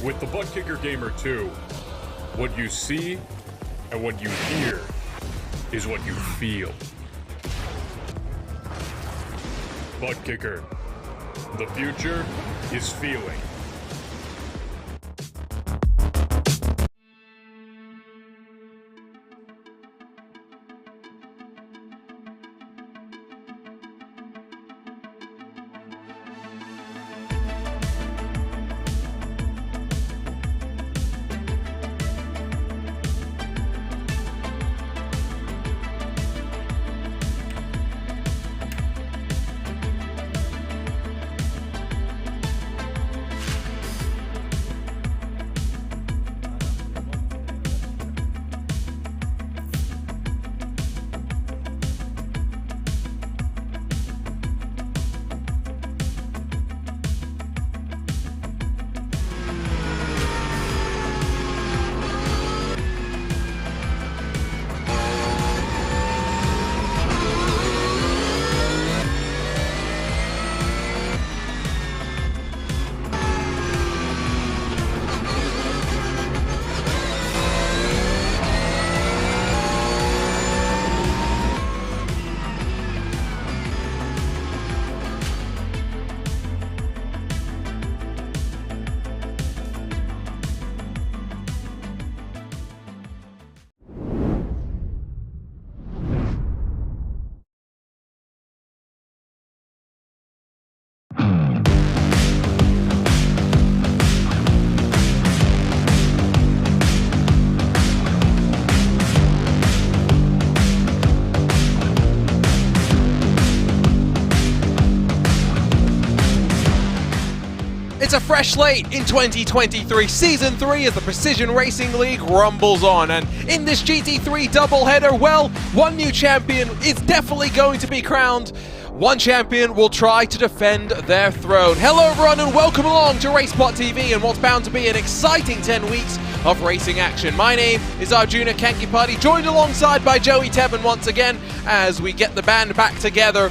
With the Butt Kicker Gamer 2, what you see and what you hear is what you feel. Butt Kicker. The future is feeling. It's a fresh slate in 2023, Season 3 as the Precision Racing League rumbles on. And in this GT3 doubleheader, well, one new champion is definitely going to be crowned. One champion will try to defend their throne. Hello everyone and welcome along to RaceSpotTV and what's bound to be an exciting 10 weeks of racing action. My name is Arjuna Kankipati, joined alongside by Joey Tebben once again as we get the band back together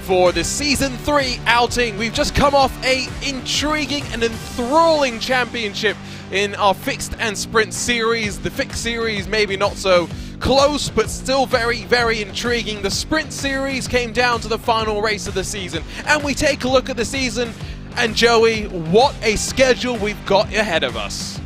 for the Season 3 outing. We've just come off a intriguing and enthralling championship in our fixed and sprint series. The fixed series maybe not so close, but still very, very intriguing. The sprint series came down to the final race of the season, and we take a look at the season, and Joey, what a schedule we've got ahead of us.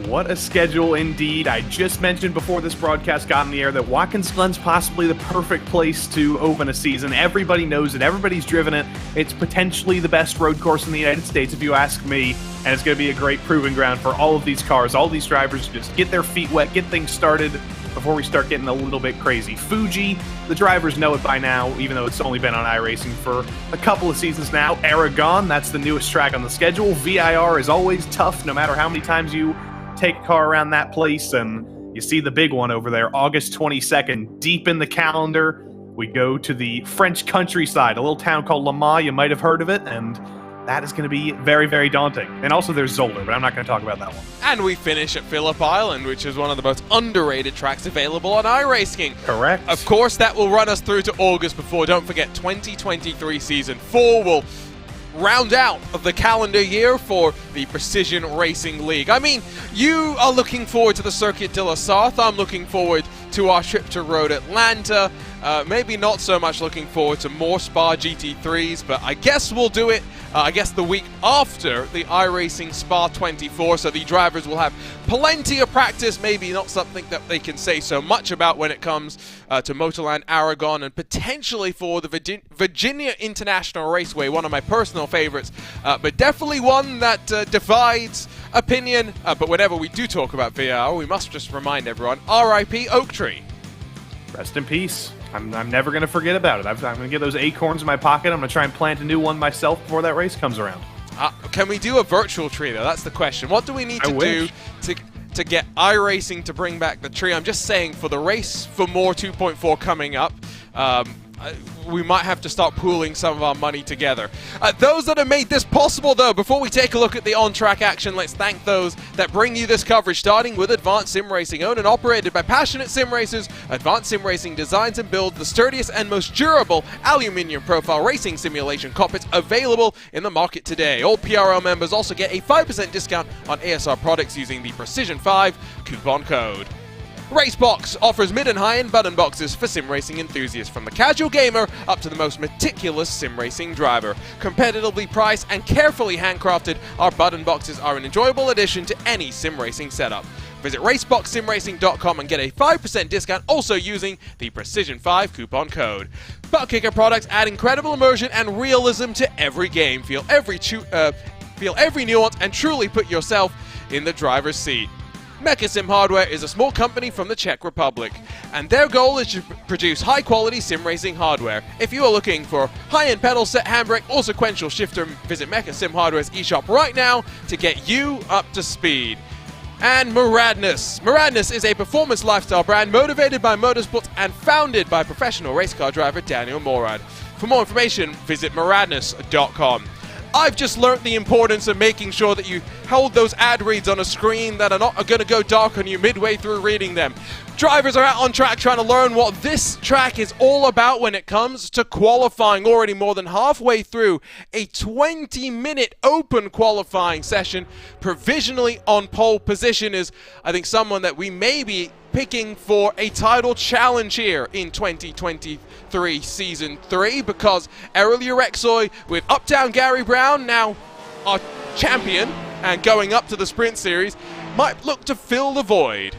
What a schedule indeed. I just mentioned before this broadcast got in the air that Watkins Glen's possibly the perfect place to open a season. Everybody knows it. Everybody's driven it. It's potentially the best road course in the United States, if you ask me. And it's going to be a great proving ground for all of these cars, all these drivers to just get their feet wet, get things started before we start getting a little bit crazy. Fuji, the drivers know it by now, even though it's only been on iRacing for a couple of seasons now. Aragon, that's the newest track on the schedule. VIR is always tough, no matter how many times you take a car around that place. And you see the big one over there, August 22nd, deep in the calendar. We go to the French countryside, a little town called Le Mans. You might have heard of it, and that is going to be very, very daunting. And also there's Zolder, but I'm not going to talk about that one. And we finish at Phillip Island, which is one of the most underrated tracks available on iRacing. Correct. Of course, that will run us through to August before, don't forget, 2023 Season 4 will round out of the calendar year for the Precision Racing League. I mean, you are looking forward to the Circuit de la Sarthe. I'm looking forward to our trip to Road Atlanta. Maybe not so much looking forward to more Spa GT3s, but I guess we'll do it, the week after the iRacing Spa 24, so the drivers will have plenty of practice, maybe not something that they can say so much about when it comes to Motorland Aragon, and potentially for the Virginia International Raceway, one of my personal favorites, but definitely one that divides opinion. But whenever we do talk about VR, we must just remind everyone, RIP Oak Tree. Rest in peace. I'm never going to forget about it. I'm going to get those acorns in my pocket. I'm going to try and plant a new one myself before that race comes around. Can we do a virtual tree, though? That's the question. What do we need to do to get iRacing to bring back the tree? I'm just saying, for the race for more 2.4 coming up, we might have to start pooling some of our money together. Those that have made this possible, though, before we take a look at the on-track action, let's thank those that bring you this coverage, starting with Advanced Sim Racing. Owned and operated by passionate sim racers, Advanced Sim Racing designs and builds the sturdiest and most durable aluminium profile racing simulation cockpits available in the market today. All PRL members also get a 5% discount on ASR products using the Precision5 coupon code. Racebox offers mid and high-end button boxes for sim racing enthusiasts, from the casual gamer up to the most meticulous sim racing driver. Competitively priced and carefully handcrafted, our button boxes are an enjoyable addition to any sim racing setup. Visit raceboxsimracing.com and get a 5% discount also using the Precision5 coupon code. Butt Kicker products add incredible immersion and realism to every game. Feel every nuance and truly put yourself in the driver's seat. Mechasim Hardware is a small company from the Czech Republic, and their goal is to produce high-quality sim racing hardware. If you are looking for high-end pedal set, handbrake, or sequential shifter, visit Mechasim Hardware's eShop right now to get you up to speed. And Muradness. Muradness is a performance lifestyle brand motivated by motorsports and founded by professional race car driver Daniel Morad. For more information, visit muradness.com. I've just learnt the importance of making sure that you hold those ad reads on a screen that are not going to go dark on you midway through reading them. Drivers are out on track trying to learn what this track is all about when it comes to qualifying. Already more than halfway through a 20-minute open qualifying session. Provisionally on pole position is, I think, someone that we may be picking for a title challenge here in 2023 Season 3, because Errol Urexoy with Uptown Gary Brown, now our champion and going up to the Sprint Series, might look to fill the void.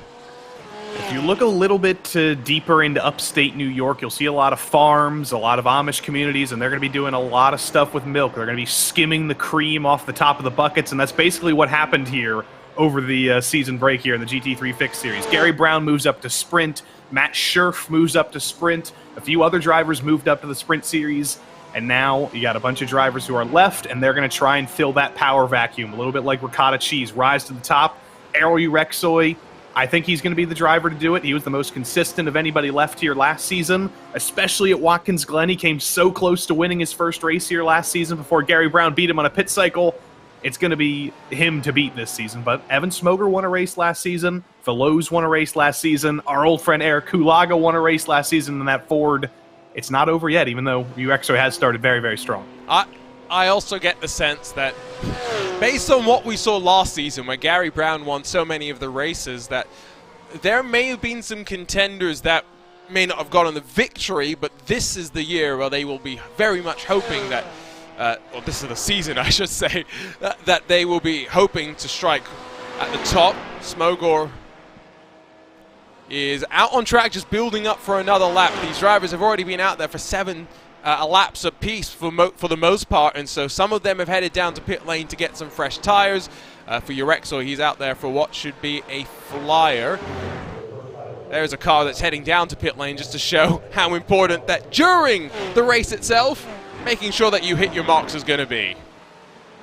If you look a little bit deeper into upstate New York, you'll see a lot of farms, a lot of Amish communities, and they're going to be doing a lot of stuff with milk. They're going to be skimming the cream off the top of the buckets, and that's basically what happened here over the season break here in the GT3 Fixed Series. Gary Brown moves up to Sprint, Matt Scherf moves up to Sprint, a few other drivers moved up to the Sprint Series, and now you got a bunch of drivers who are left, and they're going to try and fill that power vacuum, a little bit like ricotta cheese, rise to the top. Errol Urexoy, I think he's going to be the driver to do it. He was the most consistent of anybody left here last season, especially at Watkins Glen. He came so close to winning his first race here last season before Gary Brown beat him on a pit cycle. It's going to be him to beat this season. But Evan Smoger won a race last season. Veloz won a race last season. Our old friend Eric Kulaga won a race last season in that Ford. It's not over yet, even though UXO has started very, very strong. I also get the sense that, based on what we saw last season, where Gary Brown won so many of the races, that there may have been some contenders that may not have gotten the victory, but this is the year where they will be very much hoping that, or this is the season, I should say, that they will be hoping to strike at the top. Smogor is out on track, just building up for another lap. These drivers have already been out there for 7 laps apiece for the most part, and so some of them have headed down to pit lane to get some fresh tires. For Urexoy, he's out there for what should be a flyer. There's a car that's heading down to pit lane just to show how important that during the race itself, making sure that you hit your marks is going to be.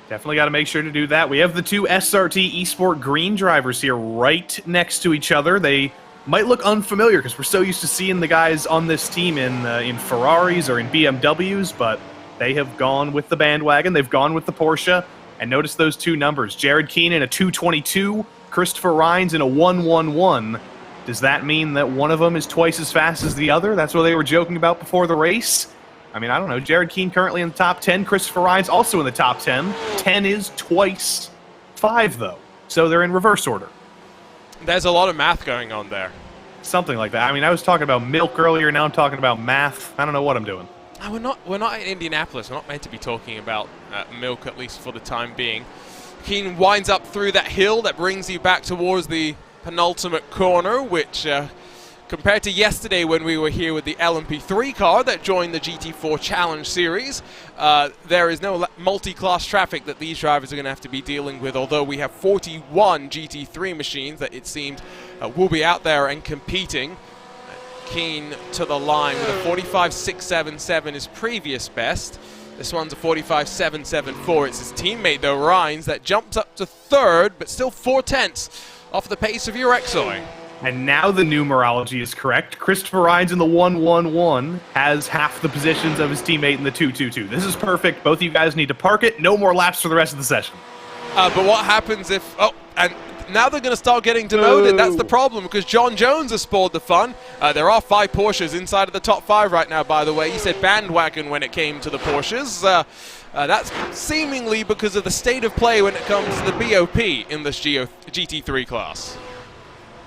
Definitely got to make sure to do that. We have the two SRT Esport Green drivers here right next to each other. They might look unfamiliar because we're so used to seeing the guys on this team in Ferraris or in BMWs, but they have gone with the bandwagon. They've gone with the Porsche. And notice those two numbers. Jared Keane in a 222, Christopher Rines in a 111. Does that mean that one of them is twice as fast as the other? That's what they were joking about before the race. I mean, I don't know. Jared Keane currently in the top 10. Christopher Rines also in the top 10. 10 is twice 5, though. So they're in reverse order. There's a lot of math going on there. Something like that. I mean, I was talking about milk earlier. Now I'm talking about math. I don't know what I'm doing. We're not in Indianapolis. We're not meant to be talking about milk, at least for the time being. Keane winds up through that hill that brings you back towards the penultimate corner, which compared to yesterday when we were here with the LMP3 car that joined the GT4 Challenge Series, there is no multi-class traffic that these drivers are going to have to be dealing with, although we have 41 GT3 machines that it seemed will be out there and competing. Keane to the line with a 45.677, his previous best. This one's a 45.774. It's his teammate, though, Rines, that jumps up to 3rd, but still 4/10 off the pace of Urexoy. And now the numerology is correct. Christopher Ryan's in the 1-1-1, has half the positions of his teammate in the 2-2-2. This is perfect. Both of you guys need to park it. No more laps for the rest of the session. But what happens if... Oh, and now they're going to start getting demoted. That's the problem, because John Jones has spoiled the fun. There are 5 Porsches inside of the top 5 right now, by the way. He said bandwagon when it came to the Porsches. That's seemingly because of the state of play when it comes to the BOP in this GT3 class.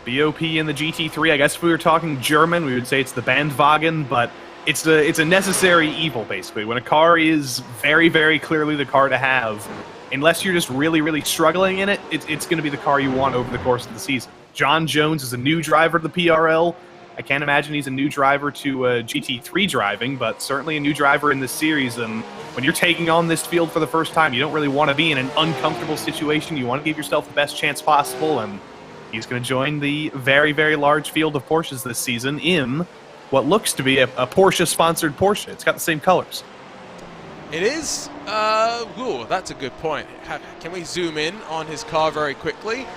BOP in the GT3, I guess if we were talking German, we would say it's the Bandwagen, but it's a necessary evil, basically. When a car is very, very clearly the car to have, unless you're just really, really struggling in it, it's going to be the car you want over the course of the season. John Jones is a new driver to the PRL. I can't imagine he's a new driver to GT3 driving, but certainly a new driver in this series. And when you're taking on this field for the first time, you don't really want to be in an uncomfortable situation. You want to give yourself the best chance possible, and he's going to join the very, very large field of Porsches this season in what looks to be a Porsche-sponsored Porsche. It's got the same colors. It is? Ooh, that's a good point. Can we zoom in on his car very quickly?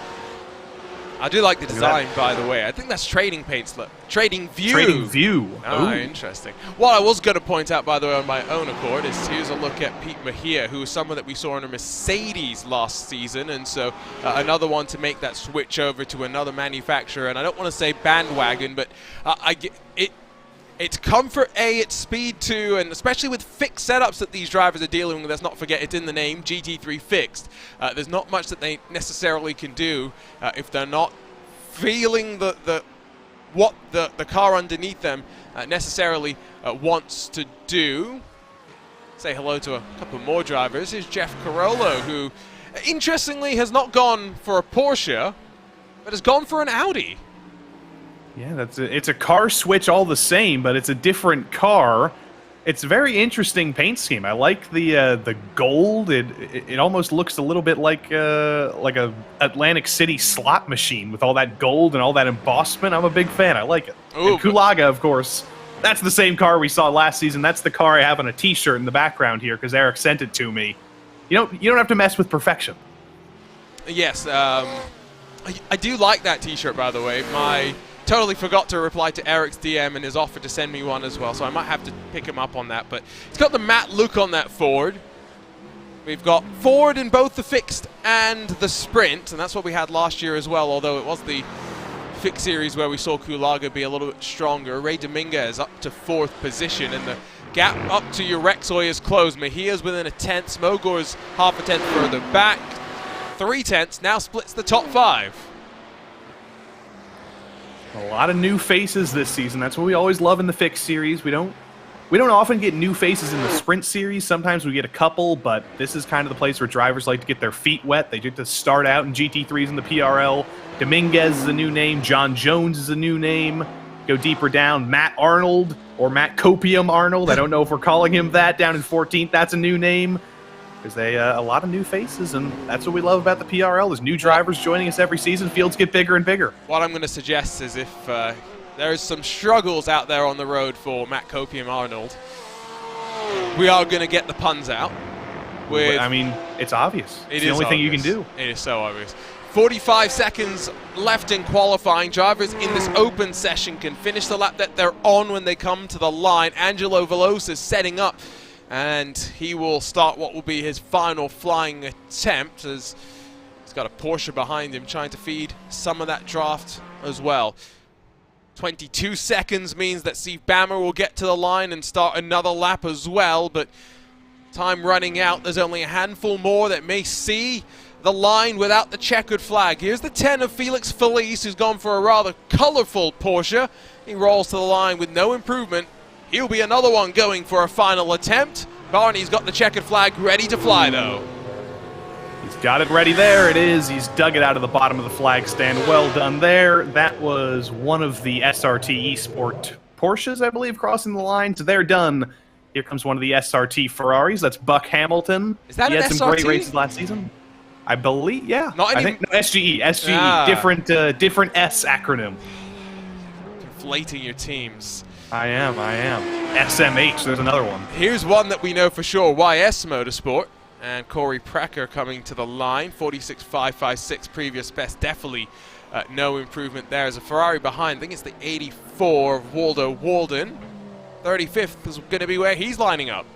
I do like the design, by the way. I think that's trading paints. Look, trading view. Trading view. Oh, interesting. What I was going to point out, by the way, on my own accord, is here's a look at Pete Mejia, who was someone that we saw in a Mercedes last season, and so another one to make that switch over to another manufacturer. And I don't want to say bandwagon, but it's comfort A, it's speed 2, and especially with fixed setups that these drivers are dealing with, let's not forget it's in the name, GT3 fixed. There's not much that they necessarily can do if they're not feeling what the car underneath them necessarily wants to do. Say hello to a couple more drivers. Here's Jeff Carollo, who interestingly has not gone for a Porsche, but has gone for an Audi. Yeah, it's a car switch all the same, but it's a different car. It's a very interesting paint scheme. I like the gold. It almost looks a little bit like a Atlantic City slot machine with all that gold and all that embossment. I'm a big fan. I like it. Ooh, and Kulaga, of course, that's the same car we saw last season. That's the car I have on a T-shirt in the background here because Eric sent it to me. You don't have to mess with perfection. Yes, I do like that T-shirt, by the way. Totally forgot to reply to Eric's DM and his offer to send me one as well, so I might have to pick him up on that. But it's got the matte look on that Ford. We've got Ford in both the fixed and the sprint, and that's what we had last year as well, although it was the fixed series where we saw Kulaga be a little bit stronger. Ray Dominguez up to 4th position, and the gap up to Urexoy is closed. Mejia's within a 10th. Smogor's half a 10th further back. 3/10 now splits the top 5. A lot of new faces this season. That's what we always love in the fixed series. We don't often get new faces in the sprint series. Sometimes we get a couple, but this is kind of the place where drivers like to get their feet wet. They get to start out in GT3s in the PRL. Dominguez is a new name. John Jones is a new name. Go deeper down, Matt Arnold, or Matt Copium Arnold. I don't know if we're calling him that down in 14th. That's a new name. There's a lot of new faces, and that's what we love about the PRL. There's new drivers joining us every season. Fields get bigger and bigger. What I'm going to suggest is if there's some struggles out there on the road for Matt Copium Arnold, we are going to get the puns out. I mean, it's obvious. It's the only thing you can do. It is so obvious. 45 seconds left in qualifying. Drivers in this open session can finish the lap that they're on when they come to the line. Angelo Velosa is setting up, and he will start what will be his final flying attempt, as he's got a Porsche behind him trying to feed some of that draft as well. 22 seconds means that Steve Bammer will get to the line and start another lap as well, but time running out. There's only a handful more that may see the line without the checkered flag. Here's the 10 of Felix Felice, who's gone for a rather colorful Porsche. He rolls to the line with no improvement. He'll be another one going for a final attempt. Barney's got the checkered flag ready to fly, though. He's got it ready. There it is. He's dug it out of the bottom of the flag stand. Well done there. That was one of the SRT Esport Porsches, I believe, crossing the line. So they're done. Here comes one of the SRT Ferraris. That's Buck Hamilton. Is that he an had SRT? some great races last season. I believe, yeah. Not I think no, SGE. SGE. Ah. Different S acronym. Conflating your teams. I am. SMH, there's another one. Here's one that we know for sure, YS Motorsport. And Corey Precker coming to the line, 46.556 previous best, definitely No improvement there as a Ferrari behind. I think it's the 84 of Waldo Walden. 35th is going to be where he's lining up.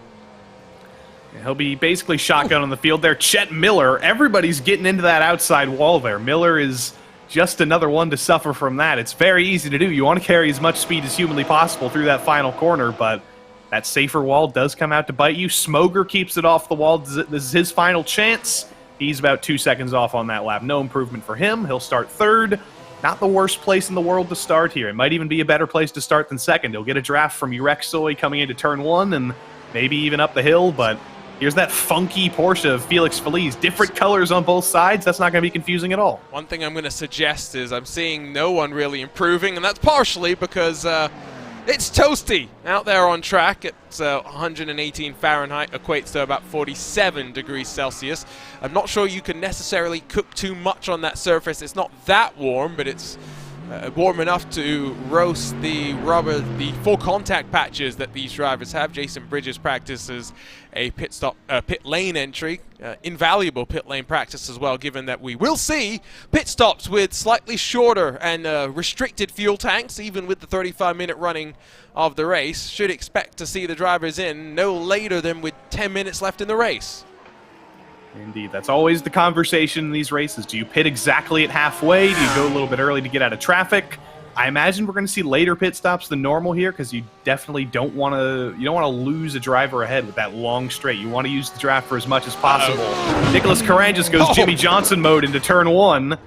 He'll be basically shotgun on the field there. Chet Miller, everybody's getting into that outside wall there. Miller is just another one to suffer from that. It's very easy to do. You want to carry as much speed as humanly possible through that final corner, but that safer wall does come out to bite you. Smoger keeps it off the wall. This is his final chance. He's about 2 seconds off on that lap. No improvement for him. He'll start third. Not the worst place in the world to start here. It might even be a better place to start than second. He'll get a draft from Urexoy coming into turn 1 and maybe even up the hill, but here's that funky Porsche of Felix Feliz. Different colors on both sides. That's not going to be confusing at all. One thing I'm going to suggest is I'm seeing no one really improving, and that's partially because it's toasty out there on track. It's 118 Fahrenheit, equates to about 47 degrees Celsius. I'm not sure you can necessarily cook too much on that surface. It's not that warm, but it's warm enough to roast the rubber, the full contact patches that these drivers have. Jason Bridges practices a pit lane entry, invaluable pit lane practice as well, given that we will see pit stops with slightly shorter and restricted fuel tanks, even with the 35-minute running of the race. Should expect to see the drivers in no later than with 10 minutes left in the race. Indeed, that's always the conversation in these races. Do you pit exactly at halfway? Do you go a little bit early to get out of traffic? I imagine we're going to see later pit stops than normal here because you definitely don't want to lose a driver ahead with that long straight. You want to use the draft for as much as possible. Nicholas Carangis goes Jimmy Johnson mode into turn 1.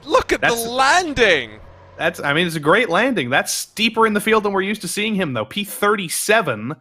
Look at the landing. It's a great landing. That's steeper in the field than we're used to seeing him, though. P37.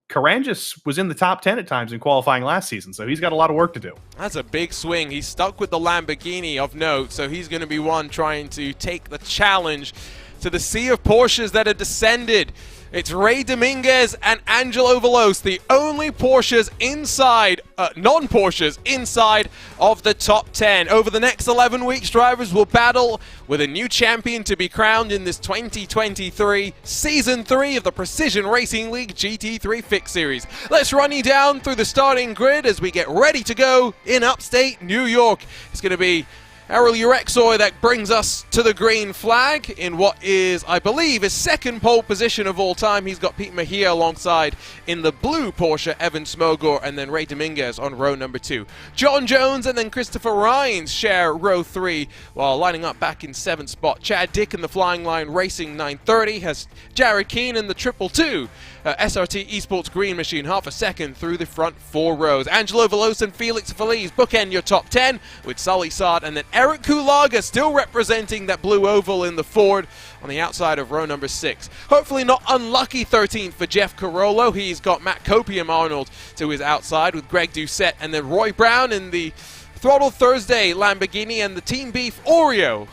Carangis was in the top 10 at times in qualifying last season, so he's got a lot of work to do. That's a big swing. He's stuck with the Lamborghini of note, so he's going to be one trying to take the challenge to the sea of Porsches that have descended. It's Ray Dominguez and Angelo Veloz, the only Porsches inside, non-Porsches inside of the top 10. Over the next 11 weeks, drivers will battle with a new champion to be crowned in this 2023 Season 3 of the Precision Racing League GT3 Fix Series. Let's run you down through the starting grid as we get ready to go in upstate New York. It's going to be Errol Urexoy that brings us to the green flag in what is, I believe, his second pole position of all time. He's got Pete Mejia alongside in the blue Porsche, Evan Smogor, and then Ray Dominguez on row number 2. John Jones and then Christopher Rhines share row 3, while lining up back in 7th spot. Chad Dick in the Flying Line Racing 930 has Jared Keane in the 222. SRT Esports Green Machine half a second through the front 4 rows. Angelo Veloz and Felix Feliz bookend your top 10 with Sully Saad and then Eric Kulaga still representing that blue oval in the Ford on the outside of row number 6. Hopefully not unlucky 13th for Jeff Carollo. He's got Matt Copium Arnold to his outside with Greg Doucette and then Roy Brown in the Throttle Thursday Lamborghini and the Team Beef Oreo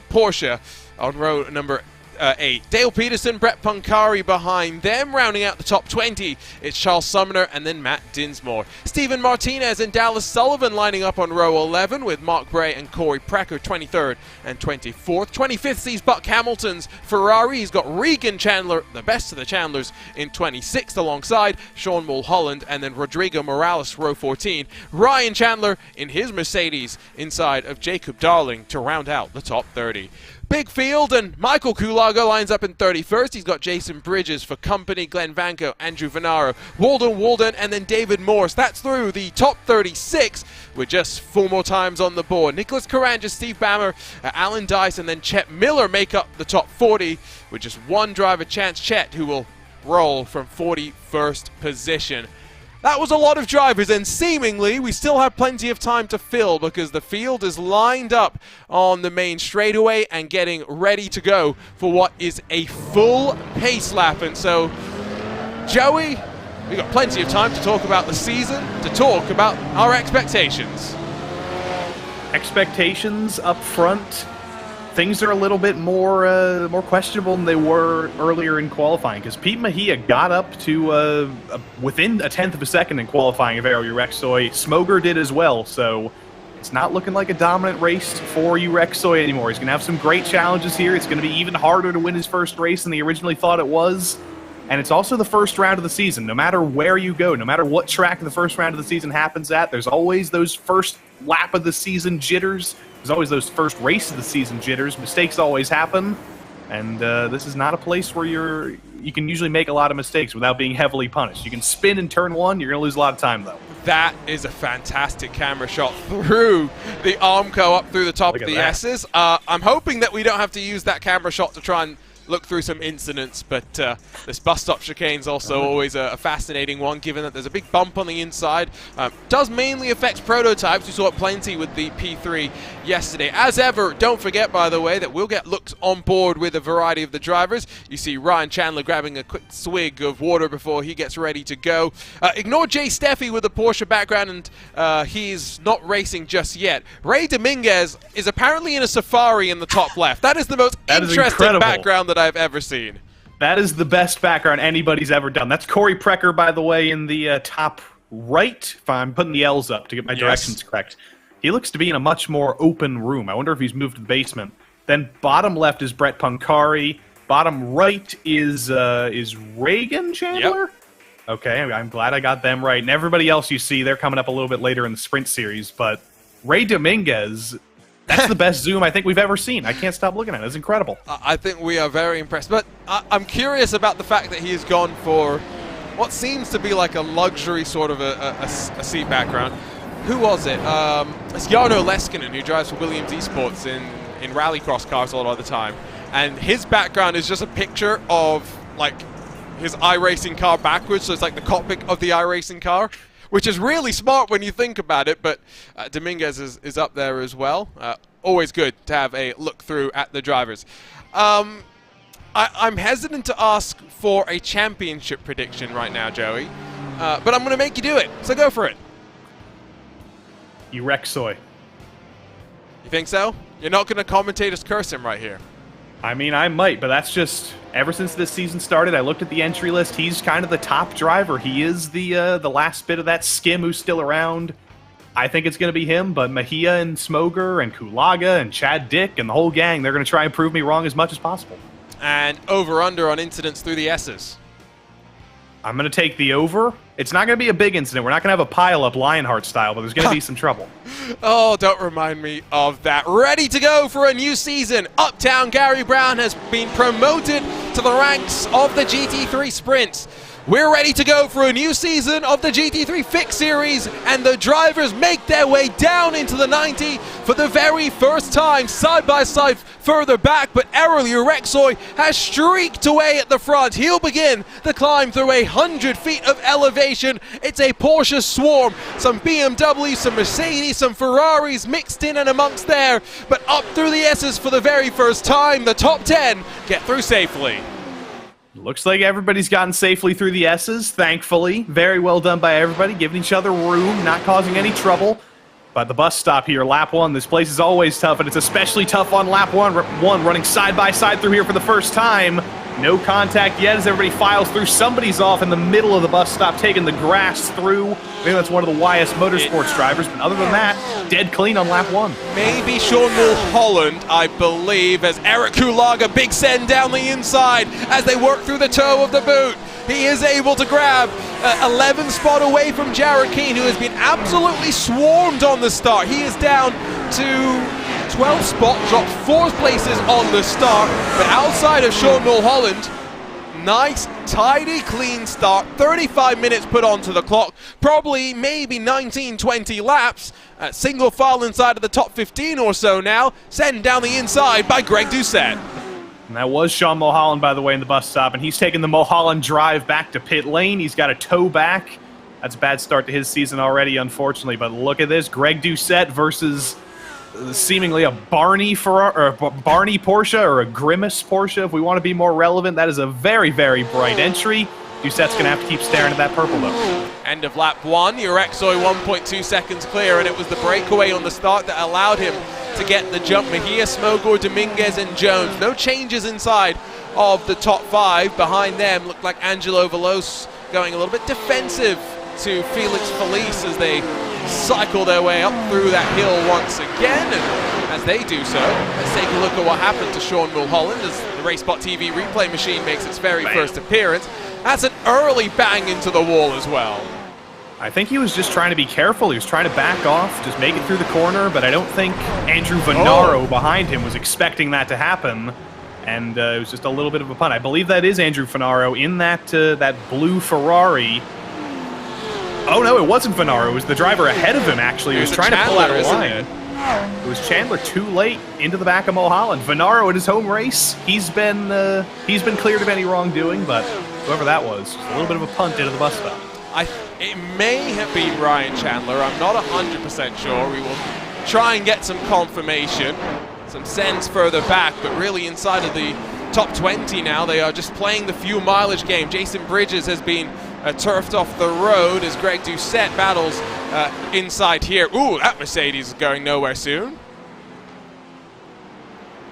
Porsche on row number 8. Dale Peterson, Brett Pancari behind them. Rounding out the top 20, it's Charles Sumner and then Matt Dinsmore. Steven Martinez and Dallas Sullivan lining up on row 11 with Mark Bray and Corey Precker 23rd and 24th. 25th sees Buck Hamilton's Ferrari. He's got Regan Chandler, the best of the Chandlers, in 26th alongside Sean Mulholland and then Rodrigo Morales, row 14. Ryan Chandler in his Mercedes inside of Jacob Darling to round out the top 30. Big field, and Michael Kulaga lines up in 31st. He's got Jason Bridges for company, Glenn Vanko, Andrew Venaro, Walden, and then David Morse. That's through the top 36 with just 4 more times on the board. Nicholas Carangis, Steve Bammer, Alan Dice, and then Chet Miller make up the top 40 with just one driver, Chance Chet, who will roll from 41st position. That was a lot of drivers, and seemingly we still have plenty of time to fill because the field is lined up on the main straightaway and getting ready to go for what is a full pace lap. And so, Joey, we've got plenty of time to talk about the season, to talk about our expectations. Expectations up front. Things are a little bit more questionable than they were earlier in qualifying because Pete Mejia got up to within a tenth of a second in qualifying of Errol Urexoy. Smoger did as well, so it's not looking like a dominant race for Urexoy anymore. He's going to have some great challenges here. It's going to be even harder to win his first race than he originally thought it was. And it's also the first round of the season. No matter where you go, no matter what track the first round of the season happens at, there's always those first lap of the season jitters. There's always those first race of the season jitters. Mistakes always happen, and this is not a place where you can usually make a lot of mistakes without being heavily punished. You can spin in turn 1, you're going to lose a lot of time, though. That is a fantastic camera shot through the Armco up through the top of the S's. I'm hoping that we don't have to use that camera shot to try and look through some incidents, but this bus stop chicane is also always a fascinating one, given that there's a big bump on the inside. Does mainly affect prototypes. We saw it plenty with the P3 yesterday. As ever, don't forget, by the way, that we'll get looked on board with a variety of the drivers. You see Ryan Chandler grabbing a quick swig of water before he gets ready to go. Ignore Jay Steffi with a Porsche background, and he's not racing just yet. Ray Dominguez is apparently in a Safari in the top left. That is the most interesting background that I've ever seen. That is the best background anybody's ever done. That's Corey Precker, by the way, in the top right. If I'm putting the L's up to get my directions correct. He looks to be in a much more open room. I wonder if he's moved to the basement. Then bottom left is Brett Punkari. Bottom right is Reagan Chandler? Yep. Okay, I'm glad I got them right. And everybody else you see, they're coming up a little bit later in the sprint series. But Ray Dominguez, that's the best zoom I think we've ever seen. I can't stop looking at it. It's incredible. I think we are very impressed. But I'm curious about the fact that he has gone for what seems to be like a luxury sort of a seat background. Who was it? It's Jarno Leskinen, who drives for Williams Esports in rallycross cars a lot of the time. And his background is just a picture of like his iRacing car backwards. So it's like the cockpit of the iRacing car, which is really smart when you think about it, but Dominguez is up there as well. Always good to have a look through at the drivers. I'm hesitant to ask for a championship prediction right now, Joey, but I'm going to make you do it, so go for it. Urexoy. You think so? You're not going to commentate us curse him right here. I mean, I might, but that's just, ever since this season started, I looked at the entry list. He's kind of the top driver. He is the last bit of that skim who's still around. I think it's going to be him, but Mejia and Smoger and Kulaga and Chad Dick and the whole gang, they're going to try and prove me wrong as much as possible. And over-under on incidents through the S's. I'm going to take the over. It's not going to be a big incident. We're not going to have a pile-up Lionheart style, but there's going to be some trouble. Oh, don't remind me of that. Ready to go for a new season. Uptown Gary Brown has been promoted to the ranks of the GT3 Sprints. We're ready to go for a new season of the GT3 Fix Series, and the drivers make their way down into the 90 for the very first time, side by side further back, but Errol Urexoy has streaked away at the front. He'll begin the climb through 100 feet of elevation. It's a Porsche swarm, some BMWs, some Mercedes, some Ferraris mixed in and amongst there, but up through the S's for the very first time. The top 10 get through safely. Looks like everybody's gotten safely through the S's, thankfully. Very well done by everybody, giving each other room, not causing any trouble. By the bus stop here, lap 1, this place is always tough, and it's especially tough on lap 1, running side by side through here for the first time. No contact yet as everybody files through. Somebody's off in the middle of the bus stop, taking the grass through. I think that's one of the YS Motorsports drivers, but other than that, dead clean on lap 1. Maybe Sean Mulholland, I believe, as Eric Kulaga, big send down the inside as they work through the toe of the boot. He is able to grab 11 spot away from Jared Keane, who has been absolutely swarmed on the start. He is down to 12 spot, dropped 4 places on the start, but outside of Sean Mulholland, nice, tidy, clean start. 35 minutes put onto the clock, probably maybe 19, 20 laps. Single file inside of the top 15 or so now, sent down the inside by Greg Doucette. And that was Sean Mulholland, by the way, in the bus stop, and he's taking the Mulholland drive back to pit lane. He's got a toe back. That's a bad start to his season already, unfortunately, but look at this. Greg Doucette versus seemingly a Barney Porsche or a Grimace Porsche, if we want to be more relevant. That is a very, very bright entry. Doucette's going to have to keep staring at that purple, though. End of lap 1, Urexoy 1.2 seconds clear, and it was the breakaway on the start that allowed him to get the jump. Mejia, Smogor, Dominguez, and Jones. No changes inside of the top 5. Behind them looked like Angelo Veloso going a little bit defensive to Felix Felice as they cycle their way up through that hill once again. And as they do so, let's take a look at what happened to Sean Mulholland as the RaceSpotTV replay machine makes its very first appearance. That's an early bang into the wall as well. I think he was just trying to be careful. He was trying to back off, just make it through the corner, but I don't think Andrew Venaro behind him was expecting that to happen. And it was just a little bit of a punt. I believe that is Andrew Venaro in that that blue Ferrari. Oh, no, it wasn't Venaro. It was the driver ahead of him, actually. He was trying to pull out of line. It was Chandler too late into the back of Mulholland. Venaro in his home race. He's been cleared of any wrongdoing, but whoever that was, just a little bit of a punt into the bus stop. It may have been Ryan Chandler. I'm not 100% sure. We will try and get some confirmation, some sense further back, but really inside of the top 20 now. They are just playing the fuel mileage game. Jason Bridges has been turfed off the road as Greg Doucette battles inside here. Ooh, that Mercedes is going nowhere soon.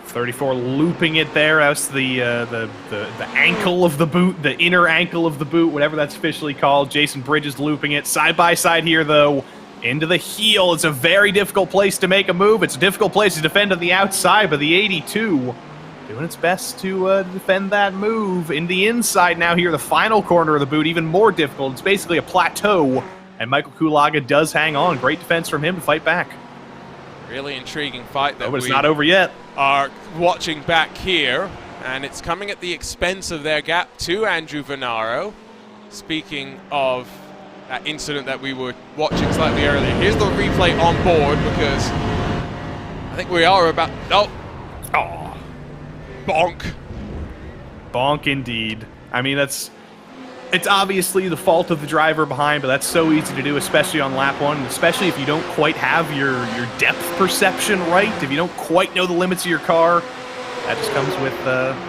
34 looping it there. That's the ankle of the boot, the inner ankle of the boot, whatever that's officially called. Jason Bridges looping it side by side here, though. Into the heel. It's a very difficult place to make a move. It's a difficult place to defend on the outside, but the 82 doing its best to defend that move. In the inside now here, the final corner of the boot, even more difficult. It's basically a plateau, and Michael Kulaga does hang on. Great defense from him to fight back. Really intriguing fight that but it's not over yet. Are watching back here, and it's coming at the expense of their gap to Andrew Venaro. Speaking of that incident that we were watching slightly earlier, here's the replay on board because I think we are about... Oh! Bonk. Bonk indeed. I mean, it's obviously the fault of the driver behind, but that's so easy to do, especially on lap 1, especially if you don't quite have your depth perception right, if you don't quite know the limits of your car. That just comes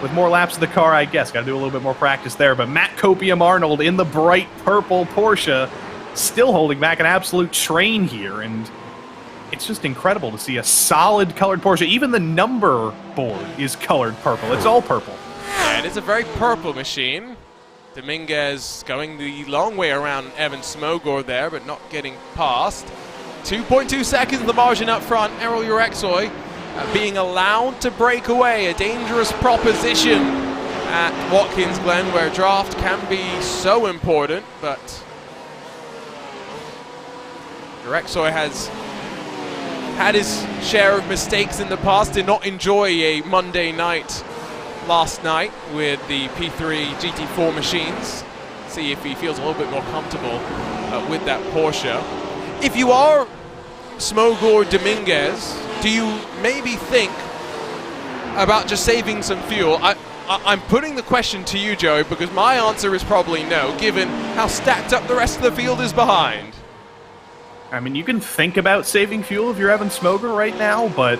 with more laps of the car, I guess. Got to do a little bit more practice there. But Matt Copium-Arnold in the bright purple Porsche, still holding back an absolute train here, and it's just incredible to see a solid colored Porsche. Even the number board is colored purple. It's all purple. Yeah, it is a very purple machine. Dominguez going the long way around Evan Smogor there, but not getting past. 2.2 seconds the margin up front. Errol Urexoy being allowed to break away. A dangerous proposition at Watkins Glen, where draft can be so important, but Urexoy has had his share of mistakes in the past. Did not enjoy a Monday night last night with the P3 GT4 machines. See if he feels a little bit more comfortable with that Porsche. If you are Smogor Dominguez, do you maybe think about just saving some fuel? I'm putting the question to you, Joey, because my answer is probably no, given how stacked up the rest of the field is behind. I mean, you can think about saving fuel if you're Evan Smogor right now, but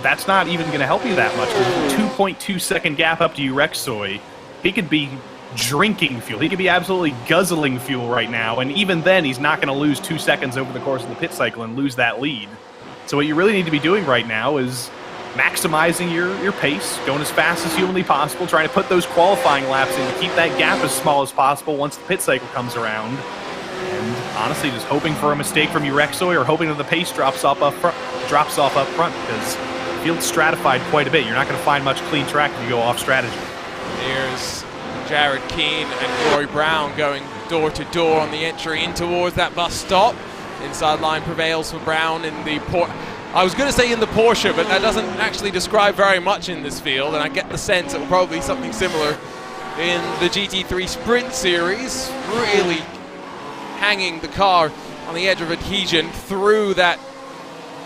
that's not even going to help you that much. There's a 2.2 second gap up to Urexoy. He could be drinking fuel. He could be absolutely guzzling fuel right now, and even then, he's not going to lose 2 seconds over the course of the pit cycle and lose that lead. So what you really need to be doing right now is maximizing your pace, going as fast as humanly possible, trying to put those qualifying laps in to keep that gap as small as possible once the pit cycle comes around. And honestly, just hoping for a mistake from Urexoy or hoping that the pace drops off up front, because the field's stratified quite a bit. You're not going to find much clean track if you go off strategy. Here's Jared Keane and Roy Brown going door to door on the entry in towards that bus stop. Inside line prevails for Brown in the I was going to say in the Porsche, but that doesn't actually describe very much in this field, and I get the sense it will probably be something similar in the GT3 Sprint Series. Really hanging the car on the edge of adhesion through that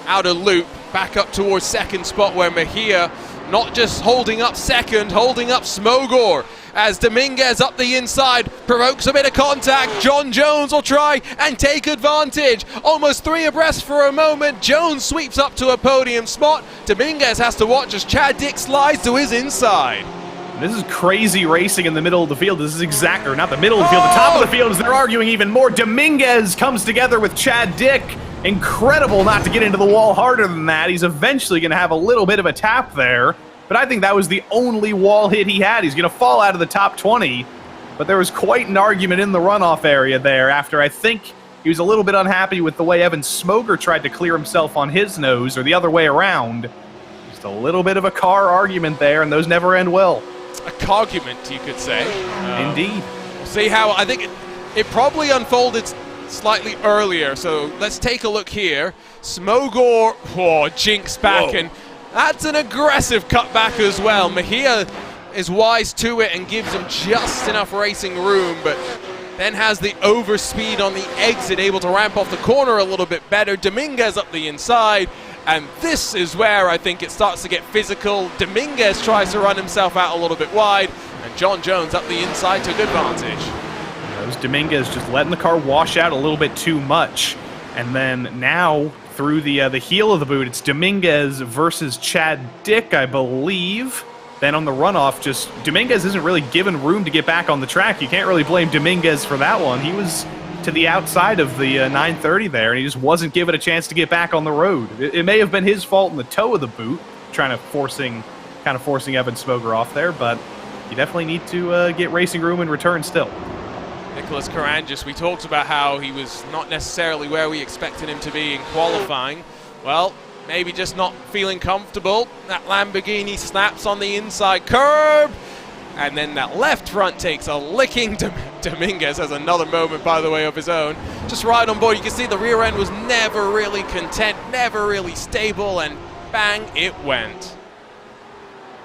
outer loop, back up towards second spot where Mejia not just holding up second, holding up Smogor as Dominguez up the inside provokes a bit of contact. John Jones will try and take advantage. Almost three abreast for a moment. Jones sweeps up to a podium spot. Dominguez has to watch as Chad Dick slides to his inside. This is crazy racing in the middle of the field. This is exactly, or not the middle of the field, the top of the field, as they're arguing even more. Dominguez comes together with Chad Dick. Incredible not to get into the wall harder than that. He's eventually going to have a little bit of a tap there, but I think that was the only wall hit he had. He's going to fall out of the top 20, but there was quite an argument in the runoff area there after I think he was a little bit unhappy with the way Evan Smogor tried to clear himself on his nose, or the other way around. Just a little bit of a car argument there, and those never end well. A cargument, you could say. Indeed. We'll see how, I think it probably unfolded slightly earlier. So let's take a look here. Smogor, jinks back, and that's an aggressive cutback as well. Mejia is wise to it and gives him just enough racing room, but then has the overspeed on the exit, able to ramp off the corner a little bit better. Dominguez up the inside, and this is where I think it starts to get physical. Dominguez tries to run himself out a little bit wide, and John Jones up the inside to a good advantage. It was Dominguez just letting the car wash out a little bit too much, and then now through the heel of the boot, it's Dominguez versus Chad Dick, I believe. Then on the runoff, just Dominguez isn't really given room to get back on the track. You can't really blame Dominguez for that one. He was to the outside of the 930 there, and he just wasn't given a chance to get back on the road. It may have been his fault in the toe of the boot, kind of forcing Evan Smoger off there, but you definitely need to get racing room in return still. Nicholas Carangis, we talked about how he was not necessarily where we expected him to be in qualifying. Well, maybe just not feeling comfortable. That Lamborghini snaps on the inside curb, and then that left front takes a licking. Dominguez has another moment, by the way, of his own. Just right on board. You can see the rear end was never really content, never really stable, and bang, it went.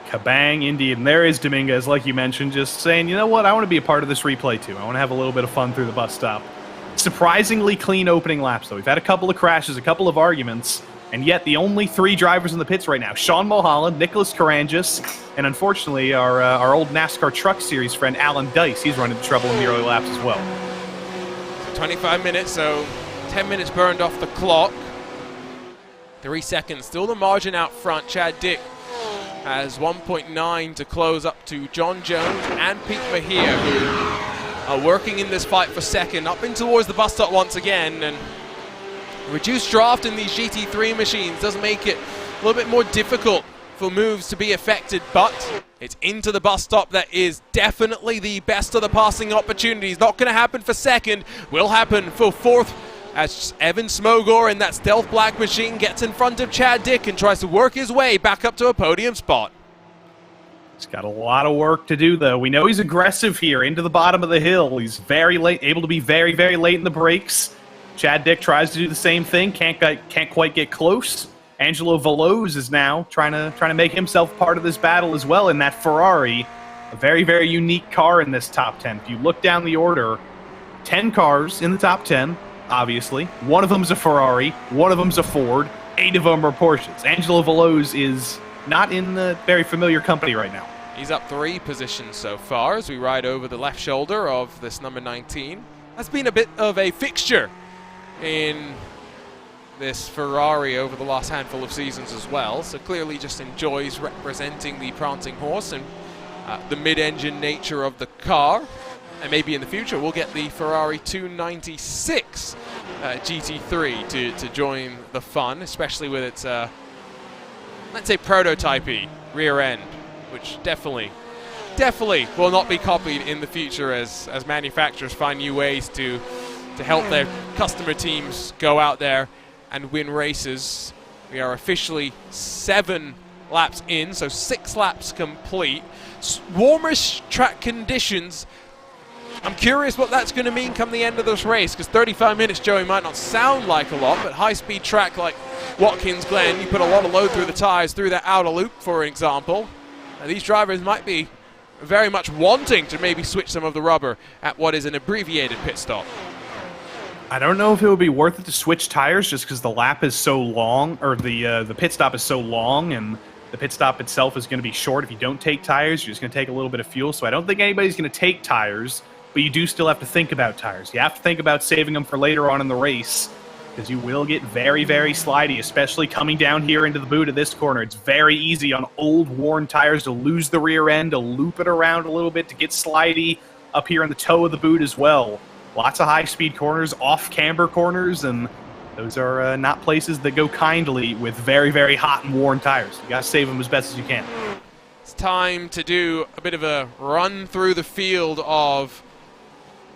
Kabang, indeed. And there is Dominguez, like you mentioned, just saying, you know what, I want to be a part of this replay too. I want to have a little bit of fun through the bus stop. Surprisingly clean opening laps, though. We've had a couple of crashes, a couple of arguments, and yet the only three drivers in the pits right now, Sean Mulholland, Nicholas Carangis, and unfortunately our old NASCAR Truck Series friend Alan Dice. He's run into trouble in the early laps as well. 25 minutes, so 10 minutes burned off the clock. 3 seconds, still the margin out front. Chad Dick has 1.9 to close up to John Jones and Pete Mejia, who are working in this fight for second. Up in towards the bus stop once again, and reduced draft in these GT3 machines does make it a little bit more difficult for moves to be affected, but it's into the bus stop. That is definitely the best of the passing opportunities. Not going to happen for second, will happen for fourth, as Evan Smogor in that stealth black machine gets in front of Chad Dick and tries to work his way back up to a podium spot. He's got a lot of work to do, though. We know he's aggressive here into the bottom of the hill. He's very late, able to be very, very late in the brakes. Chad Dick tries to do the same thing, can't quite get close. Angelo Veloz is now trying to make himself part of this battle as well in that Ferrari. A very, very unique car in this top 10. If you look down the order, 10 cars in the top 10, obviously. One of them's a Ferrari, one of them's a Ford, 8 of them are Porsches. Angelo Veloz is not in the very familiar company right now. He's up 3 positions so far as we ride over the left shoulder of this number 19. That's been a bit of a fixture in this Ferrari over the last handful of seasons as well, so clearly just enjoys representing the prancing horse and the mid-engine nature of the car. And maybe in the future we'll get the Ferrari 296 GT3 to join the fun, especially with its, let's say, prototype-y rear end, which definitely will not be copied in the future as manufacturers find new ways to help their customer teams go out there and win races. We are officially 7 laps in, so 6 laps complete. Warmer track conditions. I'm curious what that's going to mean come the end of this race, because 35 minutes, Joey, might not sound like a lot, but high-speed track like Watkins Glen, you put a lot of load through the tires, through that outer loop, for example. Now, these drivers might be very much wanting to maybe switch some of the rubber at what is an abbreviated pit stop. I don't know if it would be worth it to switch tires just because the lap is so long, or the pit stop is so long, and the pit stop itself is going to be short. If you don't take tires, you're just going to take a little bit of fuel. So I don't think anybody's going to take tires, but you do still have to think about tires. You have to think about saving them for later on in the race, because you will get very, very slidey, especially coming down here into the boot of this corner. It's very easy on old, worn tires to lose the rear end, to loop it around a little bit, to get slidey up here in the toe of the boot as well. Lots of high-speed corners, off-camber corners, and those are not places that go kindly with very, very hot and worn tires. You got to save them as best as you can. It's time to do a bit of a run through the field of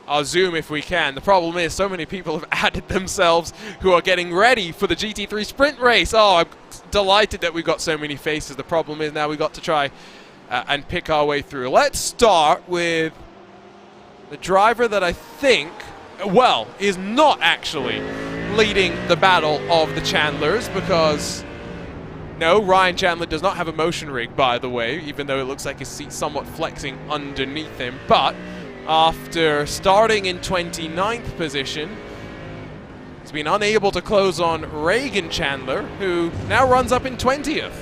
our Zoom if we can. The problem is so many people have added themselves who are getting ready for the GT3 sprint race. Oh, I'm delighted that we've got so many faces. The problem is now we've got to try and pick our way through. Let's start with the driver that I think well, is not actually leading the battle of the Chandlers, because no, Ryan Chandler does not have a motion rig, by the way, even though it looks like his seat's somewhat flexing underneath him. But after starting in 29th position, he's been unable to close on Reagan Chandler, who now runs up in 20th.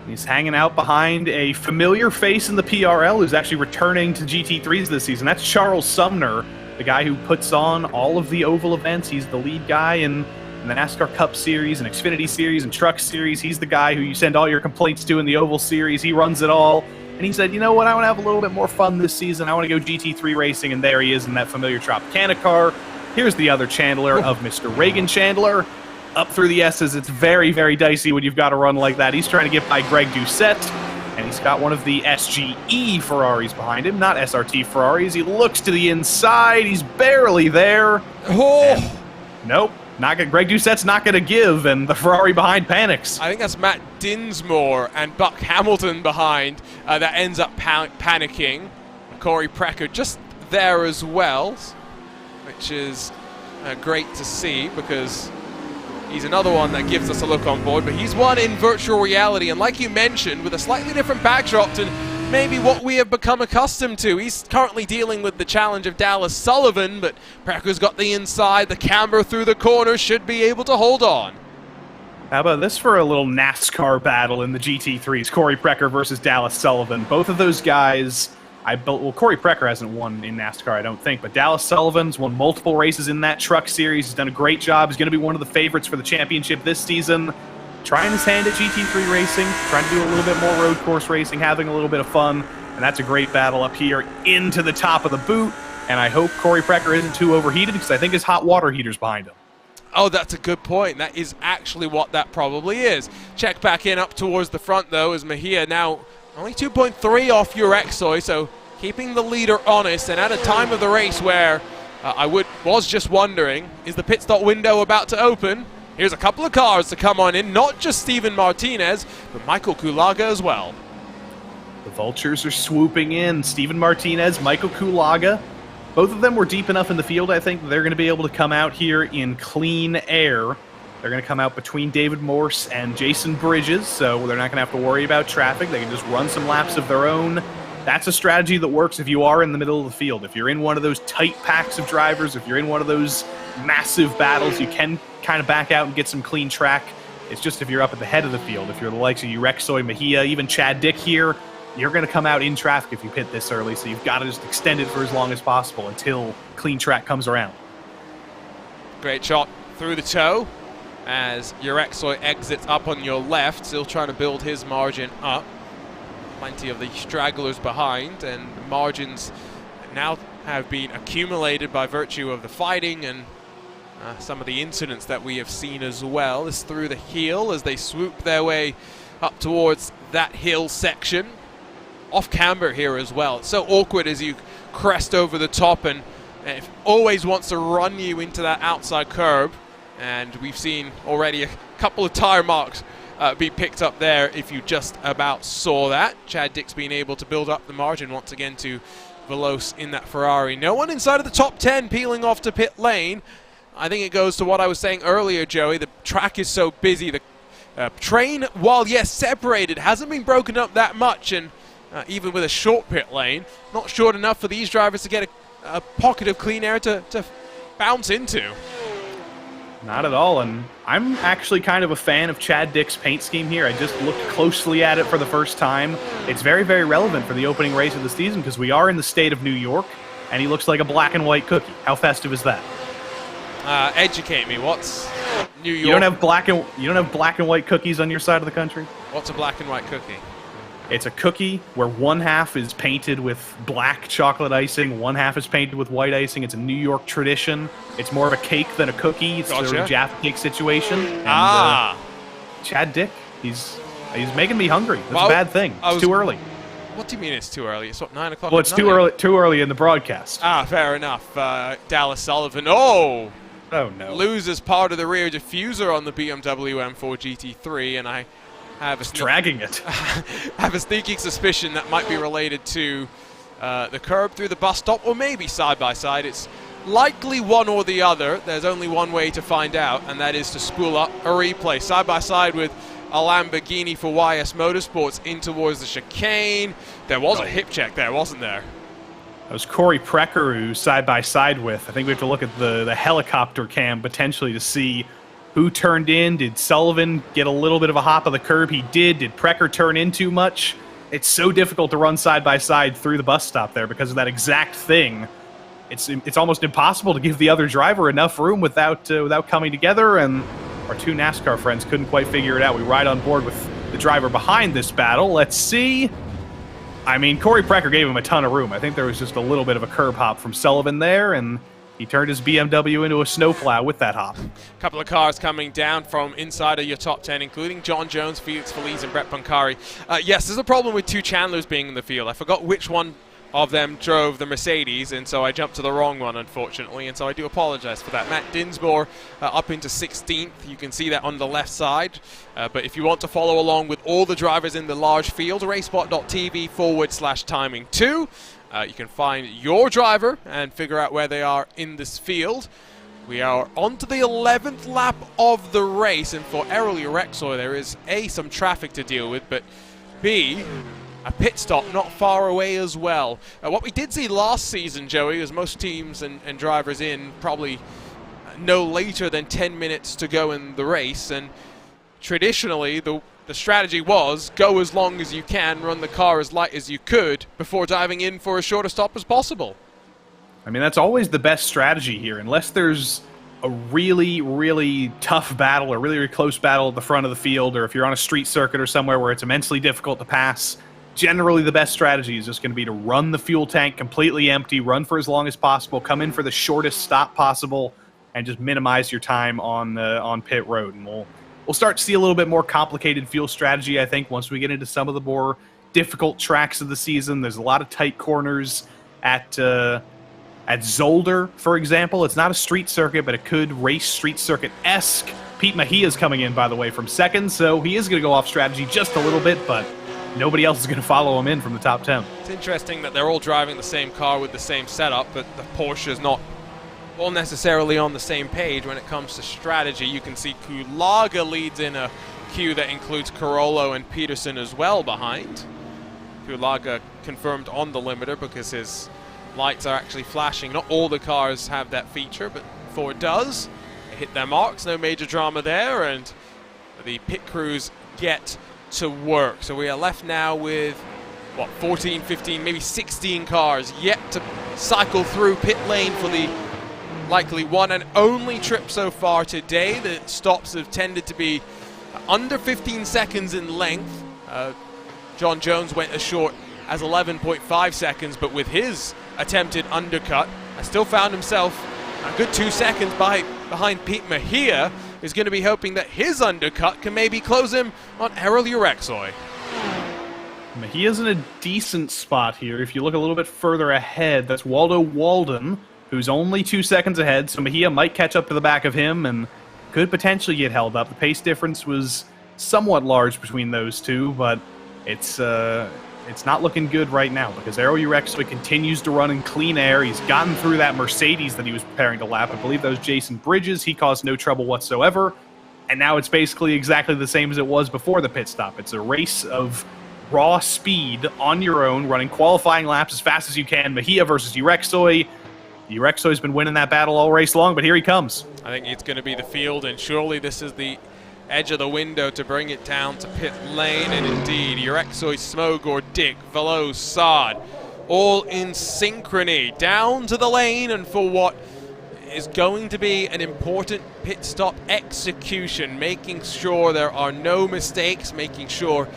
He's hanging out behind a familiar face in the PRL who's actually returning to GT3s this season. That's Charles Sumner, the guy who puts on all of the oval events. He's the lead guy in the NASCAR Cup Series and Xfinity Series and Truck Series. He's the guy who you send all your complaints to in the Oval Series. He runs it all. And he said, you know what, I want to have a little bit more fun this season. I want to go GT3 racing, and there he is in that familiar Tropicana car. Here's the other Chandler of Mr. Reagan Chandler. Up through the S's, it's very, very dicey when you've got to run like that. He's trying to get by Greg Doucette, and he's got one of the SGE Ferraris behind him, not SRT Ferraris. He looks to the inside. He's barely there. Oh! Nope. Greg Doucette's not going to give, and the Ferrari behind panics. I think that's Matt Dinsmore and Buck Hamilton behind that ends up panicking. Corey Precker just there as well, which is great to see, because he's another one that gives us a look on board. But he's one in virtual reality, and like you mentioned, with a slightly different backdrop to maybe what we have become accustomed to. He's currently dealing with the challenge of Dallas Sullivan, but Precker's got the inside, the camber through the corner, should be able to hold on. How about this for a little NASCAR battle in the GT3s? Corey Precker versus Dallas Sullivan. Both of those guys, Corey Precker hasn't won in NASCAR, I don't think, but Dallas Sullivan's won multiple races in that truck series. He's done a great job. He's going to be one of the favorites for the championship this season. Trying his hand at GT3 racing, trying to do a little bit more road course racing, having a little bit of fun, and that's a great battle up here into the top of the boot, and I hope Corey Precker isn't too overheated, because I think his hot water heater's behind him. Oh, that's a good point. That is actually what that probably is. Check back in up towards the front, though, as Mejia now only 2.3 off Urexoy, so keeping the leader honest, and at a time of the race where was just wondering, is the pit stop window about to open? Here's a couple of cars to come on in, not just Steven Martinez, but Michael Kulaga as well. The Vultures are swooping in. Steven Martinez, Michael Kulaga. Both of them were deep enough in the field, I think, that they're going to be able to come out here in clean air. They're going to come out between David Morse and Jason Bridges, so they're not going to have to worry about traffic. They can just run some laps of their own. That's a strategy that works if you are in the middle of the field. If you're in one of those tight packs of drivers, if you're in one of those massive battles, you can kind of back out and get some clean track. It's just if you're up at the head of the field, if you're the likes of Urexoy, Mejia, even Chad Dick here, you're going to come out in traffic if you pit this early, so you've got to just extend it for as long as possible until clean track comes around. Great shot through the toe as Urexoy exits up on your left, still trying to build his margin up. Plenty of the stragglers behind, and margins now have been accumulated by virtue of the fighting and some of the incidents that we have seen as well. This through the heel as they swoop their way up towards that hill section. Off camber here as well. It's so awkward as you crest over the top, and it always wants to run you into that outside curb. And we've seen already a couple of tire marks be picked up there if you just about saw that. Chad Dick's been able to build up the margin once again to Veloce in that Ferrari. No one inside of the top 10 peeling off to pit lane. I think it goes to what I was saying earlier, Joey. The track is so busy. The train, while yes separated, hasn't been broken up that much, and even with a short pit lane, not short enough for these drivers to get a pocket of clean air to bounce into. Not at all, and I'm actually kind of a fan of Chad Dick's paint scheme here. I just looked closely at it for the first time. It's very, very relevant for the opening race of the season because we are in the state of New York, and he looks like a black and white cookie. How festive is that? Educate me. What's New York? You don't have black and white cookies on your side of the country? What's a black and white cookie? It's a cookie where one half is painted with black chocolate icing, one half is painted with white icing. It's a New York tradition. It's more of a cake than a cookie. It's sort of a Jaffa cake situation. And, Chad Dick, he's making me hungry. That's a bad thing. It's too early. What do you mean it's too early? It's what, 9 o'clock? Well, it's too early in the broadcast. Fair enough. Dallas Sullivan. Oh no. Loses part of the rear diffuser on the BMW M4 GT3, and I have dragging it. I have a sneaking suspicion that might be related to the curb through the bus stop, or maybe side by side. It's likely one or the other. There's only one way to find out, and that is to spool up a replay. Side by side with a Lamborghini for YS Motorsports in towards the chicane. There was a hip check there, wasn't there? That was Corey Precker who side by side with. I think we have to look at the helicopter cam potentially to see who turned in. Did Sullivan get a little bit of a hop of the curb? He did. Did Precker turn in too much? It's so difficult to run side by side through the bus stop there because of that exact thing. It's almost impossible to give the other driver enough room without coming together, and our two NASCAR friends couldn't quite figure it out. We ride on board with the driver behind this battle. Let's see. I mean, Corey Precker gave him a ton of room. I think there was just a little bit of a curb hop from Sullivan there, and he turned his BMW into a snowplow with that hop. A couple of cars coming down from inside of your top 10, including John Jones, Felix Feliz, and Brett Pancari. Yes, there's a problem with two Chandlers being in the field. I forgot which one of them drove the Mercedes, and so I jumped to the wrong one, unfortunately, and so I do apologize for that. Matt Dinsmore up into 16th. You can see that on the left side, but if you want to follow along with all the drivers in the large field, RaceSpot.tv/timing2. You can find your driver and figure out where they are in this field. We are on to the 11th lap of the race, and for Errol Urexoy, there is A, some traffic to deal with, but B, a pit stop not far away as well. What we did see last season, Joey, was most teams and drivers in probably no later than 10 minutes to go in the race, and traditionally the strategy was go as long as you can, run the car as light as you could before diving in for as short a stop as possible. I mean, that's always the best strategy here, unless there's a really, really tough battle or really, really close battle at the front of the field, or if you're on a street circuit or somewhere where it's immensely difficult to pass. Generally, the best strategy is just going to be to run the fuel tank completely empty, run for as long as possible, come in for the shortest stop possible, and just minimize your time on pit road. And we'll start to see a little bit more complicated fuel strategy, I think, once we get into some of the more difficult tracks of the season. There's a lot of tight corners at Zolder, for example. It's not a street circuit, but it could race street circuit-esque. Pete Mejia's coming in, by the way, from second, so he is going to go off strategy just a little bit, but nobody else is going to follow him in from the top 10. It's interesting that they're all driving the same car with the same setup, but the Porsche is not all necessarily on the same page when it comes to strategy. You can see Kulaga leads in a queue that includes Carollo and Peterson as well behind. Kulaga confirmed on the limiter because his lights are actually flashing. Not all the cars have that feature, but Ford does. They hit their marks, no major drama there, and the pit crews get to work. So we are left now with, what, 14, 15, maybe 16 cars yet to cycle through pit lane for the likely one and only trip so far today. The stops have tended to be under 15 seconds in length. John Jones went as short as 11.5 seconds, but with his attempted undercut, still found himself a good 2 seconds behind Pete Mejia, who's going to be hoping that his undercut can maybe close him on Errol Urexoy. Mejia's in a decent spot here. If you look a little bit further ahead, that's Waldo Walden, who's only 2 seconds ahead, so Mejia might catch up to the back of him and could potentially get held up. The pace difference was somewhat large between those two, but it's not looking good right now because Errol Urexoy continues to run in clean air. He's gotten through that Mercedes that he was preparing to lap. I believe that was Jason Bridges. He caused no trouble whatsoever, and now it's basically exactly the same as it was before the pit stop. It's a race of raw speed on your own, running qualifying laps as fast as you can. Mejia versus Urexoy. Urexoy's been winning that battle all race long, but here he comes. I think it's going to be the field, and surely this is the edge of the window to bring it down to pit lane. And indeed, Urexoy, Smogor, Dick, Velo, Saad, all in synchrony down to the lane, and for what is going to be an important pit stop execution, making sure there are no mistakes, making sure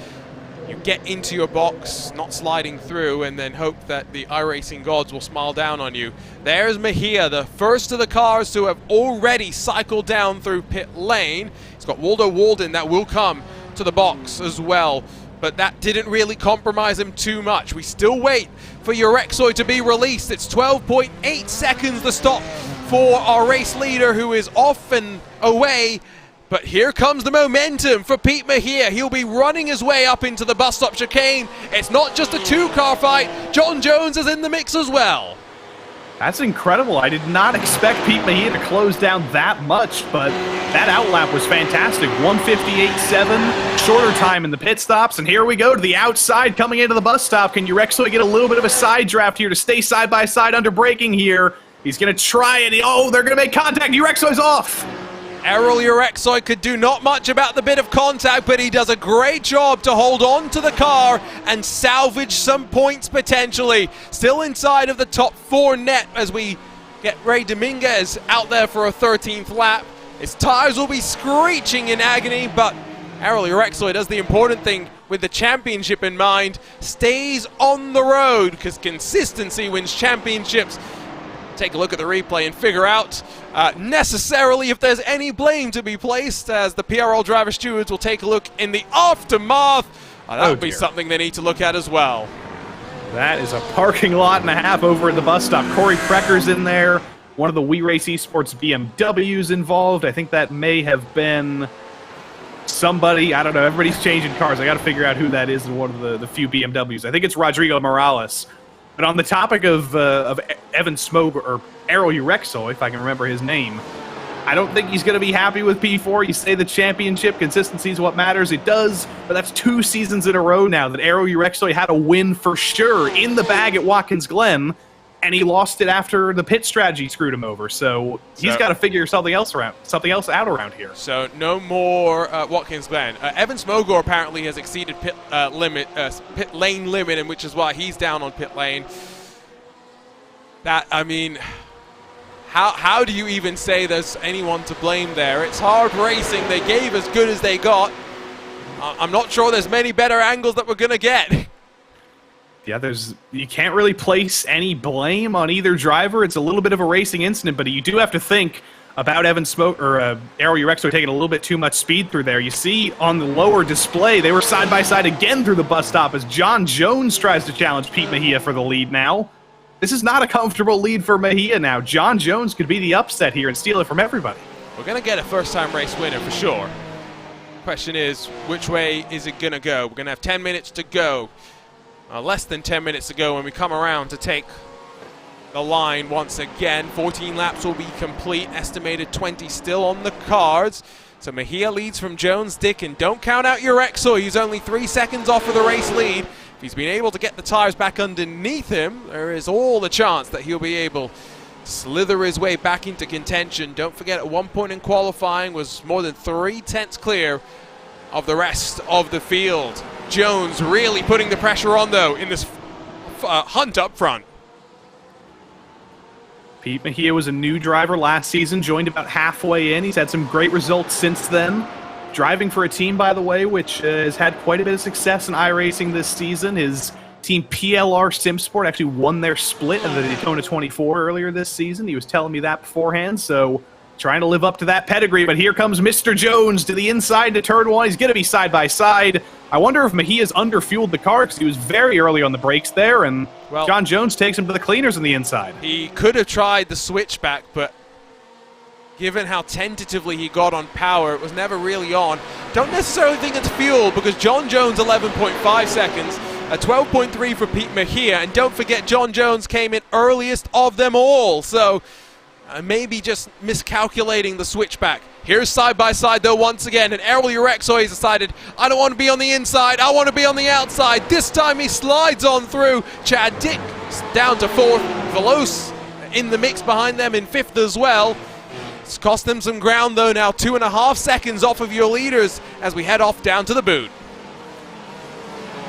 you get into your box, not sliding through, and then hope that the iRacing gods will smile down on you. There's Mejia, the first of the cars to have already cycled down through pit lane. He's got Waldo Walden that will come to the box as well, but that didn't really compromise him too much. We still wait for Urexoy to be released. It's 12.8 seconds the stop for our race leader, who is off and away. But here comes the momentum for Pete Mejia. He'll be running his way up into the bus stop chicane. It's not just a two-car fight. John Jones is in the mix as well. That's incredible. I did not expect Pete Mejia to close down that much, but that outlap was fantastic. 158.7, shorter time in the pit stops, and here we go to the outside coming into the bus stop. Can Urexoy get a little bit of a side draft here to stay side by side under braking here? He's going to try it. Oh, they're going to make contact. Urexoy's off. Errol Urexoy could do not much about the bit of contact, but he does a great job to hold on to the car and salvage some points potentially. Still inside of the top 4 net as we get Ray Dominguez out there for a 13th lap. His tires will be screeching in agony, but Errol Urexoy does the important thing with the championship in mind, stays on the road because consistency wins championships. Take a look at the replay and figure out necessarily if there's any blame to be placed, as the PRL driver stewards will take a look in the aftermath. That would be something they need to look at as well. That is a parking lot and a half over at the bus stop. Corey Precker's in there. One of the We Race Esports BMWs involved. I think that may have been somebody. I don't know. Everybody's changing cars. I got to figure out who that is in one of the few BMWs. I think it's Rodrigo Morales. But on the topic of Evan Smoger, or Errol Urexoy, if I can remember his name, I don't think he's going to be happy with P4. You say the championship, consistency is what matters. It does, but that's 2 seasons in a row now that Errol Urexoy had a win for sure in the bag at Watkins Glen, and he lost it after the pit strategy screwed him over. So he's got to figure something else out around here. So no more Watkins Glen. Evan Smogor apparently has exceeded pit lane limit, and which is why he's down on pit lane. That, I mean, how do you even say there's anyone to blame there? It's hard racing. They gave as good as they got. I'm not sure there's many better angles that we're gonna get. Yeah, you can't really place any blame on either driver. It's a little bit of a racing incident, but you do have to think about Errol Urexoy taking a little bit too much speed through there. You see on the lower display, they were side by side again through the bus stop as John Jones tries to challenge Pete Mejia for the lead now. This is not a comfortable lead for Mejia now. John Jones could be the upset here and steal it from everybody. We're going to get a first-time race winner for sure. Question is, which way is it going to go? We're going to have 10 minutes to go. Less than 10 minutes to go when we come around to take the line once again. 14 laps will be complete, estimated 20 still on the cards. So Mejia leads from Jones, Dick, and don't count out Urexoy. He's only 3 seconds off of the race lead. If he's been able to get the tires back underneath him, there is all the chance that he'll be able to slither his way back into contention. Don't forget, at one point in qualifying was more than 3/10 clear of the rest of the field. Jones really putting the pressure on, though, in this hunt up front. Pete Mejia was a new driver last season, joined about halfway in. He's had some great results since then. Driving for a team, by the way, which has had quite a bit of success in iRacing this season. His team PLR SimSport actually won their split of the Daytona 24 earlier this season. He was telling me that beforehand, so trying to live up to that pedigree. But here comes Mr. Jones to the inside to turn 1. He's going to be side by side. I wonder if Mejia's underfueled the car because he was very early on the brakes there, and John Jones takes him to the cleaners on the inside. He could have tried the switchback, but given how tentatively he got on power, it was never really on. Don't necessarily think it's fuel because John Jones 11.5 seconds, a 12.3 for Pete Mejia, and don't forget John Jones came in earliest of them all, so maybe just miscalculating the switchback. Here's side by side though once again, and Errol Urexoy has decided, I don't want to be on the inside, I want to be on the outside. This time he slides on through. Chad Dick down to 4th, Veloce in the mix behind them in 5th as well. It's cost them some ground though now, 2.5 seconds off of your leaders as we head off down to the boot.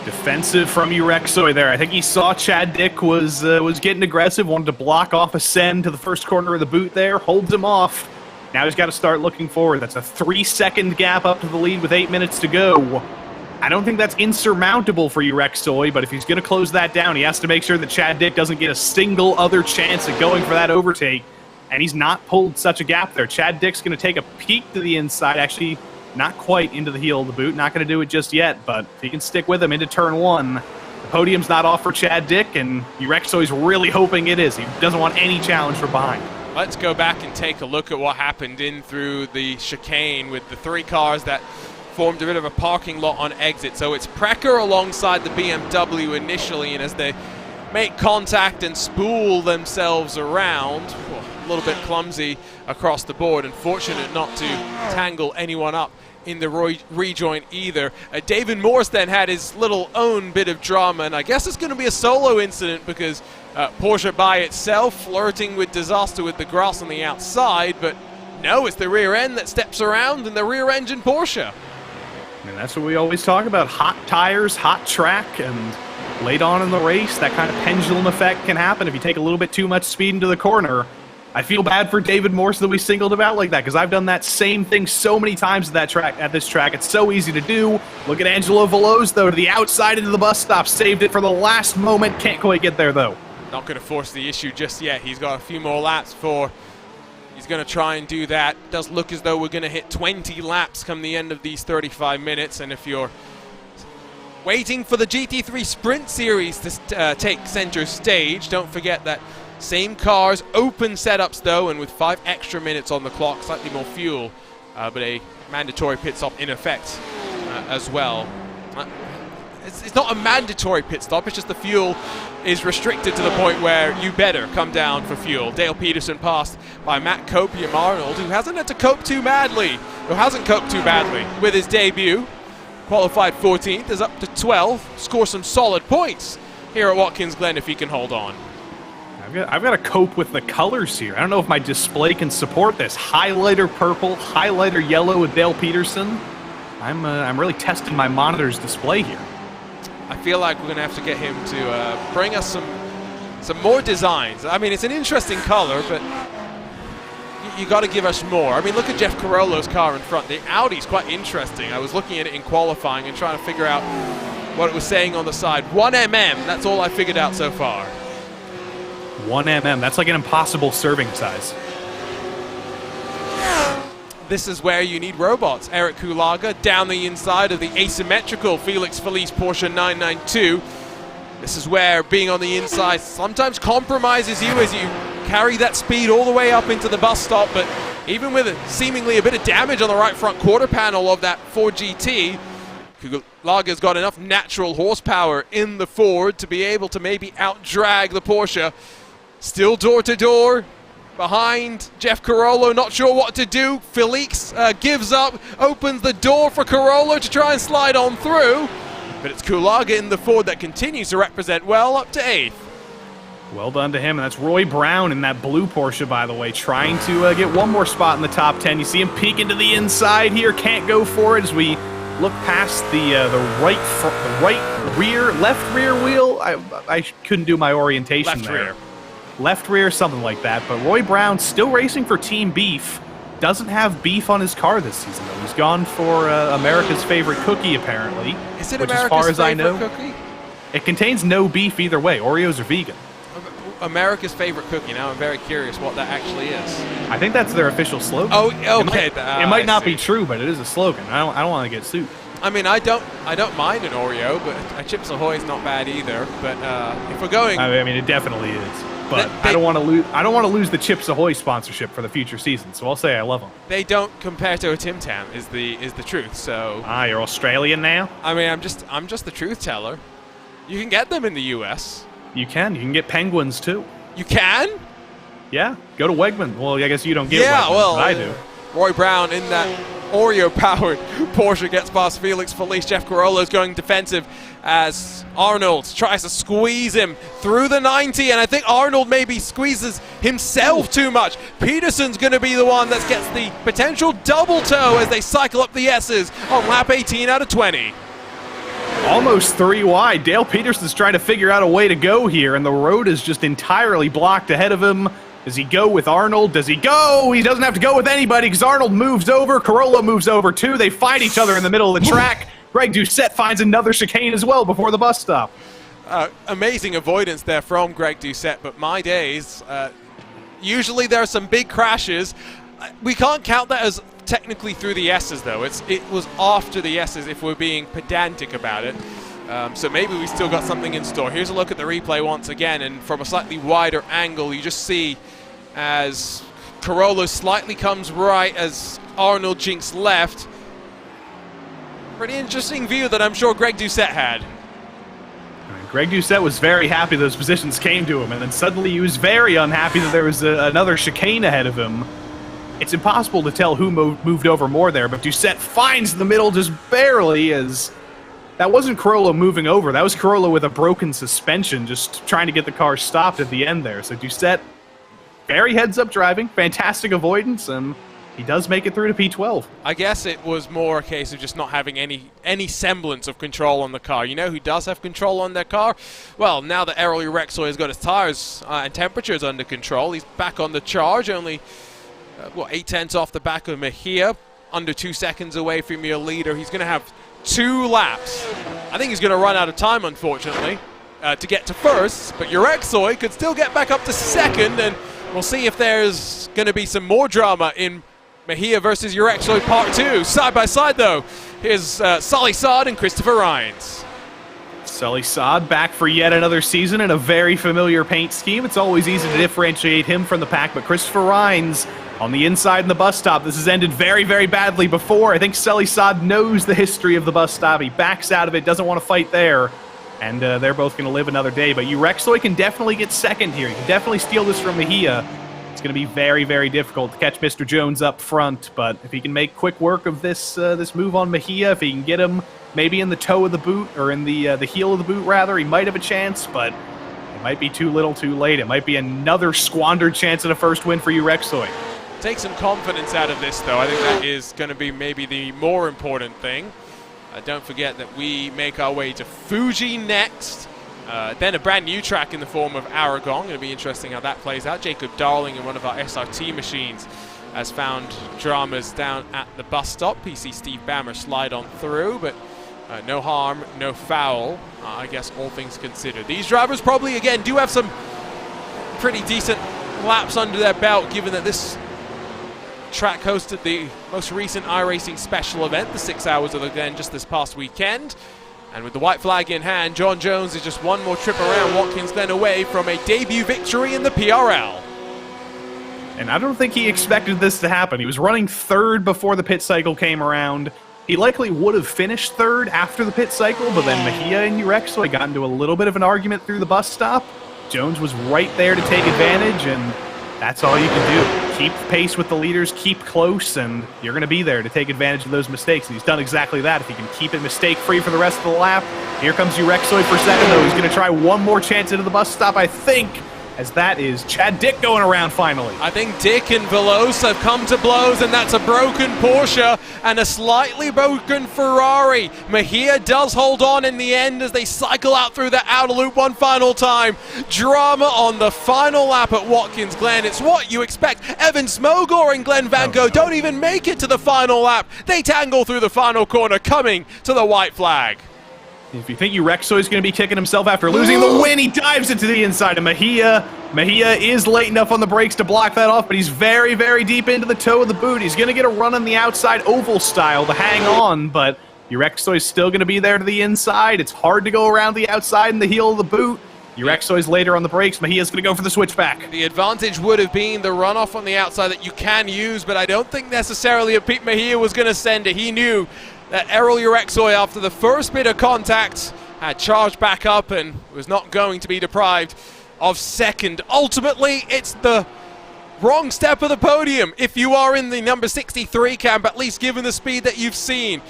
Defensive from Urexoy there. I think he saw Chad Dick was getting aggressive, wanted to block off a send to the first corner of the boot there, holds him off. Now he's got to start looking forward. That's a 3-second gap up to the lead with 8 minutes to go. I don't think that's insurmountable for Urexoy, but if he's going to close that down, he has to make sure that Chad Dick doesn't get a single other chance at going for that overtake, and he's not pulled such a gap there. Chad Dick's going to take a peek to the inside, actually not quite into the heel of the boot, not going to do it just yet, but if he can stick with him into turn 1, the podium's not off for Chad Dick, and Urexoy's really hoping it is. He doesn't want any challenge from behind. Let's go back and take a look at what happened in through the chicane with the 3 cars that formed a bit of a parking lot on exit. So it's Precker alongside the BMW initially, and as they make contact and spool themselves around. A little bit clumsy across the board, and fortunate not to tangle anyone up in the rejoin either. David Morse then had his little own bit of drama, and I guess it's going to be a solo incident because Porsche by itself flirting with disaster with the grass on the outside, but no, it's the rear end that steps around and the rear engine Porsche. And that's what we always talk about, hot tires, hot track, and late on in the race, that kind of pendulum effect can happen if you take a little bit too much speed into the corner. I feel bad for David Morse that we singled him out like that, because I've done that same thing so many times at this track. It's so easy to do. Look at Angelo Veloz, though, to the outside into the bus stop. Saved it for the last moment. Can't quite get there, though. Not going to force the issue just yet. He's got a few more laps for... He's going to try and do that. Does look as though we're going to hit 20 laps come the end of these 35 minutes. And if you're waiting for the GT3 Sprint Series to take center stage, don't forget that same cars, open setups though, and with 5 extra minutes on the clock, slightly more fuel, but a mandatory pit stop in effect as well. It's not a mandatory pit stop, it's just the fuel is restricted to the point where you better come down for fuel. Dale Peterson passed by Matt Copium Arnold, who hasn't had to cope too badly, with his debut. Qualified 14th, is up to 12, score some solid points here at Watkins Glen if he can hold on. I've got to cope with the colors here. I don't know if my display can support this. Highlighter purple, highlighter yellow with Dale Peterson. I'm really testing my monitor's display here. I feel like we're going to have to get him to bring us some more designs. I mean, it's an interesting color, but you got to give us more. I mean, look at Jeff Carollo's car in front. The Audi's quite interesting. I was looking at it in qualifying and trying to figure out what it was saying on the side. 1mm, that's all I figured out so far. 1mm, that's like an impossible serving size. This is where you need robots. Eric Kulaga down the inside of the asymmetrical Felix Felice Porsche 992. This is where being on the inside sometimes compromises you as you carry that speed all the way up into the bus stop, but even with seemingly a bit of damage on the right front quarter panel of that Ford GT, Kulaga's got enough natural horsepower in the Ford to be able to maybe out-drag the Porsche. Still door-to-door behind Jeff Carollo, not sure what to do. Felix gives up, opens the door for Carollo to try and slide on through, but it's Kulaga in the Ford that continues to represent well up to 8th. Well done to him, and that's Roy Brown in that blue Porsche, by the way, trying to get one more spot in the top 10. You see him peek into the inside here, can't go for it as we look past the left rear wheel. I couldn't do my orientation there. Left rear, something like that. But Roy Brown still racing for Team Beef. Doesn't have beef on his car this season, though. He's gone for America's favorite cookie, apparently. Is it which, America's as far as favorite I know, cookie? It contains no beef either way. Oreos are vegan. America's favorite cookie. Now I'm very curious what that actually is. I think that's their official slogan. Oh, okay. It might not be true, but it is a slogan. I don't want to get sued. I mean, I don't mind an Oreo, but a Chips Ahoy is not bad either. But if we're going, I mean, it definitely is. But I don't want to lose. I don't want to lose the Chips Ahoy sponsorship for the future season. So I'll say I love them. They don't compare to a Tim Tam. Is the truth. So you're Australian now. I mean, I'm just the truth teller. You can get them in the U.S. You can get penguins too. You can? Yeah. Go to Wegman. Well, I guess you don't get Wegmans, well, but I do. Roy Brown in that Oreo-powered Porsche gets past Felix Felice. Jeff Carollo's going defensive as Arnold tries to squeeze him through the 90, and I think Arnold maybe squeezes himself too much. Peterson's going to be the one that gets the potential double toe as they cycle up the S's on lap 18 out of 20. Almost 3 wide. Dale Peterson's trying to figure out a way to go here, and the road is just entirely blocked ahead of him. Does he go with Arnold? Does he go? He doesn't have to go with anybody because Arnold moves over. Carollo moves over too. They fight each other in the middle of the track. Greg Doucette finds another chicane as well before the bus stop. Amazing avoidance there from Greg Doucette, but my days, usually there are some big crashes. We can't count that as technically through the S's, though. It was after the S's if we're being pedantic about it. So maybe we still got something in store. Here's a look at the replay once again, and from a slightly wider angle, you just see as Carollo slightly comes right as Arnold jinks left. Pretty interesting view that I'm sure Greg Doucette had. Greg Doucette was very happy those positions came to him, and then suddenly he was very unhappy that there was another chicane ahead of him. It's impossible to tell who moved over more there, but Doucette finds the middle just barely, as that wasn't Corolla moving over. That was Corolla with a broken suspension, just trying to get the car stopped at the end there. So Doucette, very heads-up driving, fantastic avoidance, and he does make it through to P12. I guess it was more a case of just not having any semblance of control on the car. You know who does have control on their car? Well, now that Errol Urexoy has got his tires and temperatures under control, he's back on the charge, only, 8/10 off the back of Mejia, under 2 seconds away from your leader. He's going to have 2 laps. I think he's going to run out of time, unfortunately, to get to first, but Urexoy could still get back up to second, and we'll see if there's going to be some more drama in Mejia versus Urexoy Part 2. Side by side, though, here's Sully Saad and Christopher Rhines. Sully Saad back for yet another season in a very familiar paint scheme. It's always easy to differentiate him from the pack, but Christopher Rhines on the inside in the bus stop. This has ended very, very badly before. I think Sully Saad knows the history of the bus stop. He backs out of it, doesn't want to fight there, and they're both going to live another day. But Urexoy can definitely get second here. He can definitely steal this from Mejia. It's going to be very, very difficult to catch Mr. Jones up front, but if he can make quick work of this this move on Mejia, if he can get him maybe in the toe of the boot, or in the heel of the boot, rather, he might have a chance, but it might be too little too late. It might be another squandered chance at a first win for Urexoy. Take some confidence out of this, though. I think that is going to be maybe the more important thing. Don't forget that we make our way to Fuji next. Then a brand new track in the form of Aragon. Going to be interesting how that plays out. Jacob Darling in one of our SRT machines has found dramas down at the bus stop. PC Steve Bammer slide on through, but no harm, no foul, I guess, all things considered. These drivers probably, again, do have some pretty decent laps under their belt, given that this track hosted the most recent iRacing special event, the 6 Hours of the Glen, just this past weekend. And with the white flag in hand, John Jones is just one more trip around Watkins Glen away from a debut victory in the PRL. And I don't think he expected this to happen. He was running third before the pit cycle came around. He likely would have finished third after the pit cycle, but then Mejia and Urexoy got into a little bit of an argument through the bus stop. Jones was right there to take advantage, and that's all you can do. Keep pace with the leaders, keep close, and you're going to be there to take advantage of those mistakes. And he's done exactly that. If he can keep it mistake-free for the rest of the lap. Here comes Urexoy for second, though. He's going to try one more chance into the bus stop, I think, as that is Chad Dick going around finally. I think Dick and Veloz have come to blows, and that's a broken Porsche and a slightly broken Ferrari. Mejia does hold on in the end as they cycle out through the outer loop one final time. Drama on the final lap at Watkins Glen. It's what you expect. Evan Smogor and Glenn Van Gogh don't even make it to the final lap. They tangle through the final corner, coming to the white flag. If you think Urexoy is going to be kicking himself after losing the win, he dives into the inside of Mejia. Mejia is late enough on the brakes to block that off, but he's very, very deep into the toe of the boot. He's going to get a run on the outside oval style to hang on, but Urexoy is still going to be there to the inside. It's hard to go around the outside and the heel of the boot. Urexoy's later on the brakes. Mejia's going to go for the switchback. The advantage would have been the runoff on the outside that you can use, but I don't think necessarily Pete Mejia was going to send it. He knew that Errol Urexoy, after the first bit of contact, had charged back up and was not going to be deprived of second. Ultimately, it's the wrong step of the podium if you are in the number 63 camp, at least given the speed that you've seen.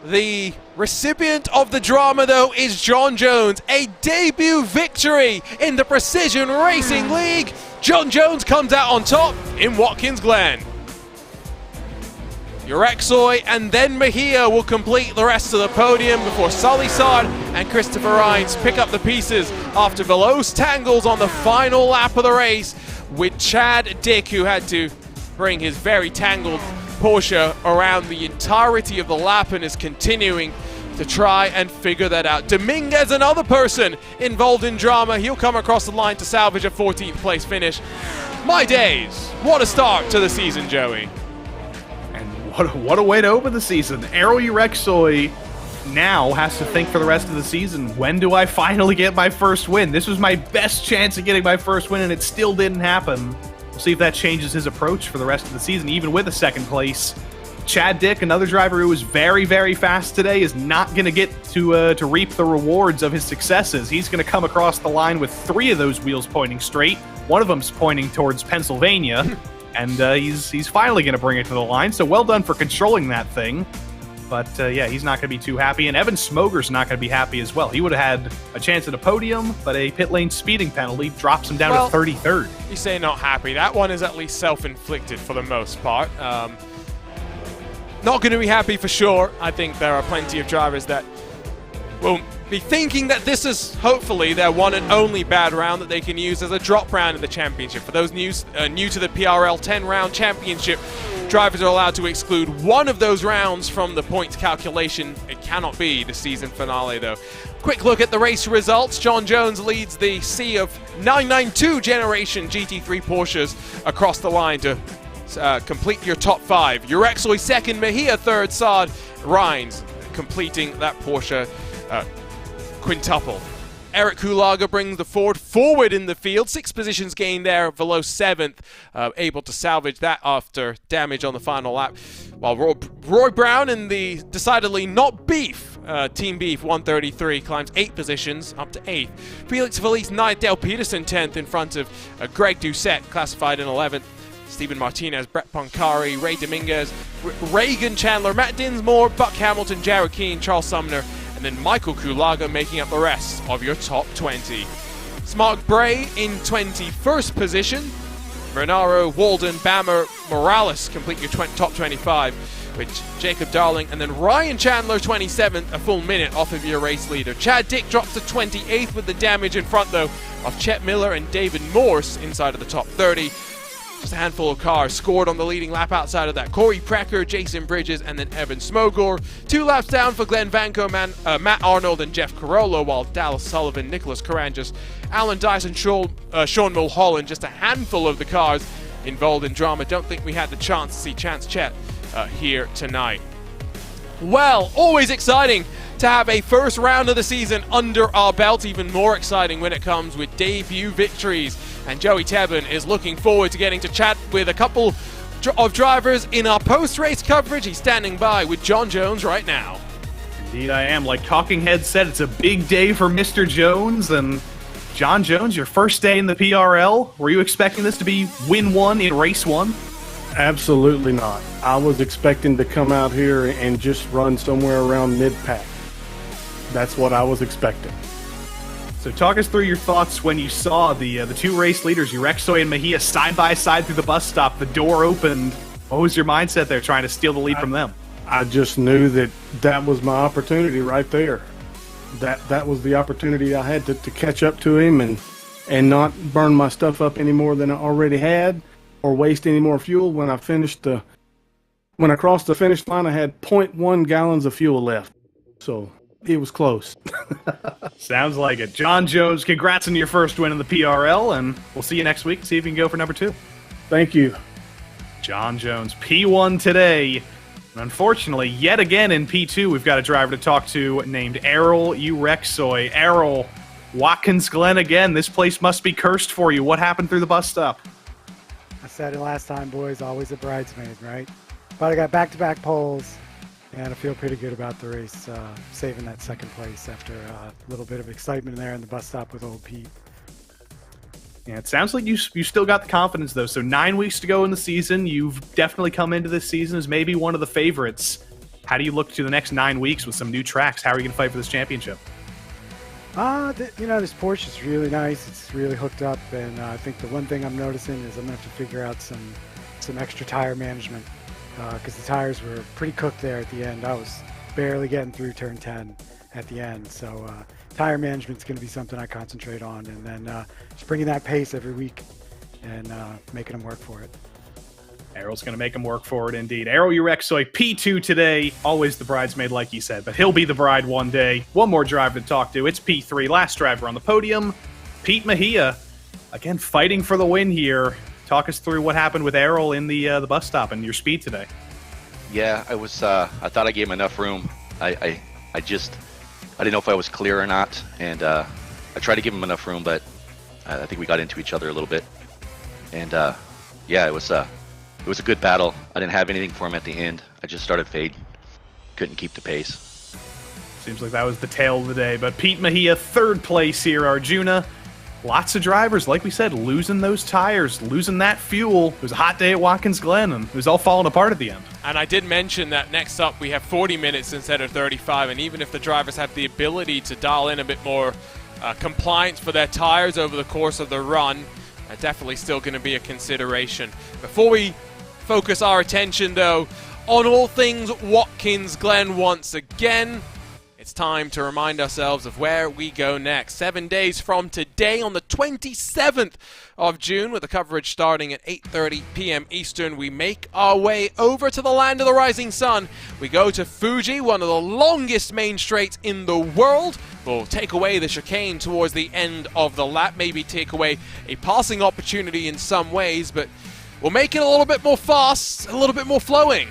The recipient of the drama, though, is John Jones. A debut victory in the Precision Racing League. John Jones comes out on top in Watkins Glen. Urexoy and then Mejia will complete the rest of the podium before Sully Saad and Christopher Rhines pick up the pieces after Veloz tangles on the final lap of the race with Chad Dick, who had to bring his very tangled Porsche around the entirety of the lap and is continuing to try and figure that out. Dominguez, another person involved in drama. He'll come across the line to salvage a 14th place finish. My days, what a start to the season, Joey. What a way to open the season. Errol Urexoy now has to think for the rest of the season, when do I finally get my first win? This was my best chance of getting my first win, and it still didn't happen. We'll see if that changes his approach for the rest of the season, even with a second place. Chad Dick, another driver who was very, very fast today, is not going to get to reap the rewards of his successes. He's going to come across the line with 3 of those wheels pointing straight. One of them's pointing towards Pennsylvania, and he's finally going to bring it to the line. So well done for controlling that thing. But yeah, he's not going to be too happy, and Evan Smoger's not going to be happy as well. He would have had a chance at a podium, but a pit lane speeding penalty drops him down to 33rd. You say not happy. That one is at least self-inflicted for the most part. Not going to be happy for sure. I think there are plenty of drivers that will be thinking that this is hopefully their one and only bad round that they can use as a drop round in the championship. For those new to the PRL 10-round championship, drivers are allowed to exclude one of those rounds from the points calculation. It cannot be the season finale, though. Quick look at the race results. John Jones leads the sea of 992 generation GT3 Porsches across the line to complete your top 5. Urexoy second, Mejia third, Saad, Rines completing that Porsche quintuple. Eric Kulaga brings the Ford forward in the field. 6 positions gained there, below 7th, able to salvage that after damage on the final lap. While Roy Brown in the decidedly not beef, Team Beef 133, climbs 8 positions up to 8th. Felix Felice 9th, Dale Peterson 10th in front of Greg Doucette, classified in 11th. Stephen Martinez, Brett Poncari, Ray Dominguez, Reagan Chandler, Matt Dinsmore, Buck Hamilton, Jared Keane, Charles Sumner, and then Michael Kulaga making up the rest of your top 20. Smart Bray in 21st position. Renaro, Walden, Bammer, Morales complete your top 25, with Jacob Darling, and then Ryan Chandler 27th, a full minute off of your race leader. Chad Dick drops to 28th with the damage in front, though, of Chet Miller and David Morse inside of the top 30. Just a handful of cars scored on the leading lap outside of that. Corey Precker, Jason Bridges, and then Evan Smogor. 2 laps down for Glenn Vanko, Matt Arnold, and Jeff Carollo, while Dallas Sullivan, Nicholas Carangas, Alan Dyson, Sean Mulholland, just a handful of the cars involved in drama. Don't think we had the chance to see Chance Chet here tonight. Well, always exciting to have a first round of the season under our belt. Even more exciting when it comes with debut victories. And Joey Tebben is looking forward to getting to chat with a couple of drivers in our post-race coverage. He's standing by with John Jones right now. Indeed I am. Like Talking Head said, it's a big day for Mr. Jones. And John Jones, your first day in the PRL. Were you expecting this to be win 1 in race 1? Absolutely not. I was expecting to come out here and just run somewhere around mid-pack. That's what I was expecting. So talk us through your thoughts when you saw the 2 race leaders, Urexoy and Mejia, side by side through the bus stop. The door opened. What was your mindset there, trying to steal the lead from them? I just knew that was my opportunity right there. That was the opportunity I had to catch up to him and not burn my stuff up any more than I already had, or waste any more fuel. When I crossed the finish line, I had 0.1 gallons of fuel left. So it was close. Sounds like it. John Jones, congrats on your first win in the PRL, and we'll see you next week and see if you can go for number 2. Thank you. John Jones, P1 today. And unfortunately, yet again in P2, we've got a driver to talk to named Errol Urexoy. Errol, Watkins Glen again. This place must be cursed for you. What happened through the bus stop? I said it last time, boys, always a bridesmaid, right? But I got back-to-back poles. And I feel pretty good about the race, saving that second place after a little bit of excitement there in the bus stop with old Pete. Yeah, it sounds like you still got the confidence, though. So 9 weeks to go in the season. You've definitely come into this season as maybe one of the favorites. How do you look to the next 9 weeks with some new tracks? How are you going to fight for this championship? This Porsche is really nice. It's really hooked up. And I think the one thing I'm noticing is I'm going to have to figure out some extra tire management. Because the tires were pretty cooked there at the end. I was barely getting through turn 10 at the end. So tire management's going to be something I concentrate on. And then just bringing that pace every week and making them work for it. Errol's going to make him work for it, indeed. Errol Urexoy, P2 today. Always the bridesmaid, like he said. But he'll be the bride one day. One more driver to talk to. It's P3, last driver on the podium. Pete Mejia, again, fighting for the win here. Talk us through what happened with Errol in the bus stop and your speed today. Yeah, I was. I thought I gave him enough room. I didn't know if I was clear or not, and I tried to give him enough room, but I think we got into each other a little bit. And yeah, it was a good battle. I didn't have anything for him at the end. I just started fade. Couldn't keep the pace. Seems like that was the tale of the day. But Pete Mejia, 3rd place here. Arjuna, lots of drivers, like we said, losing those tires, losing that fuel. It was a hot day at Watkins Glen, and it was all falling apart at the end. And I did mention that next up we have 40 minutes instead of 35, and even if the drivers have the ability to dial in a bit more compliance for their tires over the course of the run, definitely still going to be a consideration. Before we focus our attention, though, on all things Watkins Glen once again, it's time to remind ourselves of where we go next. 7 days from today, on the 27th of June, with the coverage starting at 8:30 p.m. Eastern, we make our way over to the land of the rising sun. We go to Fuji, one of the longest main straights in the world. We'll take away the chicane towards the end of the lap, maybe take away a passing opportunity in some ways, but we'll make it a little bit more fast, a little bit more flowing.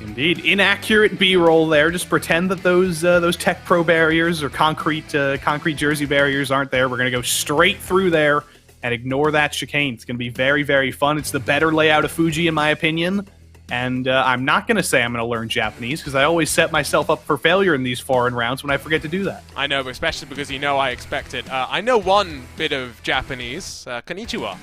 Indeed, inaccurate B-roll there. Just pretend that those Tech Pro barriers or concrete jersey barriers aren't there. We're going to go straight through there and ignore that chicane. It's going to be very, very fun. It's the better layout of Fuji, in my opinion. And I'm not going to say I'm going to learn Japanese, because I always set myself up for failure in these foreign rounds when I forget to do that. I know, but especially because I expect it. I know one bit of Japanese. Konnichiwa.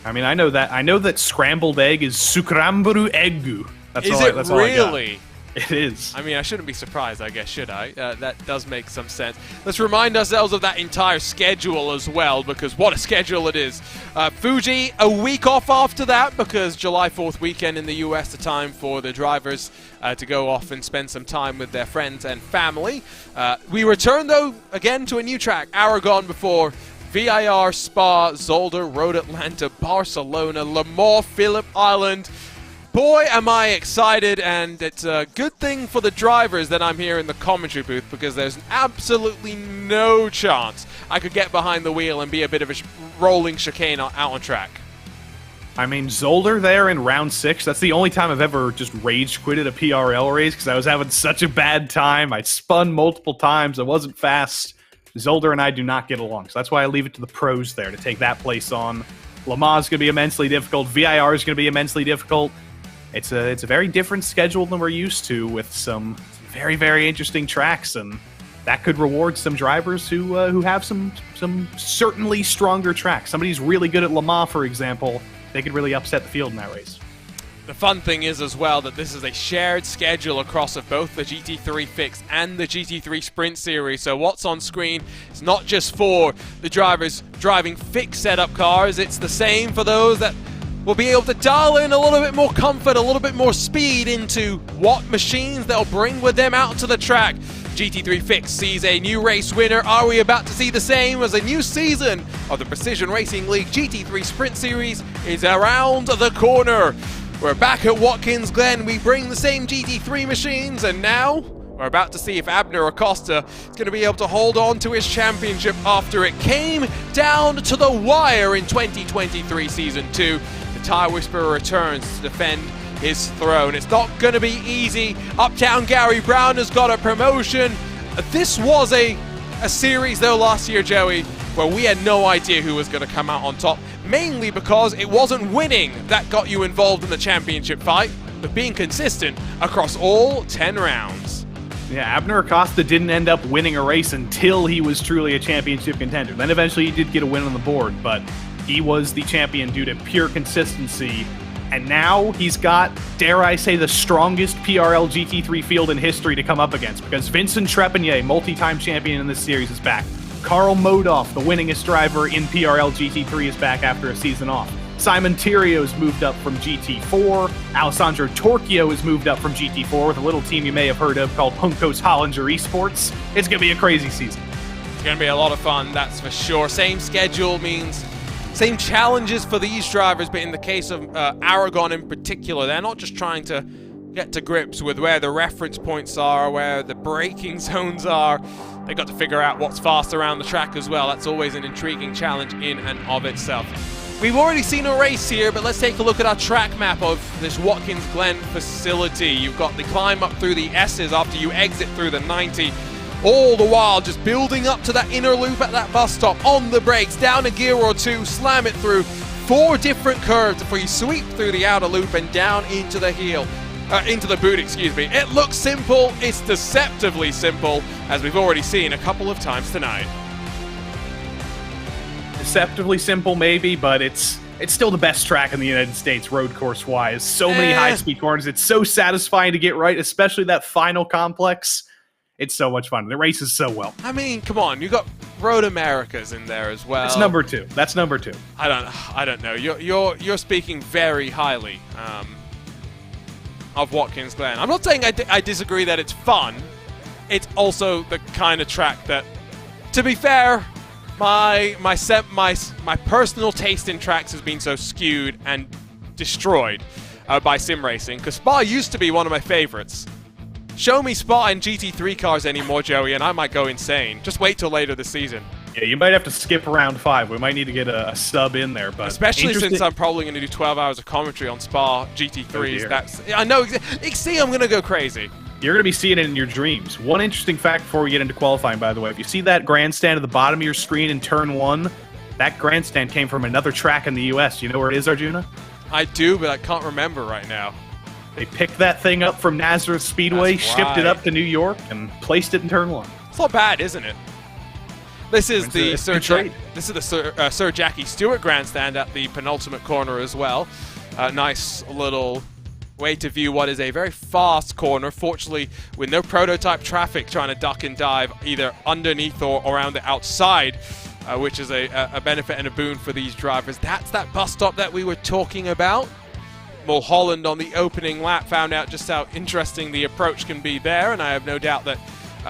I mean, I know that scrambled egg is sukramburu eggu. Is it really? It is. I mean, I shouldn't be surprised, I guess, should I? That does make some sense. Let's remind ourselves of that entire schedule as well, because what a schedule it is. Fuji, a week off after that, because July 4th weekend in the US, the time for the drivers to go off and spend some time with their friends and family. We return, though, again to a new track, Aragon before VIR, Spa, Zolder, Road Atlanta, Barcelona, Le Mans, Phillip Island. Boy, am I excited, and it's a good thing for the drivers that I'm here in the commentary booth, because there's absolutely no chance I could get behind the wheel and be a bit of a rolling chicane out on track. I mean, Zolder there in round 6, that's the only time I've ever just rage quitted a PRL race, because I was having such a bad time. I spun multiple times, I wasn't fast. Zolder and I do not get along, so that's why I leave it to the pros there to take that place on. Le Mans is going to be immensely difficult, VIR is going to be immensely difficult. It's a very different schedule than we're used to, with some very, very interesting tracks, and that could reward some drivers who have some certainly stronger tracks. Somebody's really good at Le Mans, for example, they could really upset the field in that race. The fun thing is as well that this is a shared schedule across of both the GT3 Fix and the GT3 Sprint Series. So what's on screen is not just for the drivers driving Fix setup cars, it's the same for those that will be able to dial in a little bit more comfort, a little bit more speed into what machines they'll bring with them out to the track. GT3 Fix sees a new race winner. Are we about to see the same as a new season of the Precision Racing League GT3 Sprint Series is around the corner? We're back at Watkins Glen. We bring the same GT3 machines, and now we're about to see if Abner Acosta is going to be able to hold on to his championship after it came down to the wire in 2023 Season 2. The Tire Whisperer returns to defend his throne. It's not going to be easy. Uptown Gary Brown has got a promotion. This was a series, though, last year, Joey, where we had no idea who was going to come out on top, mainly because it wasn't winning that got you involved in the championship fight, but being consistent across all 10 rounds. Yeah, Abner Acosta didn't end up winning a race until he was truly a championship contender. Then eventually he did get a win on the board, but he was the champion due to pure consistency. And now he's got, dare I say, the strongest PRL GT3 field in history to come up against, because Vincent Trepanier, multi-time champion in this series, is back. Carl Modoff, the winningest driver in PRL GT3, is back after a season off. Simon Thierry's moved up from GT4. Alessandro Torchio has moved up from GT4 with a little team you may have heard of called Juncos Hollinger Esports. It's going to be a crazy season. It's going to be a lot of fun, that's for sure. Same schedule means same challenges for these drivers, but in the case of Aragon in particular, they're not just trying to get to grips with where the reference points are, where the braking zones are. They've got to figure out what's fast around the track as well. That's always an intriguing challenge in and of itself. We've already seen a race here, but let's take a look at our track map of this Watkins Glen facility. You've got the climb up through the S's after you exit through the 90. All the while just building up to that inner loop at that bus stop, on the brakes, down a gear or two, slam it through 4 different curves before you sweep through the outer loop and down into the heel. into the boot, excuse me. It looks simple. It's deceptively simple, as we've already seen a couple of times tonight. Deceptively simple, maybe, but it's still the best track in the United States, road course-wise. So many high-speed corners. It's so satisfying to get right, especially that final complex. It's so much fun. It races so well. I mean, come on. You got Road Americas in there as well. That's number 2. That's number 2. I don't know. You're speaking very highly of Watkins Glen. I'm not saying I disagree that it's fun. It's also the kind of track that, to be fair, my personal taste in tracks has been so skewed and destroyed by sim racing, because Spa used to be one of my favorites. Show me Spa and GT3 cars anymore, Joey, and I might go insane. Just wait till later this season. Yeah, you might have to skip round 5. We might need to get a sub in there, but especially since I'm probably going to do 12 hours of commentary on Spa GT3s. I know. See, I'm going to go crazy. You're going to be seeing it in your dreams. One interesting fact before we get into qualifying, by the way, if you see that grandstand at the bottom of your screen in turn 1, that grandstand came from another track in the U.S. You know where it is, Arjuna? I do, but I can't remember right now. They picked that thing up from Nazareth Speedway, shipped it up to New York, and placed it in turn 1. It's not bad, isn't it? This is the Sir Jackie Stewart grandstand at the penultimate corner as well. Nice little way to view what is a very fast corner, fortunately with no prototype traffic trying to duck and dive either underneath or around the outside, which is a benefit and a boon for these drivers. That's that bus stop that we were talking about. Mulholland on the opening lap found out just how interesting the approach can be there, and I have no doubt that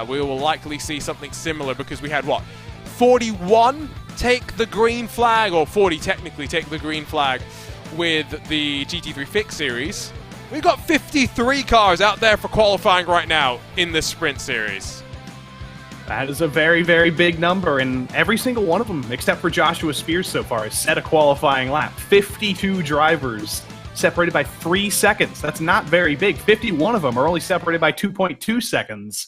we will likely see something similar, because we had, what, 41 take the green flag, or 40 technically take the green flag with the GT3 Fix Series. We've got 53 cars out there for qualifying right now in this Sprint Series. That is a very, very big number, and every single one of them, except for Joshua Spears so far, has set a qualifying lap. 52 drivers separated by 3 seconds. That's not very big. 51 of them are only separated by 2.2 seconds.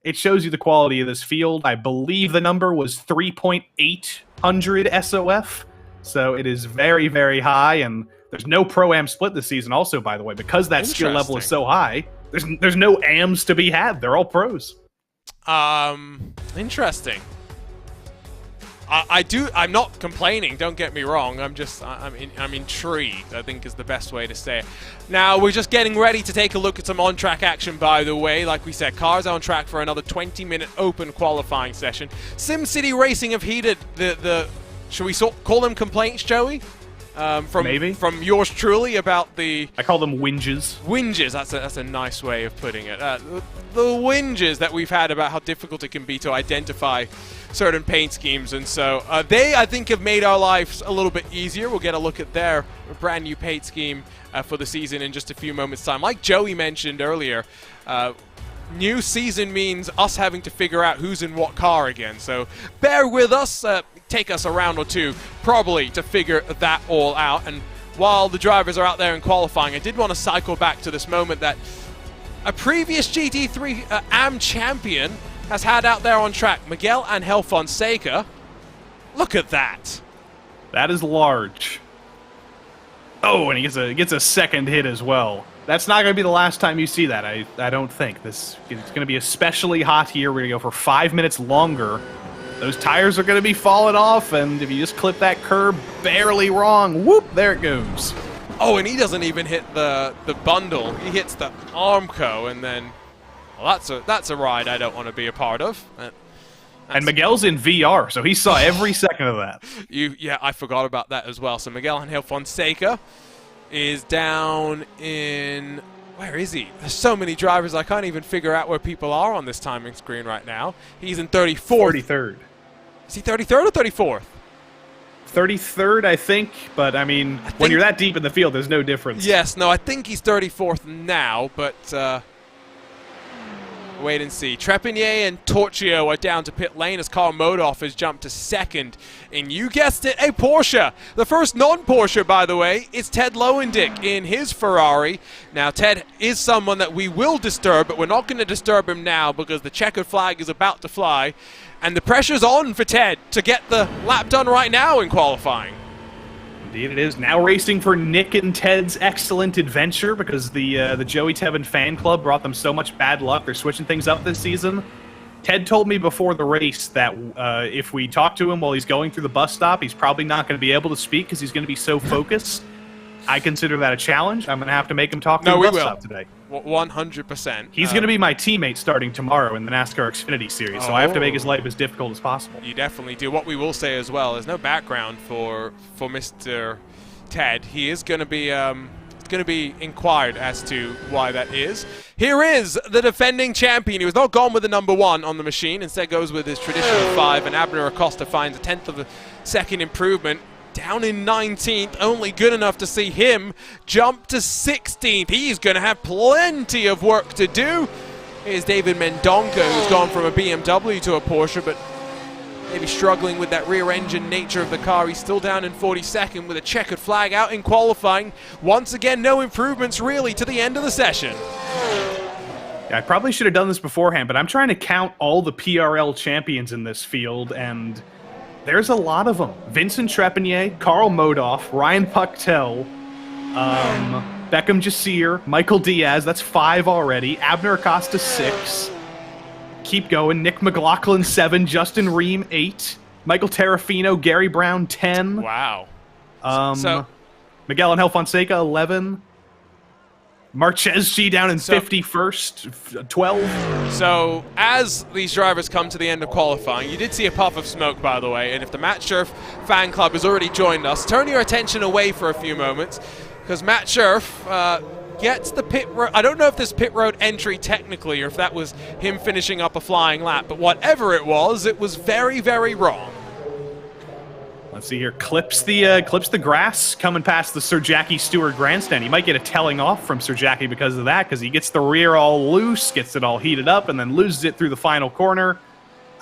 It shows you the quality of this field. I believe the number was 3.800 SOF, so it is very, very high, and there's no Pro-Am split this season also, by the way, because that skill level is so high. There's no AMs to be had. They're all pros. Interesting. I'm not complaining, don't get me wrong. I'm intrigued, I think is the best way to say it. Now, we're just getting ready to take a look at some on-track action, by the way. Like we said, cars on track for another 20-minute open qualifying session. SimCity Racing have heeded the should we call them complaints, Joey? Maybe. From yours truly about the... I call them whinges. Whinges, that's a nice way of putting it. The whinges that we've had about how difficult it can be to identify certain paint schemes, and so they, I think, have made our lives a little bit easier. We'll get a look at their brand new paint scheme for the season in just a few moments' time. Like Joey mentioned earlier, new season means us having to figure out who's in what car again, so bear with us. Take us a round or two probably to figure that all out. And while the drivers are out there in qualifying, I did want to cycle back to this moment that a previous GT3 AM champion has had out there on track, Miguel Angel Fonseca. Look at that. That is large. Oh, and he gets a second hit as well. That's not going to be the last time you see that, I don't think. It's going to be especially hot here. We're going to go for 5 minutes longer. Those tires are going to be falling off, and if you just clip that curb barely wrong, whoop, there it goes. Oh, and he doesn't even hit the bundle. He hits the Armco, and then, well, that's a ride I don't want to be a part of. And Miguel's in VR, so he saw every second of that. Yeah, I forgot about that as well. So Miguel Angel Fonseca is down in... Where is he? There's so many drivers, I can't even figure out where people are on this timing screen right now. He's in 34th. 33rd. Is he 33rd or 34th? 33rd, I think, but I mean, when you're that deep in the field, there's no difference. Yes, no, I think he's 34th now, but wait and see. Trepanier and Torchio are down to pit lane as Karl Modolf has jumped to second. And you guessed it, a Porsche. The first non-Porsche, by the way, is Ted Lowendick in his Ferrari. Now, Ted is someone that we will disturb, but we're not going to disturb him now because the checkered flag is about to fly. And the pressure's on for Ted to get the lap done right now in qualifying. Indeed it is. Now racing for Nick and Ted's excellent adventure, because the Joey Tevin fan club brought them so much bad luck. They're switching things up this season. Ted told me before the race that if we talk to him while he's going through the bus stop, he's probably not going to be able to speak because he's going to be so focused. I consider that a challenge. I'm going to have to make him talk through the bus stop today. 100%. He's going to be my teammate starting tomorrow in the NASCAR Xfinity Series, so I have to make his life as difficult as possible. You definitely do. What we will say as well, there's no background for Mr. Ted. He is going to be inquired as to why that is. Here is the defending champion. He was not gone with the number 1 on the machine. Instead goes with his traditional 5, and Abner Acosta finds a 10th of a second improvement. Down in 19th, only good enough to see him jump to 16th. He's going to have plenty of work to do. Here's David Mendonca, who's gone from a BMW to a Porsche, but maybe struggling with that rear-engine nature of the car. He's still down in 42nd with a checkered flag out in qualifying. Once again, no improvements really to the end of the session. Yeah, I probably should have done this beforehand, but I'm trying to count all the PRL champions in this field, and there's a lot of them. Vincent Trepanier, Carl Modoff, Ryan Pucktel, Beckham Jasir, Michael Diaz, that's 5 already. Abner Acosta, 6. Keep going. Nick McLaughlin, 7. Justin Ream, 8. Michael Terrafino, Gary Brown, 10. Wow. Miguel Angel Fonseca, 11. Marquez G down in 51st, 12. So, as these drivers come to the end of qualifying, you did see a puff of smoke, by the way, and if the Matt Scherf fan club has already joined us, turn your attention away for a few moments, because Matt Scherf gets the pit road. I don't know if this pit road entry technically, or if that was him finishing up a flying lap, but whatever it was very, very wrong. Let's see here. Clips the grass coming past the Sir Jackie Stewart grandstand. He might get a telling off from Sir Jackie because of that, because he gets the rear all loose, gets it all heated up, and then loses it through the final corner.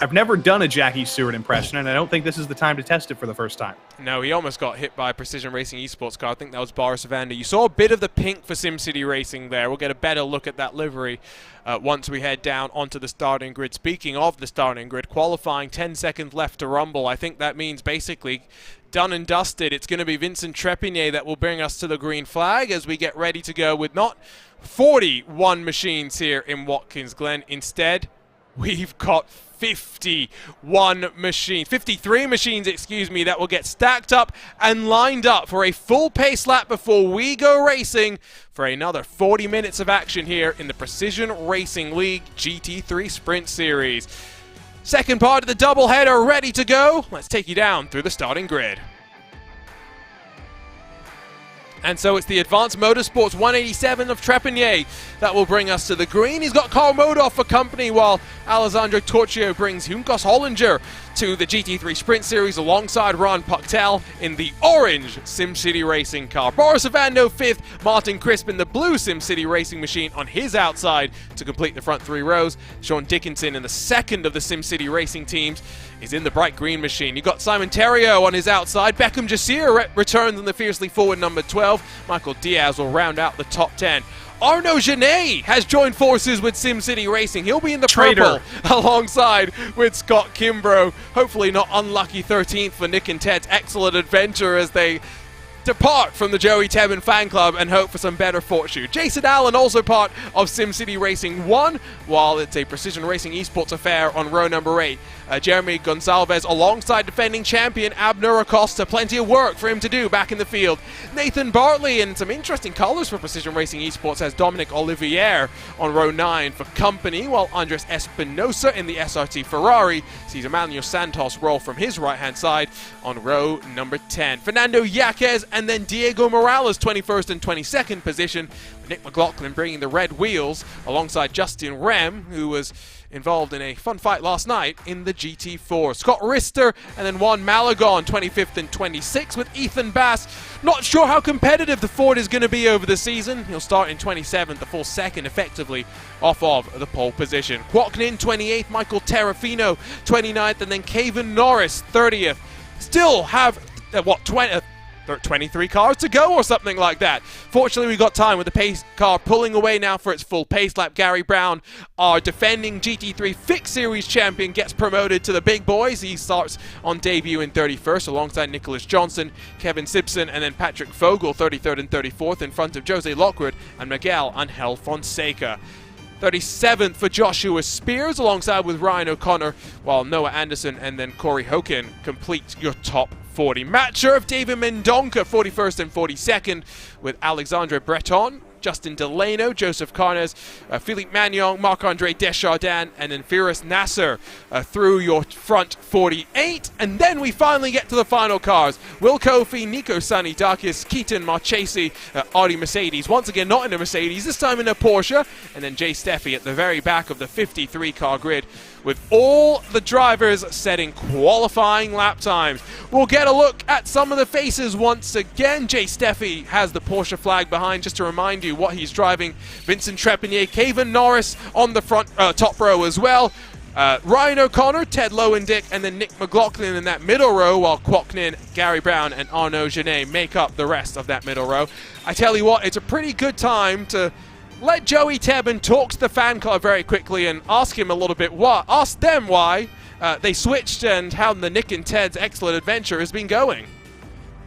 I've never done a Jackie Stewart impression, and I don't think this is the time to test it for the first time. No, he almost got hit by a Precision Racing Esports car. I think that was Boris Evander. You saw a bit of the pink for SimCity Racing there. We'll get a better look at that livery once we head down onto the starting grid. Speaking of the starting grid, qualifying 10 seconds left to rumble. I think that means basically done and dusted. It's going to be Vincent Trepanier that will bring us to the green flag as we get ready to go with not 41 machines here in Watkins Glen. Instead, we've got 53 machines, excuse me, that will get stacked up and lined up for a full pace lap before we go racing for another 40 minutes of action here in the Precision Racing League GT3 Sprint Series. Second part of the doubleheader ready to go. Let's take you down through the starting grid. And so it's the Advanced Motorsports 187 of Trepanier that will bring us to the green. He's got Carl Modoff for company, while Alessandro Torchio brings Hunkos Hollinger to the GT3 Sprint Series alongside Ron Pucktel in the orange SimCity Racing car. Boris Evando 5th, Martin Crisp in the blue SimCity Racing machine on his outside to complete the front 3 rows. Sean Dickinson in the second of the SimCity Racing teams is in the bright green machine. You got Simon Terrio on his outside. Beckham Jasir returns in the fiercely forward number 12. Michael Diaz will round out the top 10. Arnaud Genet has joined forces with SimCity Racing. He'll be in the purple alongside with Scott Kimbrough. Hopefully not unlucky 13th for Nick and Ted's excellent adventure as they depart from the Joey Tebben fan club and hope for some better fortune. Jason Allen also part of SimCity Racing 1, while it's a Precision Racing Esports affair on row number 8. Jeremy Gonsalves alongside defending champion Abner Acosta. Plenty of work for him to do back in the field. Nathan Bartley, and some interesting colours for Precision Racing Esports, has Dominic Olivier on row 9 for company, while Andres Espinosa in the SRT Ferrari sees Emmanuel Santos roll from his right-hand side on row number 10. Fernando Yaquez and then Diego Morales 21st and 22nd position. Nick McLaughlin bringing the red wheels alongside Justin Rem, who was involved in a fun fight last night in the GT4. Scott Rister and then Juan Malagon 25th and 26th, with Ethan Bass not sure how competitive the Ford is going to be over the season. He'll start in 27th, the full second effectively off of the pole position. Quoknin 28th, Michael Terrafino 29th, and then Caven Norris 30th. Still have 23 cars to go or something like that. Fortunately, we got time with the pace car pulling away now for its full pace lap. Gary Brown, our defending GT3 Fixed Series champion, gets promoted to the big boys. He starts on debut in 31st alongside Nicholas Johnson, Kevin Simpson, and then Patrick Vogel 33rd and 34th in front of Jose Lockwood and Miguel Angel Fonseca. 37th for Joshua Spears alongside with Ryan O'Connor, while Noah Anderson and then Corey Hoken complete your top 40. Matcher of David Mendonca, 41st and 42nd, with Alexandre Breton, Justin Delano, Joseph Carnes, Philippe Magnon, Marc-Andre Desjardins, and then Firas Nasser through your front 48. And then we finally get to the final cars. Will Kofi, Nico Sanidakis, Keaton Marchesi, Audi Mercedes. Once again, not in a Mercedes, this time in a Porsche. And then Jay Steffi at the very back of the 53-car grid, with all the drivers setting qualifying lap times. We'll get a look at some of the faces once again. Jay Steffi has the Porsche flag behind, just to remind you what he's driving. Vincent Trepanier, Cavan Norris on the front top row as well. Ryan O'Connor, Ted Lowendick, and then Nick McLaughlin in that middle row, while Kwoknin, Gary Brown, and Arnaud Genet make up the rest of that middle row. I tell you what, it's a pretty good time to let Joey Tebben talk to the fan club very quickly and ask him a little bit ask them why they switched and how the Nick and Ted's excellent adventure has been going.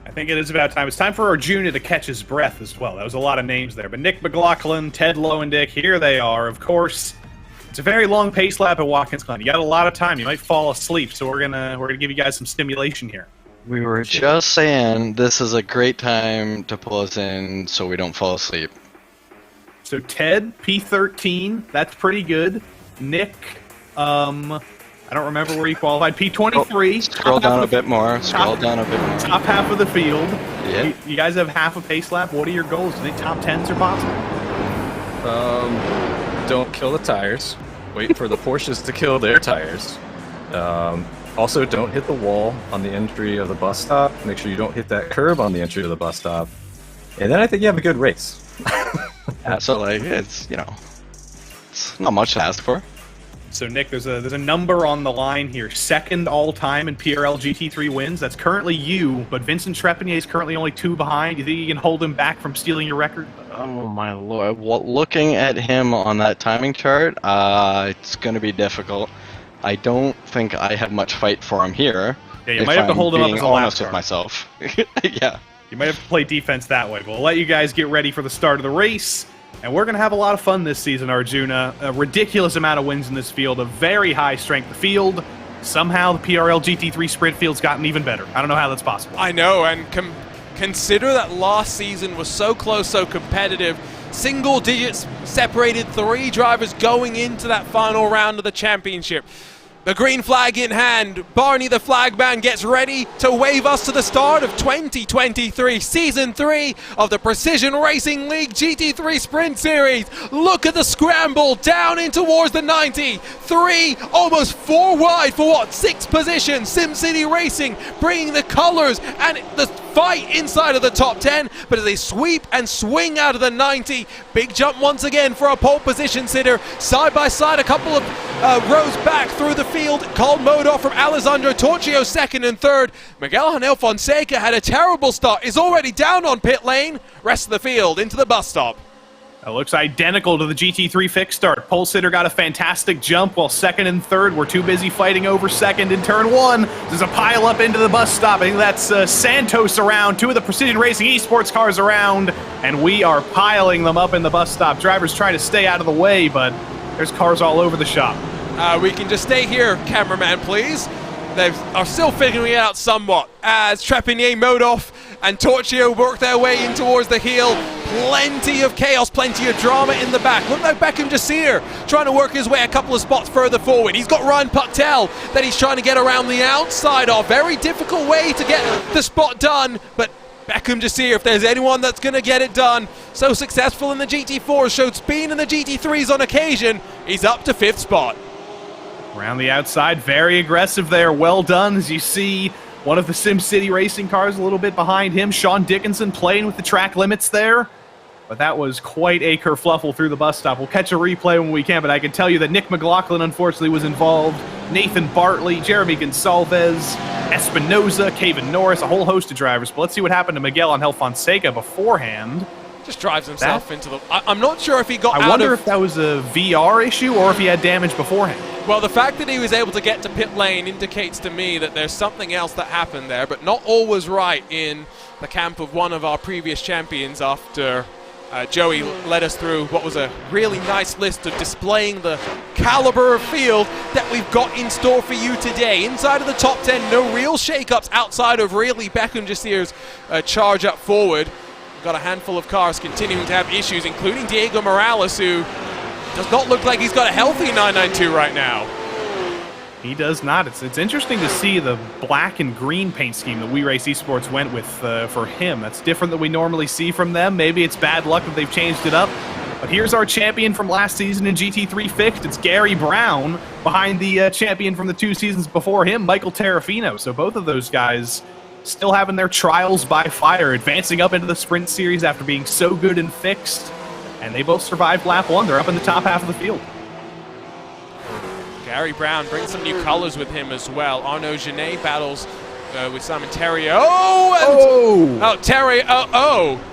I think it is about time. It's time for Arjuna to catch his breath as well. That was a lot of names there. But Nick McLaughlin, Ted Lowendick, here they are. Of course, it's a very long pace lap at Watkins Glen. You got a lot of time. You might fall asleep, so we're gonna give you guys some stimulation here. We were just saying this is a great time to pull us in so we don't fall asleep. So Ted, P13, that's pretty good. Nick, I don't remember where he qualified. P23. Scroll down a bit more. Scroll down a bit more. Top half of the field. Yeah. You guys have half a pace lap. What are your goals? Do you think top 10s are possible? Don't kill the tires. Wait for the Porsches to kill their tires. Also, don't hit the wall on the entry of the bus stop. Make sure you don't hit that curb on the entry of the bus stop. And then I think you have a good race. Absolutely. It's it's not much to ask for. So Nick, there's a number on the line here. Second all time in PRL GT3 wins. That's currently you, but Vincent Trepanier is currently only 2 behind. You think you can hold him back from stealing your record? Oh my lord! Well, looking at him on that timing chart, it's going to be difficult. I don't think I have much fight for him here. Yeah, you might have to hold him up as a lap honest with myself. Yeah. You might have to play defense that way. But we'll let you guys get ready for the start of the race. And we're going to have a lot of fun this season, Arjuna. A ridiculous amount of wins in this field, a very high strength field. Somehow the PRL GT3 sprint field's gotten even better. I don't know how that's possible. I know, and consider that last season was so close, so competitive. Single digits separated 3 drivers going into that final round of the championship. The green flag in hand, Barney the flagman gets ready to wave us to the start of 2023, Season 3 of the Precision Racing League GT3 Sprint Series. Look at the scramble down in towards the 90. 3, almost 4 wide for what? 6th position. SimCity Racing bringing the colors and the fight inside of the top 10, but as they sweep and swing out of the 90, big jump once again for a pole position sitter. Side by side, a couple of rows back through the field. Called Modoff from Alessandro Torchio, 2nd and 3rd. Miguel Angel Fonseca had a terrible start, is already down on pit lane. Rest of the field into the bus stop. It looks identical to the GT3 fixed start. Pole sitter got a fantastic jump, while 2nd and 3rd were too busy fighting over 2nd in turn 1. There's a pile up into the bus stop. I think that's Santos around, 2 of the Precision Racing esports cars around, and we are piling them up in the bus stop. Drivers trying to stay out of the way, but there's cars all over the shop. We can just stay here, cameraman, please. They are still figuring it out somewhat as Trepanier, Modoff, and Torchio work their way in towards the heel. Plenty of chaos, plenty of drama in the back. Look like Beckham Jasir trying to work his way a couple of spots further forward. He's got Ryan Puttel that he's trying to get around the outside of. Very difficult way to get the spot done, but Beckham Jasir, if there's anyone that's going to get it done, so successful in the GT4s, showed speed in the GT3s on occasion, he's up to 5th spot. Around the outside, very aggressive there. Well done, as you see one of the SimCity Racing cars a little bit behind him. Sean Dickinson playing with the track limits there. But that was quite a kerfluffle through the bus stop. We'll catch a replay when we can, but I can tell you that Nick McLaughlin, unfortunately, was involved Nathan Bartley, Jeremy Gonsalves, Espinoza, Kevin Norris, a whole host of drivers. But let's see what happened to Miguel Angel Fonseca beforehand. Just drives himself into the... I'm not sure if he got I wonder if that was a VR issue or if he had damage beforehand. Well, the fact that he was able to get to pit lane indicates to me that there's something else that happened there, but not all was right in the camp of one of our previous champions after Joey led us through what was a really nice list of displaying the caliber of field that we've got in store for you today. Inside of the top 10, no real shakeups outside of really Beckham Jasir's charge up forward. Got a handful of cars continuing to have issues, including Diego Morales, who does not look like he's got a healthy 992 right now. He does not. It's interesting to see the black and green paint scheme that We Race Esports went with for him. That's different than we normally see from them. Maybe it's bad luck that they've changed it up. But here's our champion from last season in GT3 Fixed. It's Gary Brown behind the champion from the 2 seasons before him, Michael Terrafino. So both of those guys still having their trials by fire, advancing up into the Sprint Series after being so good in Fixed. And they both survived lap 1. They're up in the top half of the field. Gary Brown brings some new colors with him as well. Arnaud Genet battles with Simon Terrier.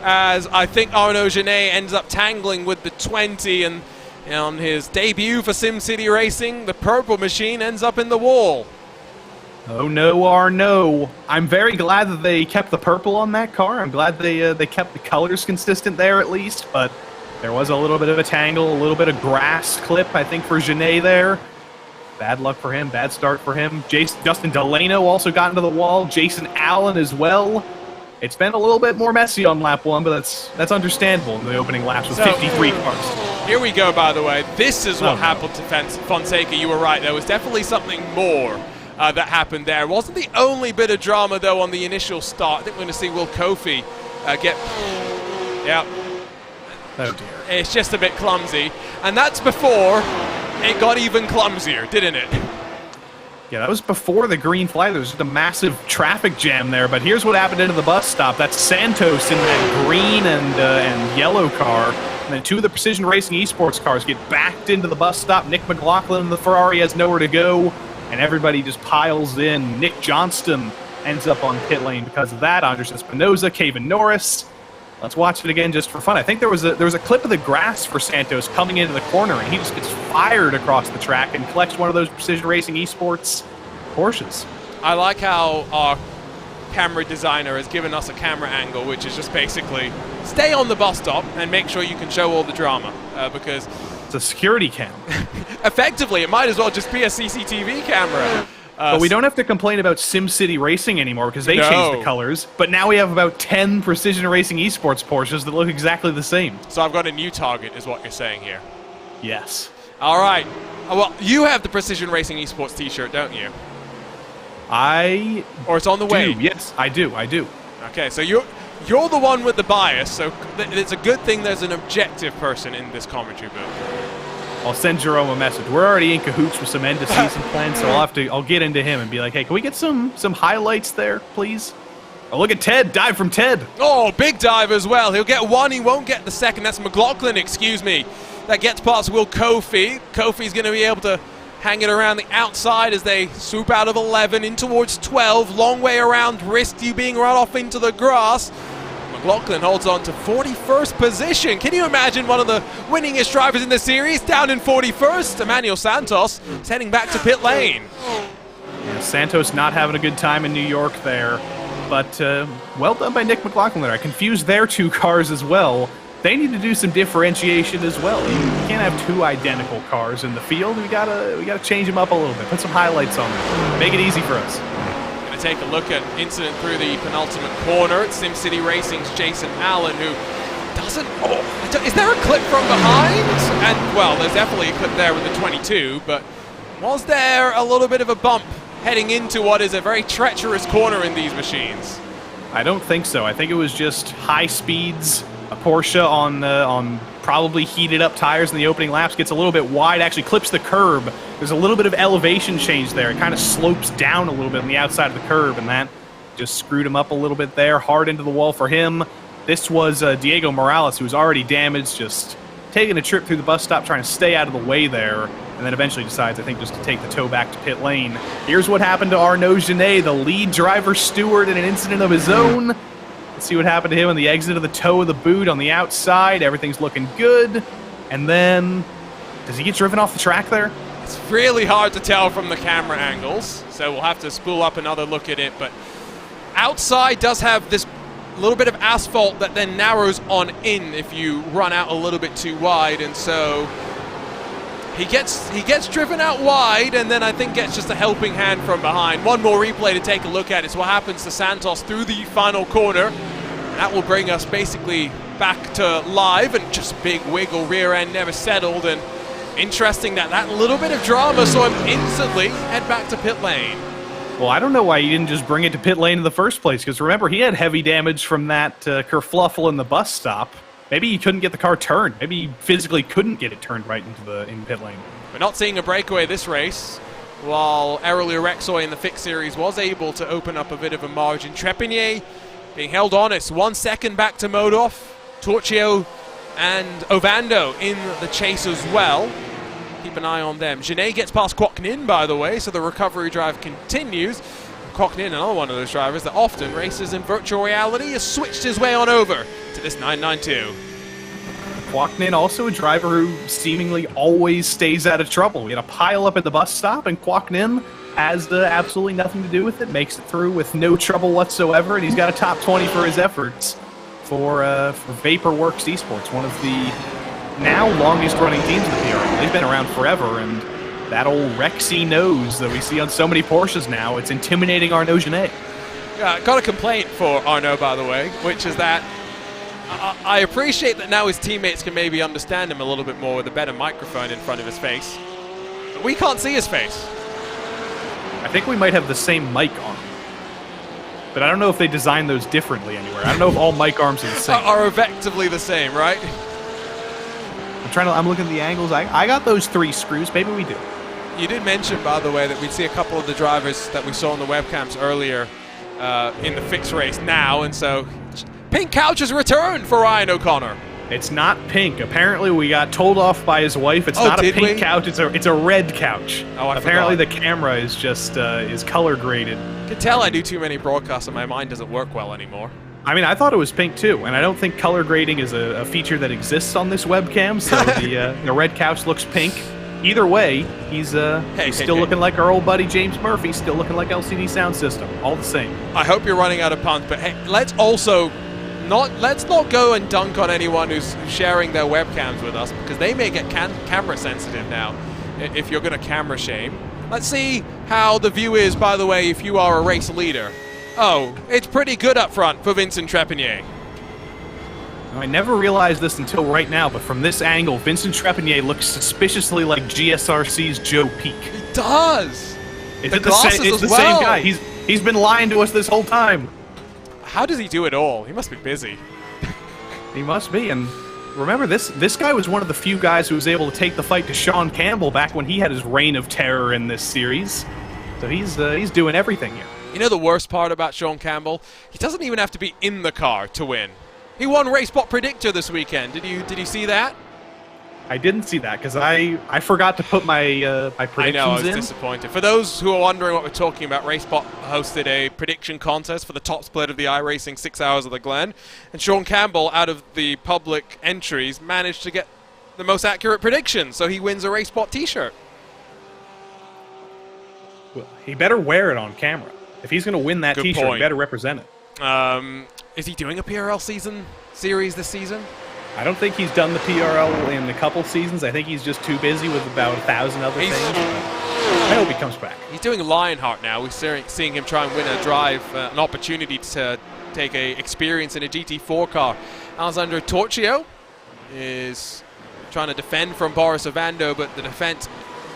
As I think Arnaud Genet ends up tangling with the 20, and on his debut for SimCity Racing, the purple machine ends up in the wall. Oh no, Arnaud. I'm very glad that they kept the purple on that car. I'm glad they kept the colors consistent there at least, but there was a little bit of a tangle, a little bit of grass clip, I think, for Genet there. Bad luck for him, bad start for him. Justin Delano also got into the wall. Jason Allen as well. It's been a little bit more messy on lap 1, but that's understandable in the opening laps with 53 cars. Here we go, by the way. This is what happened to Fonseca. You were right. There was definitely something more that happened there. It wasn't the only bit of drama, though, on the initial start. I think we're going to see Will Kofi get... Yeah. Oh, dear. It's just a bit clumsy. And that's before it got even clumsier, didn't it? Yeah, that was before the green flag. There was just a massive traffic jam there. But here's what happened into the bus stop. That's Santos in that green and yellow car. And then 2 of the Precision Racing Esports cars get backed into the bus stop. Nick McLaughlin in the Ferrari has nowhere to go. And everybody just piles in. Nick Johnston ends up on pit lane because of that. Andres Espinoza, Kevin Norris. Let's watch it again just for fun. I think there was a clip of the grass for Santos coming into the corner, and he just gets fired across the track and collects one of those Precision Racing Esports Porsches. I like how our camera designer has given us a camera angle, which is just basically stay on the bus stop and make sure you can show all the drama, because it's a security cam. Effectively, it might as well just be a CCTV camera. But we don't have to complain about SimCity Racing anymore because they changed the colors. But now we have about 10 Precision Racing Esports Porsches that look exactly the same. So I've got a new target, is what you're saying here. Yes. All right. Well, you have the Precision Racing Esports t-shirt, don't you? Or it's on the way? Yes, I do. Okay, so you're the one with the bias, so it's a good thing there's an objective person in this commentary booth. I'll send Jerome a message. We're already in cahoots with some end-of-season plans, so I'll get into him and be like, hey, can we get some highlights there, please? Oh, look at Ted. Dive from Ted. Oh, big dive as well. He'll get 1. He won't get the 2nd. That's McLaughlin, excuse me. That gets past Will Kofi. Kofi's going to be able to hang it around the outside as they swoop out of 11 in towards 12. Long way around. Risked you being run off into the grass. McLaughlin holds on to 41st position. Can you imagine one of the winningest drivers in the series down in 41st? Emmanuel Santos is heading back to pit lane. Yeah, Santos not having a good time in New York there. But well done by Nick McLaughlin there. I confused their 2 cars as well. They need to do some differentiation as well. You can't have 2 identical cars in the field. We gotta change them up a little bit. Put some highlights on them. Make it easy for us. Take a look at incident through the penultimate corner. It's SimCity Racing's Jason Allen, who doesn't... is there a clip from behind? And, well, there's definitely a clip there with the 22, but was there a little bit of a bump heading into what is a very treacherous corner in these machines? I don't think so. I think it was just high speeds. A Porsche on probably heated up tires in the opening laps, gets a little bit wide, actually clips the curb. There's a little bit of elevation change there. It kind of slopes down a little bit on the outside of the curb, and that just screwed him up a little bit there. Hard into the wall for him. This was Diego Morales, who was already damaged, just taking a trip through the bus stop, trying to stay out of the way there. and then eventually decides, I think, just to take the tow back to pit lane. Here's what happened to Arnaud Genet, the lead driver steward, in an incident of his own. Let's see what happened to him on the exit of the toe of the boot on the outside. Everything's looking good. And then, does he get driven off the track there? It's really hard to tell from the camera angles, so we'll have to spool up another look at it. But outside does have this little bit of asphalt that then narrows on in if you run out a little bit too wide, and so he gets driven out wide, and then I think gets just a helping hand from behind. One more replay to take a look at. It's what happens to Santos through the final corner. That will bring us basically back to live, and just big wiggle, rear end never settled, and interesting that little bit of drama saw him instantly head back to pit lane. Well, I don't know why he didn't just bring it to pit lane in the first place, because remember, he had heavy damage from that kerfluffle in the bus stop. Maybe he couldn't get the car turned. Maybe he physically couldn't get it turned right in pit lane. We're not seeing a breakaway this race, while Errol Rexoy in the fixed series was able to open up a bit of a margin. Trepigny being held honest, 1 second back to Modov. Torchio and Ovando in the chase as well. Keep an eye on them. Genet gets past Kwok-Nin, by the way, so the recovery drive continues. Kwok-Nin, another one of those drivers that often races in virtual reality, has switched his way on over to this 992. Kwok-Nin, also a driver who seemingly always stays out of trouble. We had a pile up at the bus stop, and Kwok-Nin has absolutely nothing to do with it, makes it through with no trouble whatsoever, and he's got a top 20 for his efforts for Vaporworks Esports, one of the now longest running teams in the PRL. They've been around forever, and that old Rexy nose that we see on so many Porsches now, it's intimidating Arnaud Genet. Yeah, got a complaint for Arnaud, by the way, which is that I appreciate that now his teammates can maybe understand him a little bit more with a better microphone in front of his face. But we can't see his face. I think we might have the same mic on, but I don't know if they designed those differently anywhere. I don't know if all mic arms are the same. Are effectively the same, right? I'm looking at the angles. I got those 3 screws. Maybe we do. You did mention, by the way, that we'd see a couple of the drivers that we saw on the webcams earlier in the fixed race now, and so pink couch has returned for Ryan O'Connor. It's not pink. Apparently, we got told off by his wife. It's not a pink couch. It's a red couch. Oh, I Apparently, forgot. the camera is just is color graded. You can tell I do too many broadcasts, and my mind doesn't work well anymore. I mean, I thought it was pink too, and I don't think color grading is a feature that exists on this webcam. So the red couch looks pink. Either way, he's still looking like our old buddy James Murphy. Still looking like LCD Sound System. All the same. I hope you're running out of puns, but hey, let's not go and dunk on anyone who's sharing their webcams with us, because they may get camera sensitive now if you're going to camera shame. Let's see how the view is, by the way, if you are a race leader. Oh, it's pretty good up front for Vincent Trepigny. I never realized this until right now, but from this angle, Vincent Trepigny looks suspiciously like GSRC's Joe Peak. He does. It's the same guy. He's been lying to us this whole time. How does he do it all? He must be busy. He must be, and remember, this guy was one of the few guys who was able to take the fight to Sean Campbell back when he had his reign of terror in this series. So he's doing everything here. You know the worst part about Sean Campbell? He doesn't even have to be in the car to win. He won RaceSpot Predictor this weekend. Did you see that? I didn't see that because I forgot to put my predictions in. I know, I was disappointed. For those who are wondering what we're talking about, RaceSpot hosted a prediction contest for the top split of the iRacing 6 Hours of the Glen, and Sean Campbell, out of the public entries, managed to get the most accurate prediction, so he wins a RaceSpot t-shirt. Well, he better wear it on camera. If he's going to win that t-shirt, he better represent it. Is he doing a PRL series this season? I don't think he's done the PRL in a couple seasons. I think he's just too busy with about 1,000 other things. I hope he comes back. He's doing Lionheart now. We're seeing him try and win a drive, an opportunity to take a experience in a GT4 car. Alessandro Torchio is trying to defend from Boris Ovando, but the defense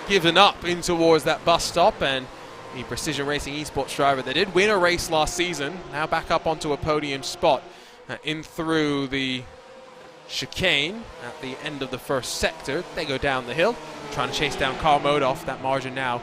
given up in towards that bus stop, and the Precision Racing Esports driver that did win a race last season, now back up onto a podium spot in through the chicane at the end of the first sector. They go down the hill, trying to chase down Carl Modov. That margin now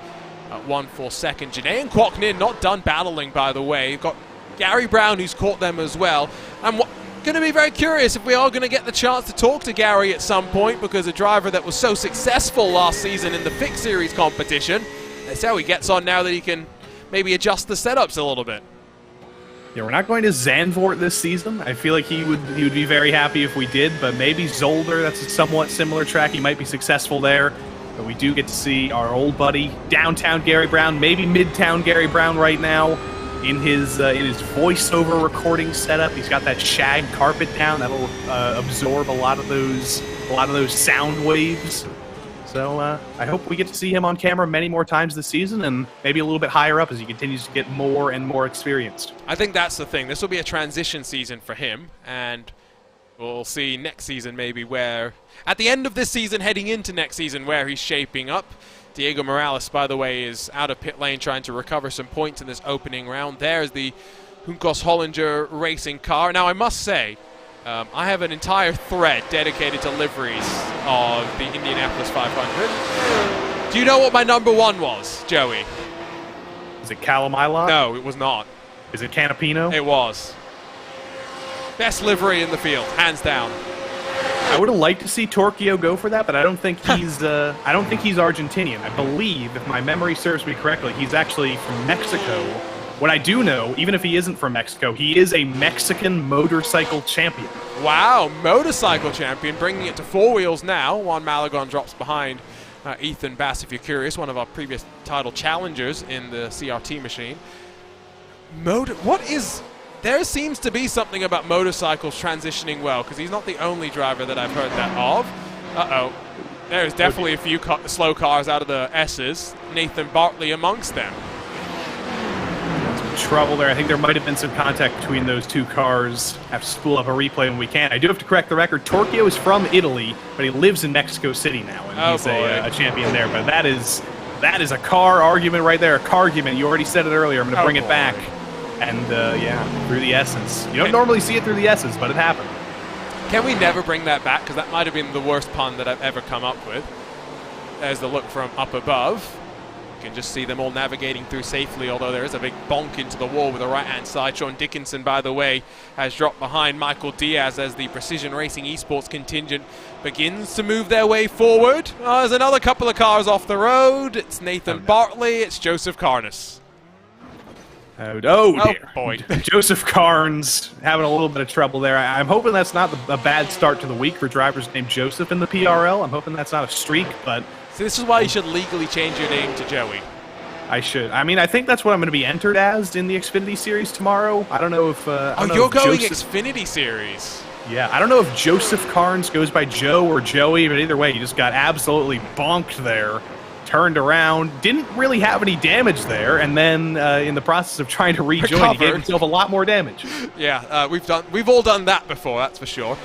at 1 full second. Genet and Kwok-Nin not done battling, by the way. You've got Gary Brown, who's caught them as well. And going to be very curious if we are going to get the chance to talk to Gary at some point, because a driver that was so successful last season in the Fix Series competition, let's see how he gets on now that he can maybe adjust the setups a little bit. Yeah, we're not going to Zandvoort this season. I feel like he would be very happy if we did, but maybe Zolder, that's a somewhat similar track. He might be successful there. But we do get to see our old buddy, downtown Gary Brown, maybe midtown Gary Brown right now, in his voiceover recording setup. He's got that shag carpet down that'll absorb a lot of those sound waves. So I hope we get to see him on camera many more times this season, and maybe a little bit higher up as he continues to get more and more experienced. I think that's the thing. This will be a transition season for him, and we'll see next season maybe where, at the end of this season, heading into next season, where he's shaping up. Diego Morales, by the way, is out of pit lane trying to recover some points in this opening round. There's the Juncos Hollinger racing car. Now, I must say, I have an entire thread dedicated to liveries of the Indianapolis 500. Do you know what my number one was, Joey? Is it Calamilot? No, it was not. Is it Canapino? It was. Best livery in the field, hands down. I would have liked to see Torquio go for that, but I don't think he's Argentinian. I believe, if my memory serves me correctly, he's actually from Mexico. What I do know, even if he isn't from Mexico, he is a Mexican motorcycle champion. Wow, motorcycle champion, bringing it to four wheels now. Juan Malagon drops behind Ethan Bass, if you're curious, one of our previous title challengers in the CRT machine. There seems to be something about motorcycles transitioning well, because he's not the only driver that I've heard that of. Uh-oh. There's definitely a few slow cars out of the S's. Nathan Bartley amongst them. Trouble there. I think there might have been some contact between those two cars. I have to spool up a replay when we can. I do have to correct the record. Torquio is from Italy, but he lives in Mexico City now, and he's a champion there. But that is a car argument right there. A car argument. You already said it earlier. I'm going to bring it back. And, yeah, through the S's. You don't normally see it through the S's, but it happened. Can we never bring that back? Because that might have been the worst pun that I've ever come up with. There's the look from up above. You can just see them all navigating through safely, although there is a big bonk into the wall with the right-hand side. Sean Dickinson, by the way, has dropped behind Michael Diaz as the Precision Racing Esports contingent begins to move their way forward. There's another couple of cars off the road. It's Nathan Bartley. It's Joseph Carnes. Oh dear. Boy. Joseph Carnes having a little bit of trouble there. I'm hoping that's not a bad start to the week for drivers named Joseph in the PRL. I'm hoping that's not a streak, but... So this is why you should legally change your name to Joey. I should. I mean, I think that's what I'm going to be entered as in the Xfinity Series tomorrow. I don't know if... you're going Xfinity Series. Yeah, I don't know if Joseph Carnes goes by Joe or Joey, but either way, he just got absolutely bonked there. Turned around, didn't really have any damage there, and then in the process of trying to rejoin, he gave himself a lot more damage. Yeah, we've all done that before, that's for sure.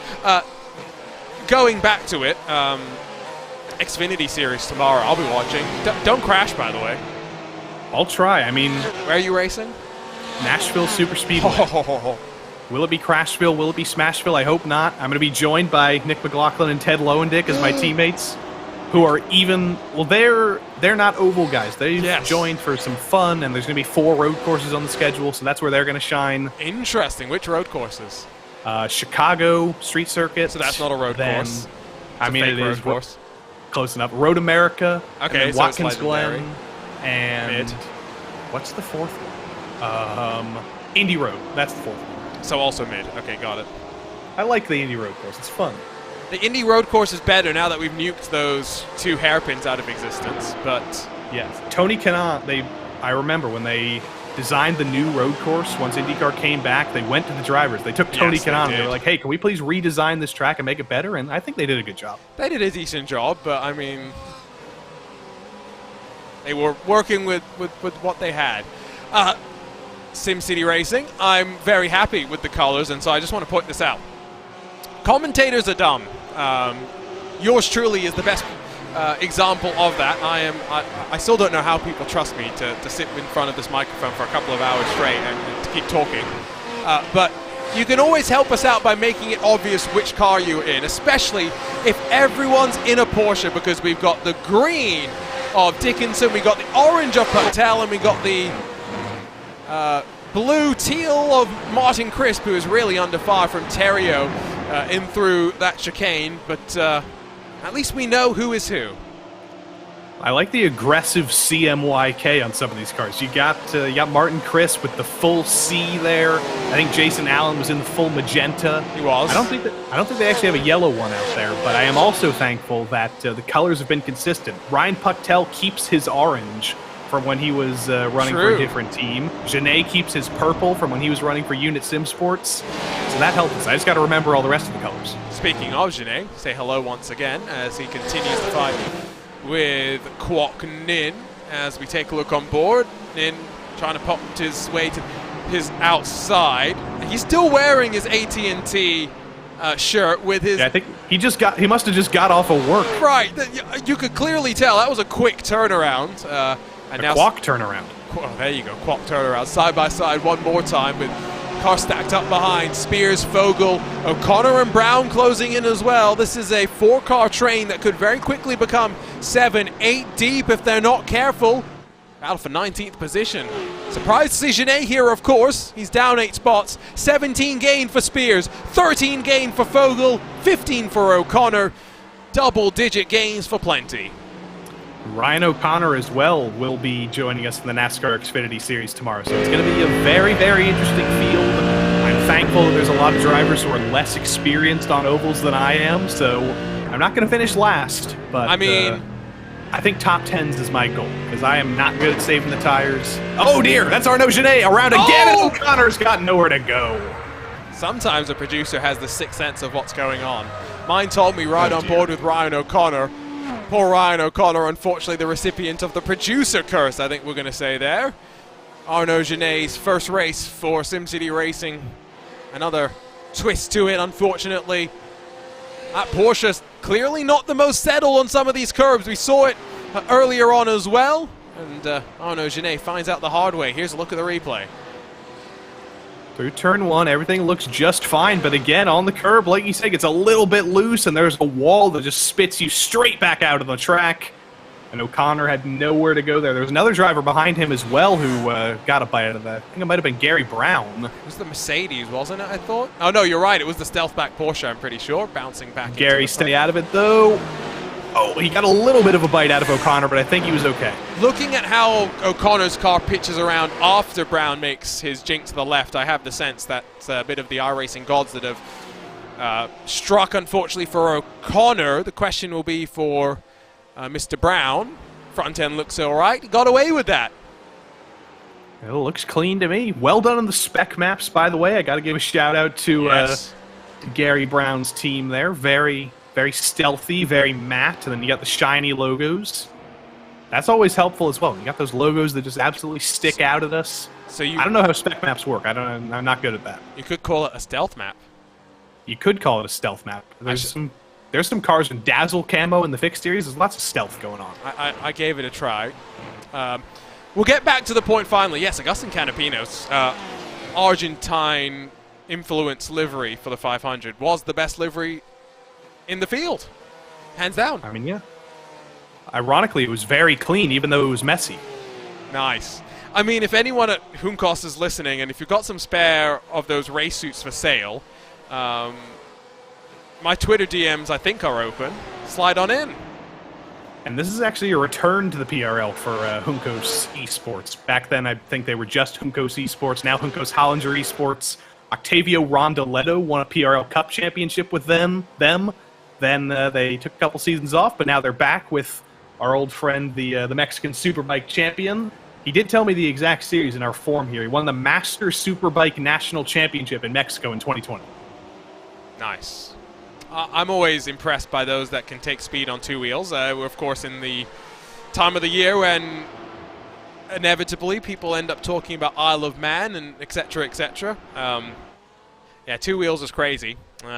Going back to it, Xfinity Series tomorrow, I'll be watching. Don't crash, by the way. I'll try. I mean, where are you racing? Nashville Super Speedway. Will it be Crashville? Will it be Smashville? I hope not. I'm going to be joined by Nick McLaughlin and Ted Lowendick as my teammates. Who are even, well, they're not oval guys. They've joined for some fun, and there's going to be 4 road courses on the schedule, so that's where they're going to shine. Interesting. Which road courses? Chicago Street Circuit. So that's not a road course. I mean, it is course. Close enough. Road America. Okay, so Watkins Glen. And what's the 4th one? Indy Road. That's the 4th one. So also mid. Okay, got it. I like the Indy Road course. It's fun. The Indy Road course is better now that we've nuked those 2 hairpins out of existence, but... Yes. Tony Kanaan, I remember when they designed the new road course, once IndyCar came back, they went to the drivers. They took Tony Kanaan and they were like, hey, can we please redesign this track and make it better? And I think they did a good job. They did a decent job, but I mean... They were working with what they had. SimCity Racing, I'm very happy with the colors, and so I just want to point this out. Commentators are dumb. Yours truly is the best example of that. I still don't know how people trust me to sit in front of this microphone for a couple of hours straight and to keep talking. But you can always help us out by making it obvious which car you're in, especially if everyone's in a Porsche, because we've got the green of Dickinson, we got the orange of Patel, and we got the blue teal of Martin Crisp, who is really under fire from Terrio in through that chicane, but at least we know who is who. I like the aggressive CMYK on some of these cars. You got Martin Crisp with the full C there. I think Jason Allen was in the full magenta. He was. I don't think they actually have a yellow one out there, but I am also thankful that the colors have been consistent. Ryan Pucktell keeps his orange from when he was running for a different team. Janae keeps his purple from when he was running for Unit Sim Sports. So that helps us. I just got to remember all the rest of the colors. Speaking of Janae, say hello once again as he continues to fight with Kwok Nin as we take a look on board. Nin trying to pop his way to his outside. He's still wearing his AT&T shirt with his... Yeah, I think he must have just got off of work. Right, you could clearly tell that was a quick turnaround. And now Kwok turnaround. Oh, there you go, Kwok turnaround. Side by side one more time with cars stacked up behind. Spears, Fogel, O'Connor and Brown closing in as well. This is a 4-car train that could very quickly become 7, 8 deep if they're not careful. Battle for 19th position. Surprised to see Genet here, of course. He's down 8 spots. 17 gain for Spears, 13 gain for Fogel, 15 for O'Connor. Double-digit gains for Plenty. Ryan O'Connor as well will be joining us in the NASCAR Xfinity Series tomorrow. So it's going to be a very, very interesting field. I'm thankful that there's a lot of drivers who are less experienced on ovals than I am, so I'm not going to finish last. But I mean, I think top 10s is my goal, because I am not good at saving the tires. Oh dear, that's Arnaud Genet around again, and O'Connor's got nowhere to go. Sometimes a producer has the sixth sense of what's going on. Mine told me right on board with Ryan O'Connor. Poor Ryan O'Connor, unfortunately the recipient of the producer curse, I think we're going to say there. Arnaud Genet's first race for SimCity Racing. Another twist to it, unfortunately. That Porsche's clearly not the most settled on some of these curbs. We saw it earlier on as well. And Arnaud Genet finds out the hard way. Here's a look at the replay. Through turn 1, everything looks just fine, but again, on the curb, like you said, it's a little bit loose, and there's a wall that just spits you straight back out of the track. And O'Connor had nowhere to go there. There was another driver behind him as well who got a bite out of that. I think it might have been Gary Brown. It was the Mercedes, wasn't it, I thought? Oh, no, you're right. It was the stealth back Porsche, I'm pretty sure, bouncing back. Gary, stay out of it, though. Oh, he got a little bit of a bite out of O'Connor, but I think he was okay. Looking at how O'Connor's car pitches around after Brown makes his jink to the left, I have the sense that's a bit of the iRacing gods that have struck, unfortunately, for O'Connor. The question will be for Mr. Brown. Front end looks all right. Got away with that. It looks clean to me. Well done on the spec maps, by the way. I got to give a shout out to Gary Brown's team there. Very stealthy, very matte, and then you got the shiny logos. That's always helpful as well. You got those logos that just absolutely stick out at us. So I don't know how spec maps work. I'm not good at that. You could call it a stealth map. You could call it a stealth map. There's some cars with Dazzle camo in the fixed series. There's lots of stealth going on. I gave it a try. We'll get back to the point finally. Yes, Agustin Canapino's Argentine influence livery for the 500 was the best livery in the field, hands down. I mean, yeah. Ironically, it was very clean, even though it was messy. Nice. I mean, if anyone at Hunkos is listening, and if you've got some spare of those race suits for sale, my Twitter DMs, I think, are open. Slide on in. And this is actually a return to the PRL for Hunkos Esports. Back then, I think they were just Hunkos Esports. Now Hunkos Hollinger Esports. Octavio Rondoletto won a PRL Cup championship with them. Then they took a couple seasons off, but now they're back with our old friend, the Mexican Superbike champion. He did tell me the exact series in our forum here. He won the Master Superbike National Championship in Mexico in 2020. Nice. I'm always impressed by those that can take speed on 2 wheels. We're, of course, in the time of the year when inevitably people end up talking about Isle of Man and etc., etc. Yeah, 2 wheels is crazy.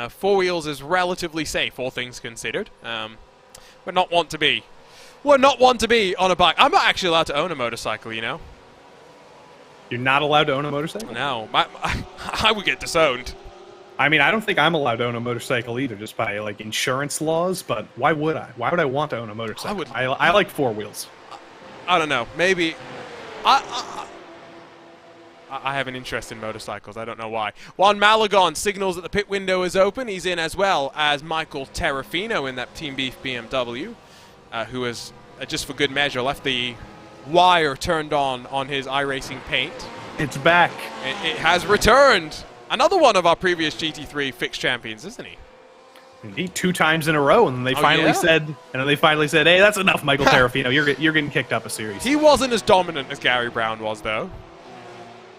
4 wheels is relatively safe, all things considered. We're not want to be. We're not want to be on a bike. I'm not actually allowed to own a motorcycle, you know. You're not allowed to own a motorcycle? No. I would get disowned. I mean, I don't think I'm allowed to own a motorcycle either, just by, like, insurance laws, but why would I? Why would I want to own a motorcycle? I like 4 wheels. I don't know. Maybe... I have an interest in motorcycles. I don't know why. Juan Malagon signals that the pit window is open. He's in as well as Michael Terrafino in that Team Beef BMW, who has, just for good measure, left the wire turned on his iRacing paint. It's back. It has returned. Another one of our previous GT3 fixed champions, isn't he? Indeed, 2 times in a row, and they finally said, "Hey, that's enough, Michael Terrafino. You're getting kicked up a series." He wasn't as dominant as Gary Brown was, though.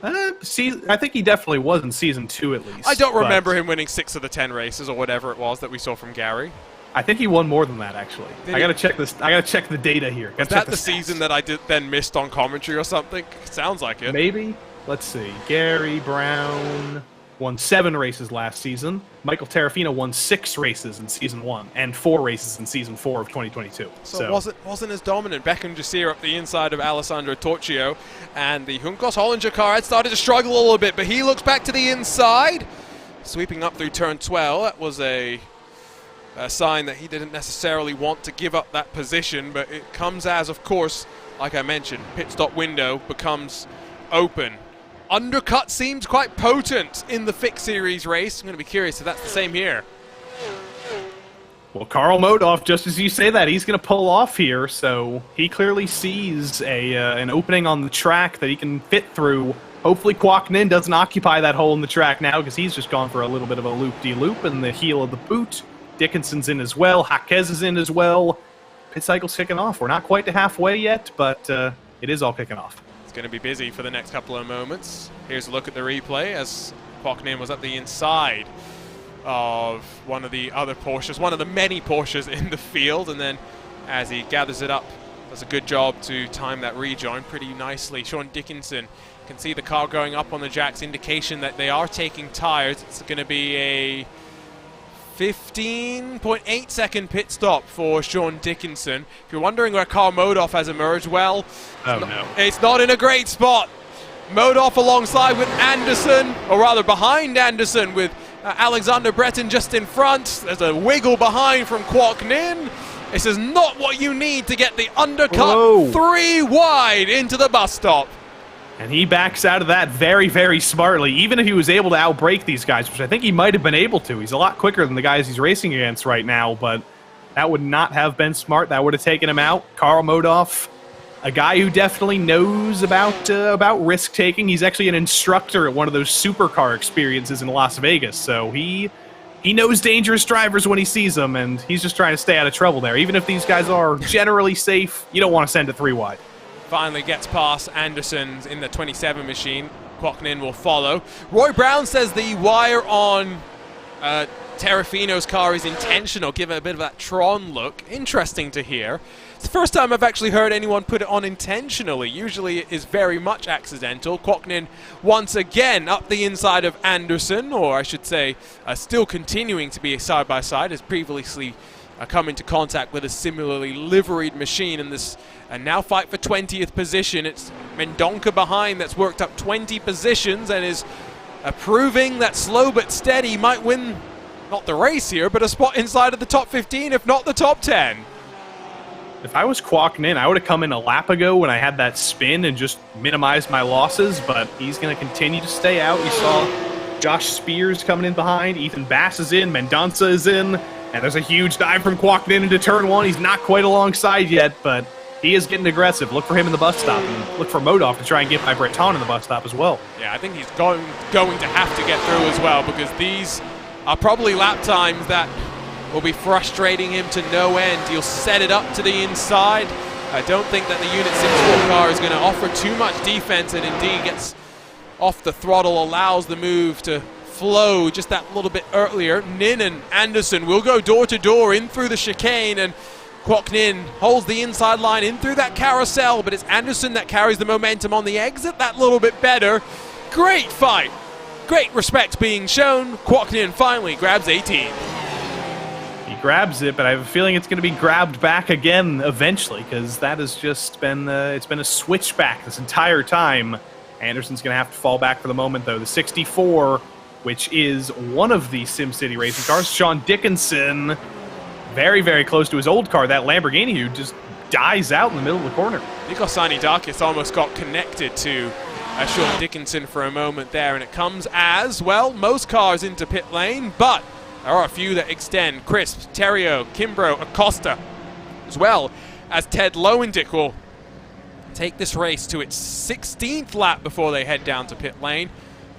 I think he definitely was in Season 2, at least. I don't remember him winning 6 of the 10 races or whatever it was that we saw from Gary. I think he won more than that, actually. I gotta check this. I gotta check the data here. Is that the season that I then missed on commentary or something? Sounds like it. Maybe. Let's see. Gary Brown won 7 races last season. Michael Terrafino won 6 races in Season 1 and 4 races in Season 4 of 2022. So it wasn't as dominant. Beckham Jasir up the inside of Alessandro Torchio, and the Juncos Hollinger car had started to struggle a little bit, but he looks back to the inside, sweeping up through turn 12. That was a sign that he didn't necessarily want to give up that position, but it comes as, of course, like I mentioned, pit stop window becomes open. Undercut seems quite potent in the Fix Series race. I'm going to be curious if that's the same here. Well, Karl Modolf, just as you say that, he's going to pull off here, so he clearly sees an opening on the track that he can fit through. Hopefully Kwok Nin doesn't occupy that hole in the track now, because he's just gone for a little bit of a loop-de-loop in the heel of the boot. Dickinson's in as well. Jaquez is in as well. Pit cycle's kicking off. We're not quite to halfway yet, but it is all kicking off. It's going to be busy for the next couple of moments. Here's a look at the replay as Kwok Nin was at the inside of one of the other Porsches, one of the many Porsches in the field, and then as he gathers it up, does a good job to time that rejoin pretty nicely. Sean Dickinson can see the car going up on the jacks, indication that they are taking tires. It's going to be a 15.8 second pit stop for Sean Dickinson. If you're wondering where Karl Modolf has emerged, well, it's not in a great spot. Modolf alongside with Anderson, or rather behind Anderson with Alexander Breton just in front. There's a wiggle behind from Kwok Nin. This is not what you need to get the undercut 3 wide into the bus stop. And he backs out of that very, very smartly, even if he was able to outbrake these guys, which I think he might have been able to. He's a lot quicker than the guys he's racing against right now, but that would not have been smart. That would have taken him out. Karl Modolf, a guy who definitely knows about risk-taking. He's actually an instructor at one of those supercar experiences in Las Vegas, so he knows dangerous drivers when he sees them, and he's just trying to stay out of trouble there. Even if these guys are generally safe, you don't want to send it 3 wide. Finally gets past Anderson's in the 27 machine. Kwok Nin will follow. Roy Brown says the wire on Terrafino's car is intentional, give it a bit of that Tron look. Interesting to hear. It's the first time I've actually heard anyone put it on intentionally. Usually it is very much accidental. Kwok Nin once again up the inside of Anderson, or I should say still continuing to be side by side, as previously come into contact with a similarly liveried machine in this now fight for 20th position. It's Mendonca behind that's worked up 20 positions and is proving that slow but steady might win not the race here, but a spot inside of the top 15, if not the top 10. If I was Kwok Nin, I would have come in a lap ago when I had that spin and just minimized my losses, but he's going to continue to stay out. You saw Josh Spears coming in behind, Ethan Bass is in, Mendonca is in, and there's a huge dive from Kwok Nin into turn 1. He's not quite alongside yet, but he is getting aggressive. Look for him in the bus stop, and look for Modolf to try and get by Breton in the bus stop as well. Yeah, I think he's going to have to get through as well, because these are probably lap times that will be frustrating him to no end. He'll set it up to the inside. I don't think that the Unit 6 car is going to offer too much defense, and indeed gets off the throttle, allows the move to flow just that little bit earlier. Nin and Anderson will go door to door in through the chicane, and Kwok Nin holds the inside line in through that carousel, but it's Anderson that carries the momentum on the exit that little bit better. Great fight. Great respect being shown. Kwok Nin finally grabs 18. He grabs it, but I have a feeling it's going to be grabbed back again eventually, because that has just been it's been a switchback this entire time. Anderson's going to have to fall back for the moment, though. The 64, which is one of the SimCity racing cars. Sean Dickinson, very, very close to his old car, that Lamborghini, who just dies out in the middle of the corner. Nikos Sanidakis almost got connected to Sean Dickinson for a moment there, and it comes as, well, most cars into pit lane, but there are a few that extend. Crisp, Terrio, Kimbrough, Acosta, as well as Ted Lowendick will take this race to its 16th lap before they head down to pit lane.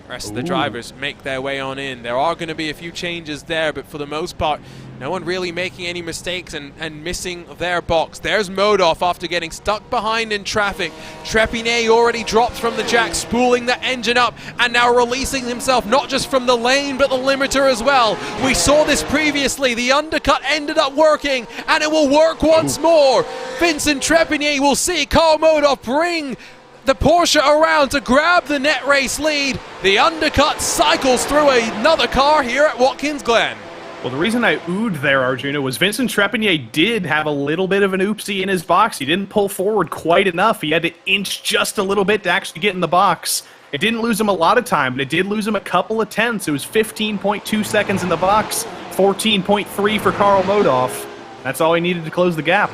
The rest of the drivers make their way on in. There are going to be a few changes there, but for the most part, no one really making any mistakes and missing their box. There's Modoff after getting stuck behind in traffic. Trepinet already dropped from the jack, spooling the engine up, and now releasing himself not just from the lane, but the limiter as well. We saw this previously. The undercut ended up working, and it will work once more. Vincent Trepinet will see Carl Modoff bring the Porsche around to grab the net race lead. The undercut cycles through another car here at Watkins Glen. Well, the reason I oohed there, Arjuna, was Vincent Trepinet did have a little bit of an oopsie in his box. He didn't pull forward quite enough. He had to inch just a little bit to actually get in the box. It didn't lose him a lot of time, but it did lose him a couple of tenths. It was 15.2 seconds in the box, 14.3 for Carl Modoff. That's all he needed to close the gap.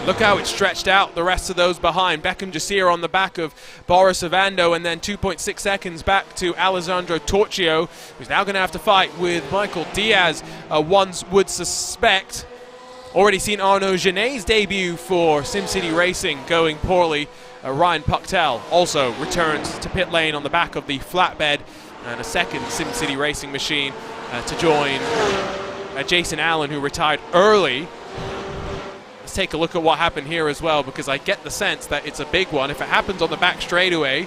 Look how it stretched out the rest of those behind. Beckham Jasir on the back of Boris Ovando, and then 2.6 seconds back to Alessandro Torchio, who's now going to have to fight with Michael Diaz, one would suspect. Already seen Arnaud Genet's debut for SimCity Racing going poorly. Ryan Pucktel also returns to pit lane on the back of the flatbed, and a second SimCity Racing machine to join Jason Allen, who retired early. Let's take a look at what happened here as well, because I get the sense that it's a big one. If it happens on the back straightaway,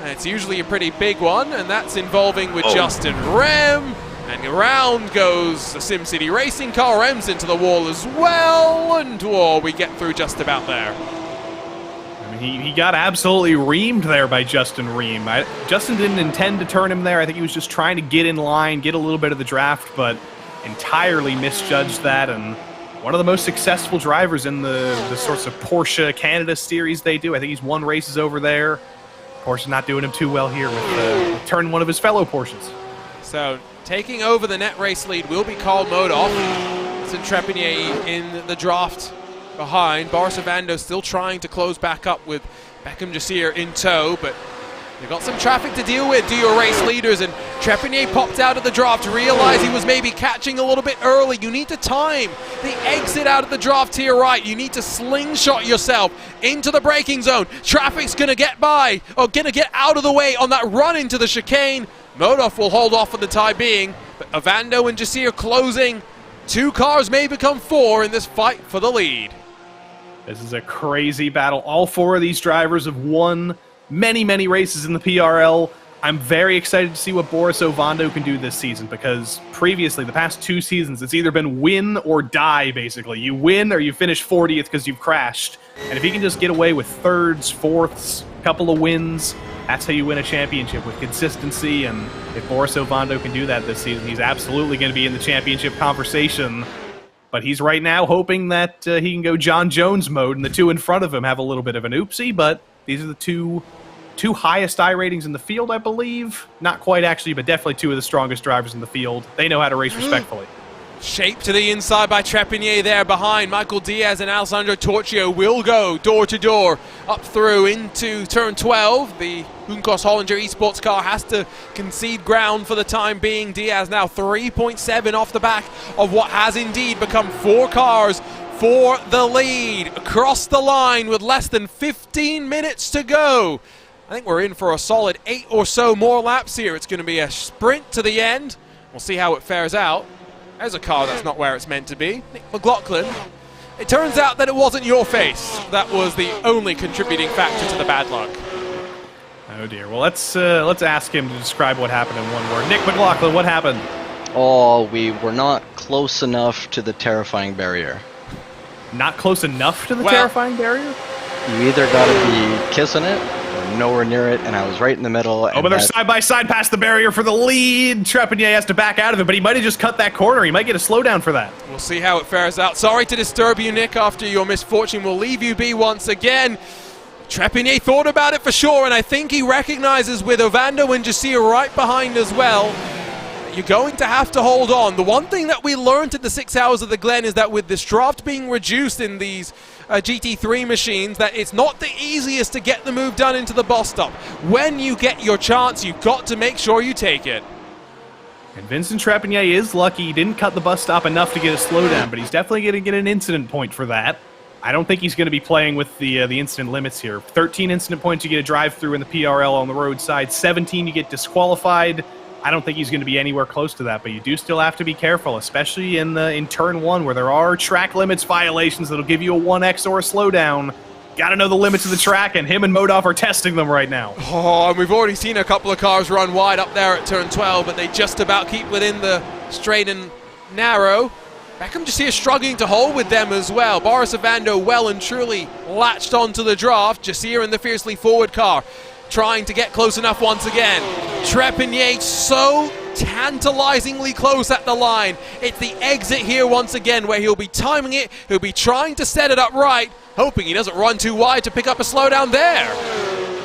it's usually a pretty big one, and that's involving with Justin Rem. And around goes the SimCity Racing car. Rem's into the wall as well, and we get through just about there. I mean, he got absolutely reamed there by Justin Ream. Justin didn't intend to turn him there. I think he was just trying to get in line, get a little bit of the draft, but entirely misjudged that. And one of the most successful drivers in the sorts of Porsche Canada series they do. I think he's won races over there. Porsche's not doing him too well here with turning one of his fellow Porsches. So taking over the net race lead will be Carl Modoff. Vincent Trepinet in the draft behind. Boris Ovando still trying to close back up with Beckham Jasir in tow, but you've got some traffic to deal with, do your race leaders, and Trepinet popped out of the draft to realize he was maybe catching a little bit early. You need to time the exit out of the draft to your right. You need to slingshot yourself into the braking zone. Traffic's going to get by, or going to get out of the way on that run into the chicane. Modoff will hold off for the time being, but Ovando and Jasir closing. 2 cars may become 4 in this fight for the lead. This is a crazy battle. All 4 of these drivers have won many, many races in the PRL. I'm very excited to see what Boris Ovando can do this season, because previously, the past 2 seasons, it's either been win or die, basically. You win or you finish 40th because you've crashed. And if he can just get away with 3rds, 4ths, couple of wins, that's how you win a championship, with consistency. And if Boris Ovando can do that this season, he's absolutely going to be in the championship conversation. But he's right now hoping that he can go John Jones mode, and the 2 in front of him have a little bit of an oopsie, but these are the two highest I ratings in the field, I believe. Not quite, actually, but definitely 2 of the strongest drivers in the field. They know how to race respectfully. Shape to the inside by Trepinet there behind. Michael Diaz and Alessandro Torchio will go door to door up through into turn 12. The Junkos Hollinger eSports car has to concede ground for the time being. Diaz now 3.7 off the back of what has indeed become 4 cars for the lead. Across the line with less than 15 minutes to go. I think we're in for a solid 8 or so more laps here. It's going to be a sprint to the end. We'll see how it fares out. There's a car that's not where it's meant to be. Nick McLaughlin. It turns out that it wasn't your face that was the only contributing factor to the bad luck. Oh dear. Well, let's ask him to describe what happened in one word. Nick McLaughlin, what happened? Oh, we were not close enough to the terrifying barrier. Not close enough to the terrifying barrier? You either got to be kissing it or nowhere near it, and I was right in the middle. Oh, but they're side by side past the barrier for the lead. Trepinet has to back out of it, but he might have just cut that corner. He might get a slowdown for that. We'll see how it fares out. Sorry to disturb you, Nick, after your misfortune. We'll leave you be once again. Trepinet thought about it for sure, and I think he recognizes with Ovando and Jasir right behind as well, you're going to have to hold on. The one thing that we learned in the 6 hours of the Glen is that with this draft being reduced in these GT3 machines that it's not the easiest to get the move done into the boss stop. When you get your chance, you've got to make sure you take it. And Vincent Trepanier is lucky he didn't cut the bus stop enough to get a slowdown, but he's definitely going to get an incident point for that. I don't think he's going to be playing with the incident limits here. 13 incident points, you get a drive-through in the PRL on the roadside. 17, you get disqualified. I don't think he's going to be anywhere close to that, but you do still have to be careful, especially in turn 1, where there are track limits violations that'll give you a 1x or a slowdown. Got to know the limits of the track, and him and Modov are testing them right now. Oh, and we've already seen a couple of cars run wide up there at turn 12, but they just about keep within the straight and narrow. Beckham just here struggling to hold with them as well. Boris Ovando well and truly latched onto the draft. Jasir in the fiercely forward car, trying to get close enough once again. Trepanier so tantalizingly close at the line. It's the exit here once again where he'll be timing it. He'll be trying to set it up right, hoping he doesn't run too wide to pick up a slowdown there.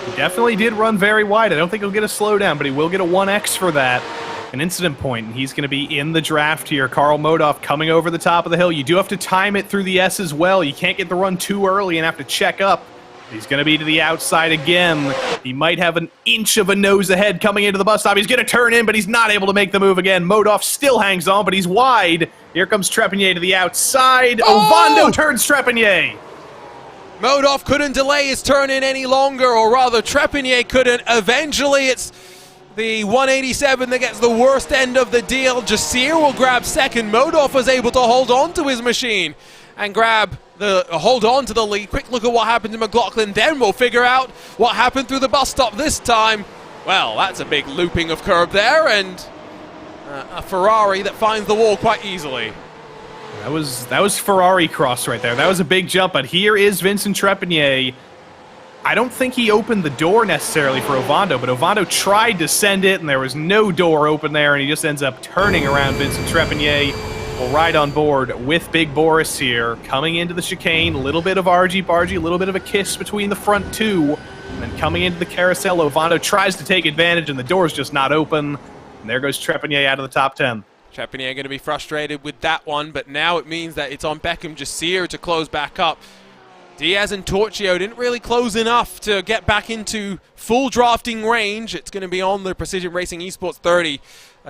He definitely did run very wide. I don't think he'll get a slowdown, but he will get a 1x for that. An incident point, and he's going to be in the draft here. Karl Modov coming over the top of the hill. You do have to time it through the S as well. You can't get the run too early and have to check up. He's going to be to the outside again. He might have an inch of a nose ahead coming into the bus stop. He's going to turn in, but he's not able to make the move again. Modov still hangs on, but he's wide. Here comes Trepanier to the outside. Ovando turns Trepanier. Modov couldn't delay his turn in any longer, or rather Trepanier couldn't. Eventually it's the 187 that gets the worst end of the deal. Jasir will grab second. Modov was able to hold on to his machine and hold on to the lead. Quick look at what happened to McLaughlin, then we'll figure out what happened through the bus stop this time. Well, that's a big looping of curb there, and a Ferrari that finds the wall quite easily. That was Ferrari cross right there. That was a big jump, but here is Vincent Trepanier. I don't think he opened the door necessarily for Ovando, but Ovando tried to send it, and there was no door open there, and he just ends up turning around Vincent Trepanier. Will ride on board with Big Boris here, coming into the chicane, a little bit of argy-bargy, a little bit of a kiss between the front two, and then coming into the carousel, Ovando tries to take advantage, and the door's just not open, and there goes Trepanier out of the top 10. Trepanier going to be frustrated with that one, but now it means that it's on Beckham Jasir to close back up. Diaz and Torchio didn't really close enough to get back into full drafting range. It's going to be on the Precision Racing Esports 30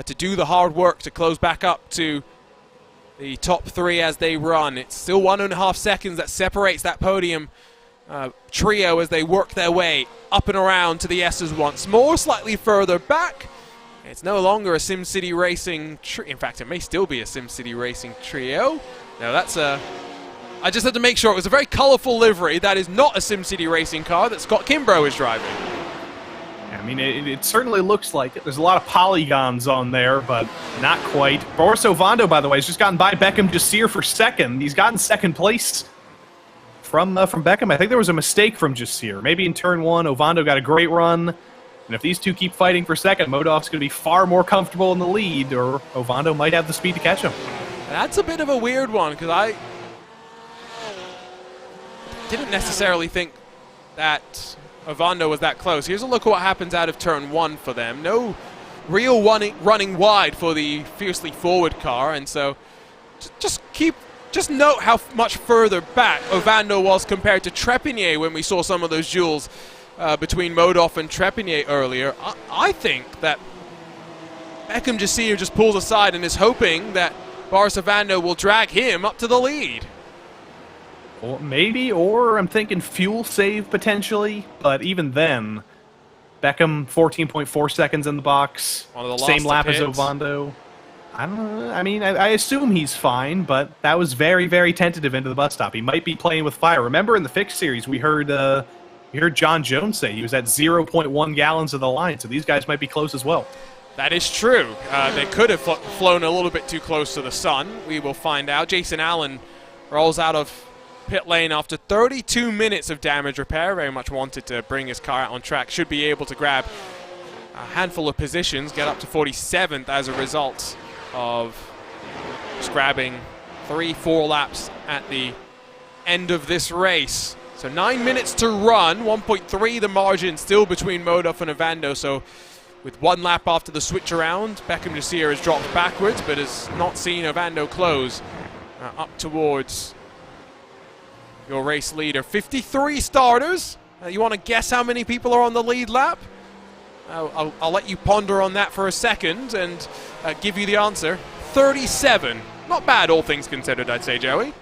to do the hard work to close back up to the top 3 as they run. It's still 1.5 seconds that separates that podium trio as they work their way up and around to the S's once more, slightly further back. It's no longer a SimCity Racing in fact, it may still be a SimCity Racing trio. No, that's a... I just had to make sure it was a very colorful livery. That is not a SimCity Racing car that Scott Kimbrough is driving. I mean, it certainly looks like it. There's a lot of polygons on there, but not quite. Boris Ovando, by the way, has just gotten by Beckham Jasir for second. He's gotten second place from Beckham. I think there was a mistake from Jasir. Maybe in turn 1, Ovando got a great run. And if these two keep fighting for second, Modov's going to be far more comfortable in the lead, or Ovando might have the speed to catch him. That's a bit of a weird one, because I didn't necessarily think that Ovando was that close. Here's a look at what happens out of turn 1 for them. No real running wide for the fiercely forward car, and so just note how much further back Ovando was compared to Trepanier when we saw some of those duels between Modov and Trepanier earlier. I think that Beckham Jasir just pulls aside and is hoping that Boris Ovando will drag him up to the lead. Well, maybe, or I'm thinking fuel save potentially, but even then, Beckham 14.4 seconds in the box, same lap as Ovando. I don't know. I mean, I assume he's fine, but that was very, very tentative into the bus stop. He might be playing with fire. Remember in the fixed series, we heard John Jones say he was at 0.1 gallons of the line, so these guys might be close as well. That is true. They could have flown a little bit too close to the sun. We will find out. Jason Allen rolls out of pit lane after 32 minutes of damage repair. Very much wanted to bring his car out on track. Should be able to grab a handful of positions, get up to 47th as a result of just grabbing 3-4 laps at the end of this race. So 9 minutes to run, 1.3 the margin still between Modov and Ovando. So with 1 lap after the switch around, Beckham Jasir has dropped backwards, but has not seen Ovando close up towards your race leader. 53 starters. You want to guess how many people are on the lead lap? I'll let you ponder on that for a second and give you the answer. 37. Not bad, all things considered, I'd say, Joey.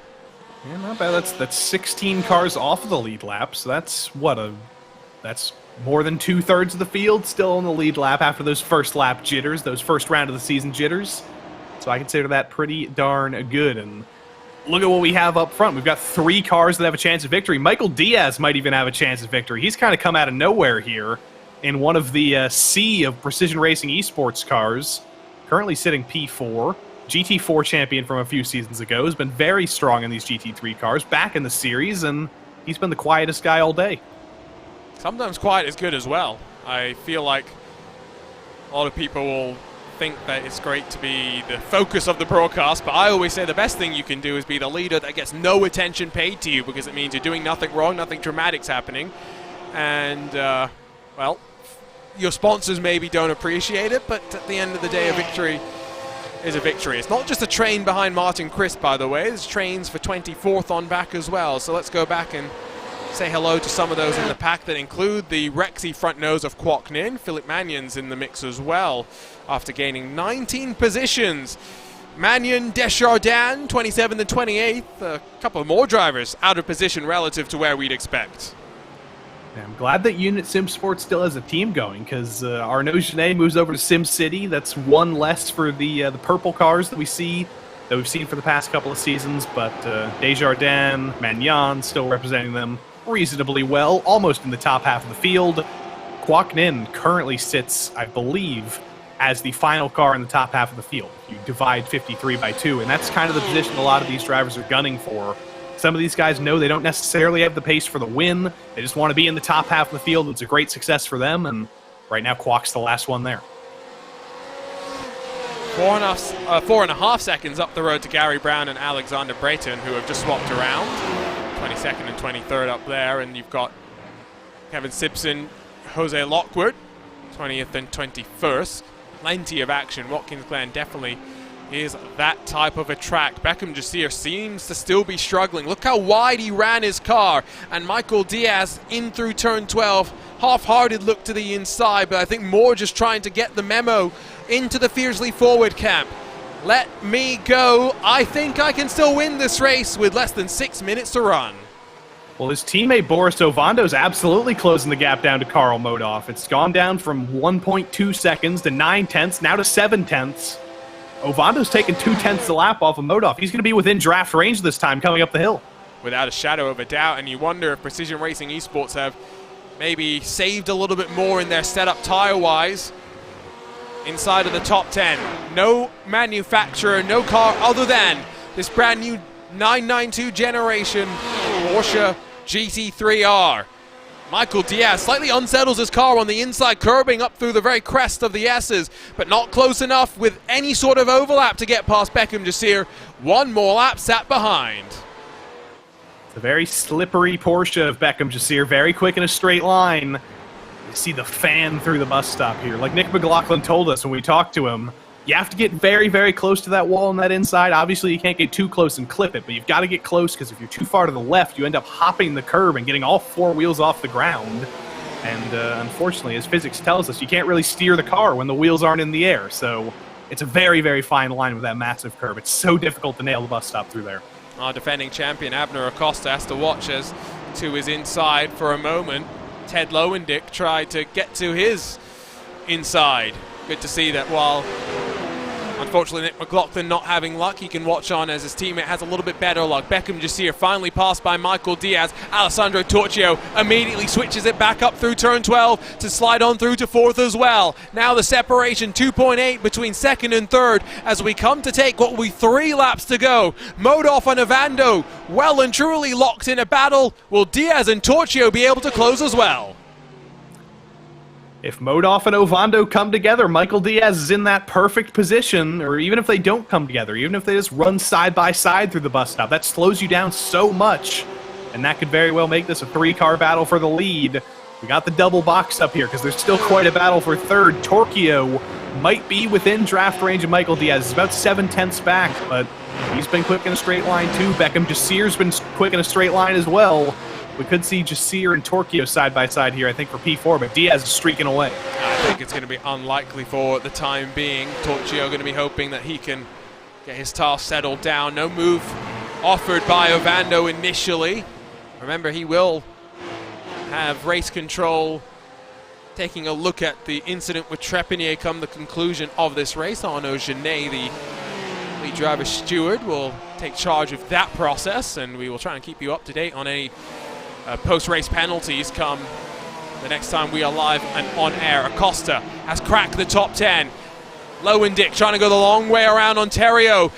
Yeah, not bad. That's 16 cars off of the lead lap, so that's more than 2/3 of the field still on the lead lap after those first lap jitters, those first round of the season jitters. So I consider that pretty darn good. And look at what we have up front. We've got 3 cars that have a chance of victory. Michael Diaz might even have a chance of victory. He's kind of come out of nowhere here in one of the sea of Precision Racing Esports cars. Currently sitting P4. GT4 champion from a few seasons ago. Has been very strong in these GT3 cars. Back in the series, and he's been the quietest guy all day. Sometimes quiet is good as well. I feel like a lot of people will think that it's great to be the focus of the broadcast, but I always say the best thing you can do is be the leader that gets no attention paid to you, because it means you're doing nothing wrong, nothing dramatic's happening. And, well, your sponsors maybe don't appreciate it, but at the end of the day, a victory is a victory. It's not just a train behind Martin Crisp, by the way. There's trains for 24th on back as well. So let's go back and say hello to some of those in the pack that include the Rexy front nose of Kwok Nin. Philip Magnon's in the mix as well after gaining 19 positions. Magnon, Desjardins, 27th and 28th. A couple more drivers out of position relative to where we'd expect. I'm glad that Unit Sim Sports still has a team going, because Arnaud Genet moves over to Sim City. That's one less for the purple cars that we've seen for the past couple of seasons. But Desjardins, Magnon still representing them reasonably well, almost in the top half of the field. Kwok Nin currently sits, I believe, as the final car in the top half of the field. You divide 53 by 2, and that's kind of the position a lot of these drivers are gunning for. Some of these guys know they don't necessarily have the pace for the win. They just want to be in the top half of the field. It's a great success for them, and right now Kwok's the last one there. 4.5 seconds up the road to Gary Brown and Alexander Brayton, who have just swapped around. 22nd and 23rd up there, and you've got Kevin Simpson, Jose Lockwood, 20th and 21st. Plenty of action. Watkins Glen definitely is that type of a track. Beckham Jasir seems to still be struggling. Look how wide he ran his car. And Michael Diaz in through turn 12. Half-hearted look to the inside, but I think more just trying to get the memo into the fiercely forward camp. Let me go. I think I can still win this race with less than 6 minutes to run. Well, his teammate Boris Ovando is absolutely closing the gap down to Karl Modov. It's gone down from 1.2 seconds to 9/10, now to 7/10. Ovando's taken 2/10 a lap off of Modov. He's going to be within draft range this time coming up the hill. Without a shadow of a doubt, and you wonder if Precision Racing Esports have maybe saved a little bit more in their setup tire-wise inside of the top 10. No manufacturer, no car other than this brand new 992 generation Porsche GT3R. Michael Diaz slightly unsettles his car on the inside, curbing up through the very crest of the S's, but not close enough with any sort of overlap to get past Beckham Jasir. One more lap sat behind. It's a very slippery Porsche of Beckham Jasir, very quick in a straight line. You see the fan through the bus stop here. Like Nick McLaughlin told us when we talked to him, you have to get very, very close to that wall on that inside. Obviously, you can't get too close and clip it, but you've got to get close, because if you're too far to the left, you end up hopping the curb and getting all 4 wheels off the ground. And unfortunately, as physics tells us, you can't really steer the car when the wheels aren't in the air. So it's a very, very fine line with that massive curb. It's so difficult to nail the bus stop through there. Our defending champion, Abner Acosta, has to watch as to his inside for a moment. Ted Lowendick tried to get to his inside. Good to see that while unfortunately Nick McLaughlin not having luck, he can watch on as his teammate has a little bit better luck. Beckham Jasir finally passed by Michael Diaz. Alessandro Torchio immediately switches it back up through turn 12 to slide on through to 4th as well. Now the separation 2.8 between 2nd and 3rd as we come to take what will be 3 laps to go. Modov and Ovando well and truly locked in a battle. Will Diaz and Torchio be able to close as well? If Modov and Ovando come together, Michael Diaz is in that perfect position, or even if they don't come together, even if they just run side by side through the bus stop, that slows you down so much, and that could very well make this a 3-car battle for the lead. We got the double box up here because there's still quite a battle for 3rd. Torchio might be within draft range of Michael Diaz. He's about 7/10 back, but he's been quick in a straight line too. Beckham Jasir's been quick in a straight line as well. We could see Jasir and Torquio side by side here, I think, for P4, but Diaz is streaking away. I think it's going to be unlikely for the time being. Torquio going to be hoping that he can get his task settled down. No move offered by Ovando initially. Remember, he will have race control, taking a look at the incident with Trepanier come the conclusion of this race. Arnaud Genet, the lead driver steward, will take charge of that process, and we will try and keep you up to date on any post-race penalties come the next time we are live and on air. Acosta has cracked the top 10. Lowendick trying to go the long way around Ontario.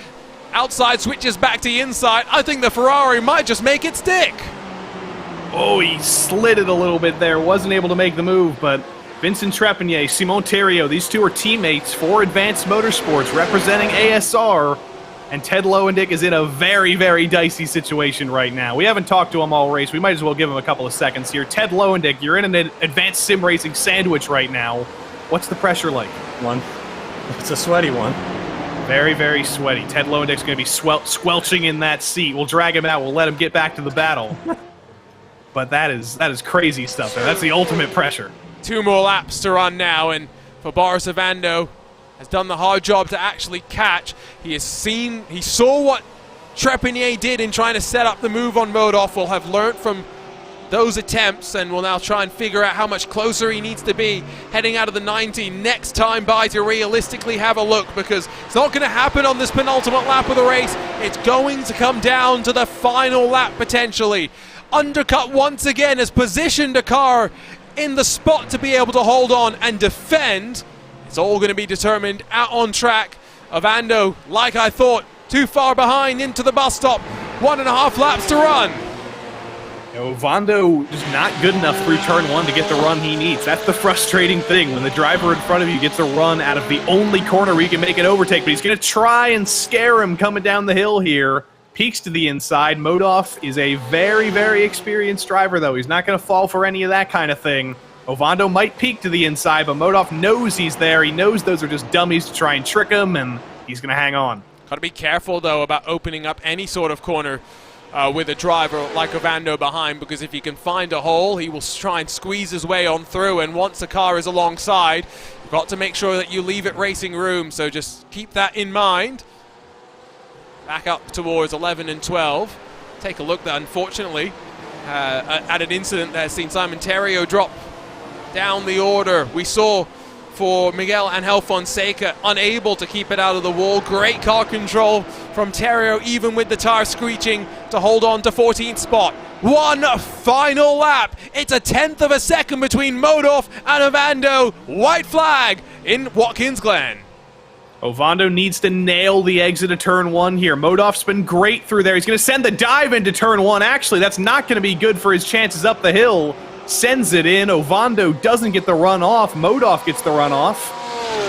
Outside switches back to the inside. I think the Ferrari might just make it stick. Oh, he slid it a little bit there. Wasn't able to make the move, but Vincent Trepanier, Simon Theriault, these two are teammates for Advanced Motorsports representing ASR, and Ted Lowendick is in a very, very dicey situation right now. We haven't talked to him all race. We might as well give him a couple of seconds here. Ted Lowendick, you're in an Advanced Sim Racing sandwich right now. What's the pressure like? One. It's a sweaty one. Very, very sweaty. Ted Lowendick's going to be squelching in that seat. We'll drag him out. We'll let him get back to the battle. But that is crazy stuff there. That's the ultimate pressure. 2 more laps to run now, and for Boris Ovando, has done the hard job to actually catch. He saw what Trepanier did in trying to set up the move on Modolf. Will have learnt from those attempts and will now try and figure out how much closer he needs to be heading out of the 90 next time by to realistically have a look, because it's not going to happen on this penultimate lap of the race. It's going to come down to the final lap potentially. Undercut once again has positioned a car in the spot to be able to hold on and defend. It's all going to be determined out on track. Ovando, like I thought, too far behind into the bus stop. 1.5 laps to run. Ovando is not good enough through turn 1 to get the run he needs. That's the frustrating thing, when the driver in front of you gets a run out of the only corner where you can make an overtake, but he's going to try and scare him coming down the hill here. Peeks to the inside. Modolf is a very, very experienced driver, though. He's not going to fall for any of that kind of thing. Ovando might peek to the inside, but Modolf knows he's there. He knows those are just dummies to try and trick him, and he's going to hang on. Got to be careful, though, about opening up any sort of corner with a driver like Ovando behind, because if he can find a hole, he will try and squeeze his way on through, and once the car is alongside, you've got to make sure that you leave it racing room, so just keep that in mind. Back up towards 11 and 12. Take a look there, unfortunately, at an incident that has seen Simon Theriault drop down the order. We saw for Miguel Angel Fonseca, unable to keep it out of the wall. Great car control from Theriault, even with the tire screeching, to hold on to 14th spot. One final lap. It's a 1/10 of a second between Modolf and Ovando. White flag in Watkins Glen. Ovando needs to nail the exit of turn 1 here. Modolf's been great through there. He's going to send the dive into turn 1. Actually, that's not going to be good for his chances up the hill. Sends it in. Ovando doesn't get the run off. Modolf gets the run off.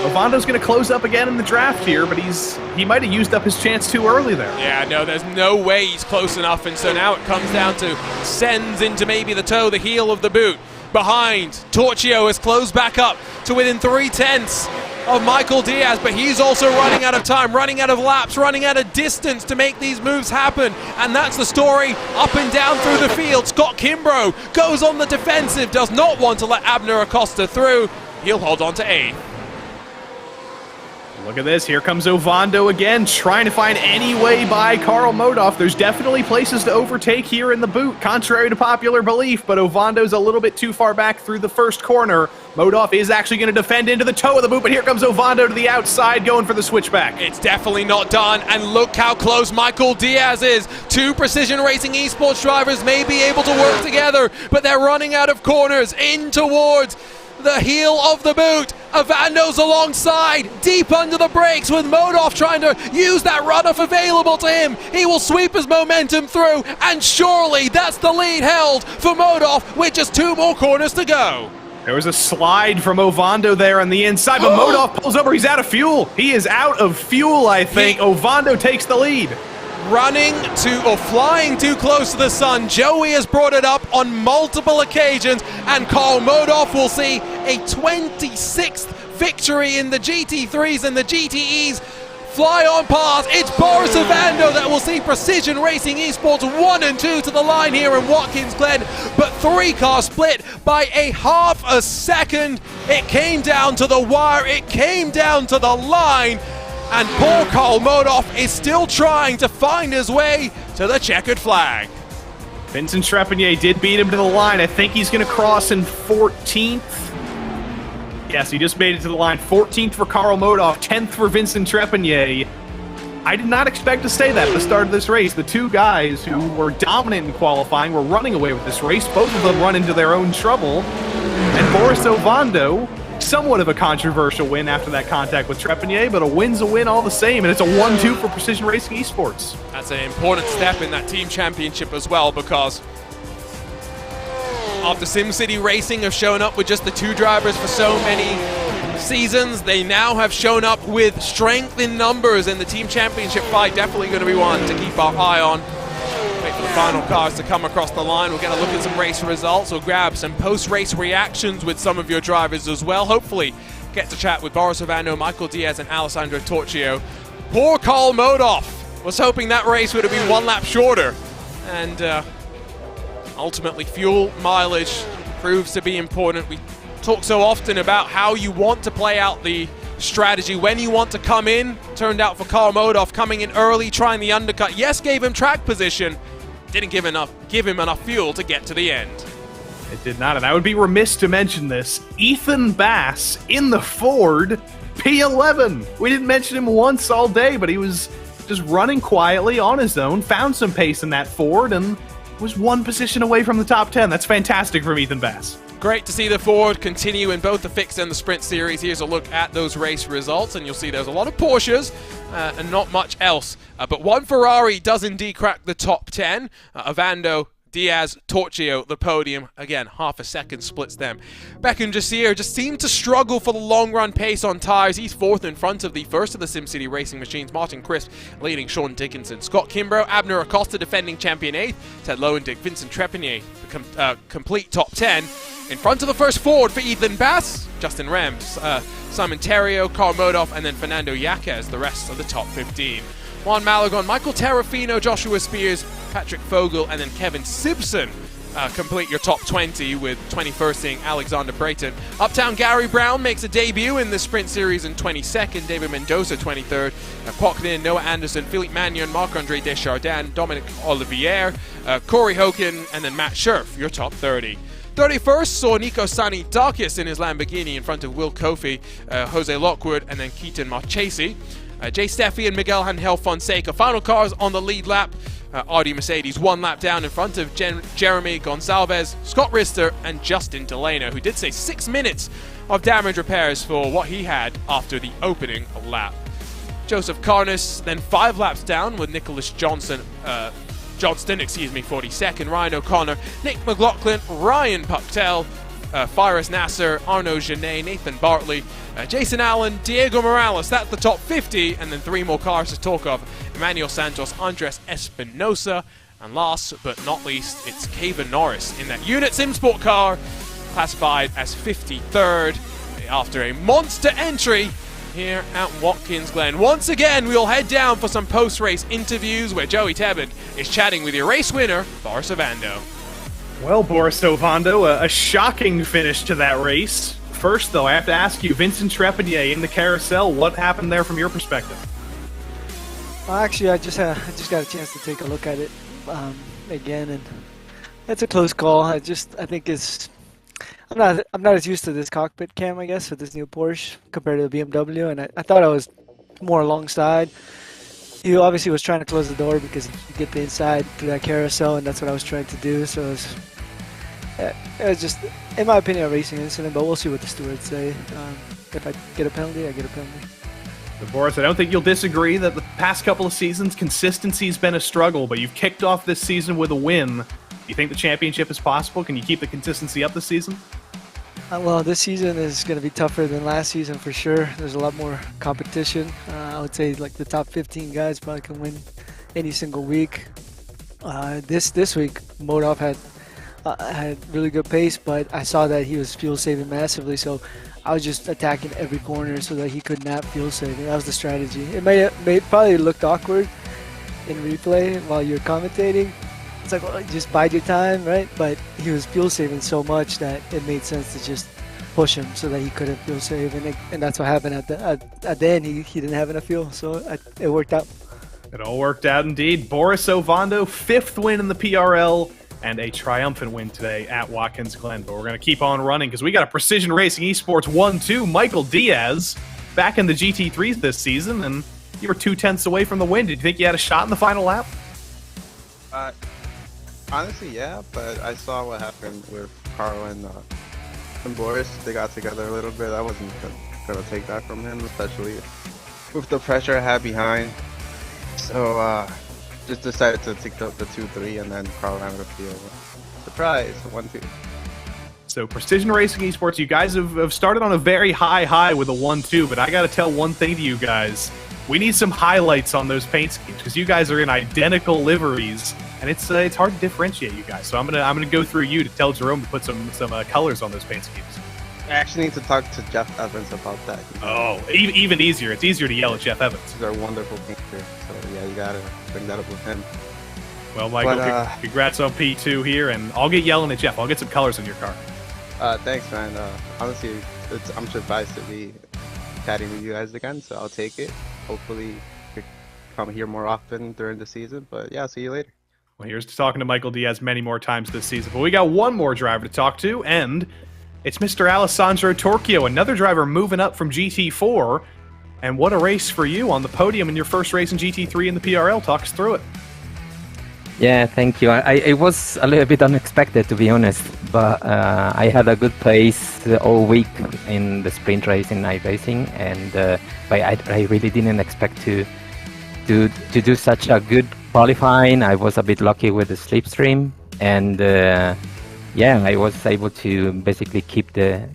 Ovando's going to close up again in the draft here, but he might have used up his chance too early there. Yeah, no, there's no way he's close enough, and so now it comes down to sends into maybe the toe, the heel of the boot. Behind, Torquio has closed back up to within 3/10 of Michael Diaz, but he's also running out of time, running out of laps, running out of distance to make these moves happen, and that's the story up and down through the field. Scott Kimbrough goes on the defensive, does not want to let Abner Acosta through. He'll hold on to 8th. Look at this. Here comes Ovando again, trying to find any way by Karl Modolf. There's definitely places to overtake here in the boot, contrary to popular belief, but Ovando's a little bit too far back through the first corner. Modolf is actually going to defend into the toe of the boot, but here comes Ovando to the outside, going for the switchback. It's definitely not done, and look how close Michael Diaz is. 2 Precision Racing esports drivers may be able to work together, but they're running out of corners in towards the heel of the boot. Ovando's alongside, deep under the brakes, with Modolf trying to use that runoff available to him. He will sweep his momentum through, and surely that's the lead held for Modolf with just 2 more corners to go. There was a slide from Ovando there on the inside, but Modolf pulls over. He's out of fuel. He is out of fuel, I think. Ovando takes the lead. Running to, or flying too close to the sun. Joey has brought it up on multiple occasions, and Karl Modolf will see a 26th victory in the GT3s and the GTEs fly on past. It's Boris Ovando that will see Precision Racing Esports 1 and 2 to the line here in Watkins Glen, but 3 cars split by a half a second. It came down to the wire, it came down to the line, and poor Karl Modov is still trying to find his way to the checkered flag. Vincent Trepanier did beat him to the line. I think he's going to cross in 14th. Yes, he just made it to the line. 14th for Karl Modov, 10th for Vincent Trepanier. I did not expect to say that at the start of this race. The two guys who were dominant in qualifying were running away with this race. Both of them run into their own trouble. And Boris Ovando, somewhat of a controversial win after that contact with Trepanier, but a win's a win all the same, and it's a 1-2 for Precision Racing Esports. That's an important step in that team championship as well, because after SimCity Racing have shown up with just the 2 drivers for so many seasons, they now have shown up with strength in numbers, and the team championship fight definitely going to be one to keep our eye on. Wait for the final cars to come across the line. We're going to look at some race results. We'll grab some post-race reactions with some of your drivers as well. Hopefully get to chat with Boris Ovando, Michael Diaz, and Alessandro Torchio. Poor Karl Modov was hoping that race would have been 1 lap shorter, and ultimately fuel mileage proves to be important. We talk so often about how you want to play out the strategy, when you want to come in. Turned out for Karl Modov, coming in early, trying the undercut. Yes, gave him track position, didn't give him enough fuel to get to the end. It did not, and I would be remiss to mention this. Ethan Bass in the Ford P11. We didn't mention him once all day, but he was just running quietly on his own, found some pace in that Ford, and was 1 position away from the top 10. That's fantastic from Ethan Bass. Great to see the Ford continue in both the Fixed and the Sprint series. Here's a look at those race results, and you'll see there's a lot of Porsches and not much else. But 1 Ferrari does indeed crack the top 10. Ovando, Diaz, Torchio, the podium. Again, half a second splits them. Beckham Jasir just seemed to struggle for the long run pace on tyres. He's 4th in front of the first of the SimCity Racing machines, Martin Crisp leading Sean Dickinson. Scott Kimbrough, Abner Acosta defending champion 8th. Ted Lowendick, Vincent Trepanier, complete top 10. In front of the first Ford for Ethan Bass, Justin Rems, Simon Terrio, Karl Modov, and then Fernando Yaquez, the rest of the top 15. Juan Malagon, Michael Terrafino, Joshua Spears, Patrick Fogel, and then Kevin Simpson complete your top 20, with 21st seeing Alexander Brayton. Uptown Gary Brown makes a debut in the Sprint Series in 22nd, David Mendoza 23rd, Kwok Noah Anderson, Philippe Magnon, Marc-André Deschardins, Dominic Olivier, Corey Hogan, and then Matt Scherf, your top 30. 31st saw Nico Sanidakis in his Lamborghini in front of Will Kofi, Jose Lockwood, and then Keaton Marchesi. Jay Steffi and Miguel Angel Fonseca. Final cars on the lead lap. Audi Mercedes 1 lap down in front of Jeremy Gonsalves, Scott Rister, and Justin Delano, who did say 6 minutes of damage repairs for what he had after the opening lap. Joseph Carnes then 5 laps down with Nicholas Johnston, 42nd, Ryan O'Connor, Nick McLaughlin, Ryan Pucktel, Firas Nasser, Arnaud Genet, Nathan Bartley, Jason Allen, Diego Morales. That's the top 50, and then 3 more cars to talk of. Emmanuel Santos, Andres Espinosa, and last but not least, it's Caven Norris in that Unit SimSport car, classified as 53rd after a monster entry here at Watkins Glen. Once again, we'll head down for some post-race interviews where Joey Tebben is chatting with your race winner, Boris Ovando. Well, Boris Ovando, a shocking finish to that race. First, though, I have to ask you, Vincent Trepanier in the carousel, what happened there from your perspective? Well, actually, I just got a chance to take a look at it again, and it's a close call. I think it's I'm not as used to this cockpit cam, I guess, with this new Porsche compared to the BMW, and I thought I was more alongside. He obviously was trying to close the door because you get the inside through that carousel, and that's what I was trying to do. So it was just, in my opinion, a racing incident, but we'll see what the stewards say. If I get a penalty, I get a penalty. But Boris, I don't think you'll disagree that the past couple of seasons, consistency's been a struggle, but you've kicked off this season with a win. Do you think the championship is possible? Can you keep the consistency up this season? Well, this season is going to be tougher than last season for sure. There's a lot more competition. I would say like the top 15 guys probably can win any single week. This week, Modov had had really good pace, but I saw that he was fuel saving massively, so I was just attacking every corner so that he could not fuel save. That was the strategy. It may probably looked awkward in replay while you're commentating. It's like, well, just bide your time, right? But he was fuel saving so much that it made sense to just push him so that he couldn't fuel save, and that's what happened at the end. He didn't have enough fuel, so it worked out. It all worked out indeed. Boris Ovando, 5th win in the PRL, and a triumphant win today at Watkins Glen. But we're going to keep on running because we got a Precision Racing Esports 1-2. Michael Diaz back in the GT3s this season, and you were 2/10 away from the win. Did you think you had a shot in the final lap? Honestly, yeah, but I saw what happened with Carl and Boris. They got together a little bit. I wasn't going to take that from him, especially with the pressure I had behind. So, just decided to take the 2-3, and then Carl ran the field. Surprise, 1-2. So, Precision Racing Esports, you guys have started on a very high with a 1-2, but I got to tell one thing to you guys. We need some highlights on those paint schemes, because you guys are in identical liveries, and it's hard to differentiate you guys. So I'm gonna go through you to tell Jerome to put some colors on those paint schemes. I actually need to talk to Jeff Evans about that. Oh, even easier. It's easier to yell at Jeff Evans. He's our wonderful painter, so yeah, you gotta bring that up with him. Well, Michael, congrats on P2 here, and I'll get yelling at Jeff. I'll get some colors in your car. Thanks, man. Honestly, I'm surprised to be chatting with you guys again, so I'll take it. Hopefully, you come here more often during the season, but yeah, I'll see you later. Well, here's to talking to Michael Diaz many more times this season. But we got one more driver to talk to, and it's Mr. Alessandro Torchio, another driver moving up from GT4. And what a race for you on the podium in your first race in GT3 in the PRL. Talk us through it. Yeah, thank you. It was a little bit unexpected, to be honest, but I had a good pace all week in the sprint race in iRacing, and but I really didn't expect to do such a good qualifying. I was a bit lucky with the slipstream, and yeah, I was able to basically keep the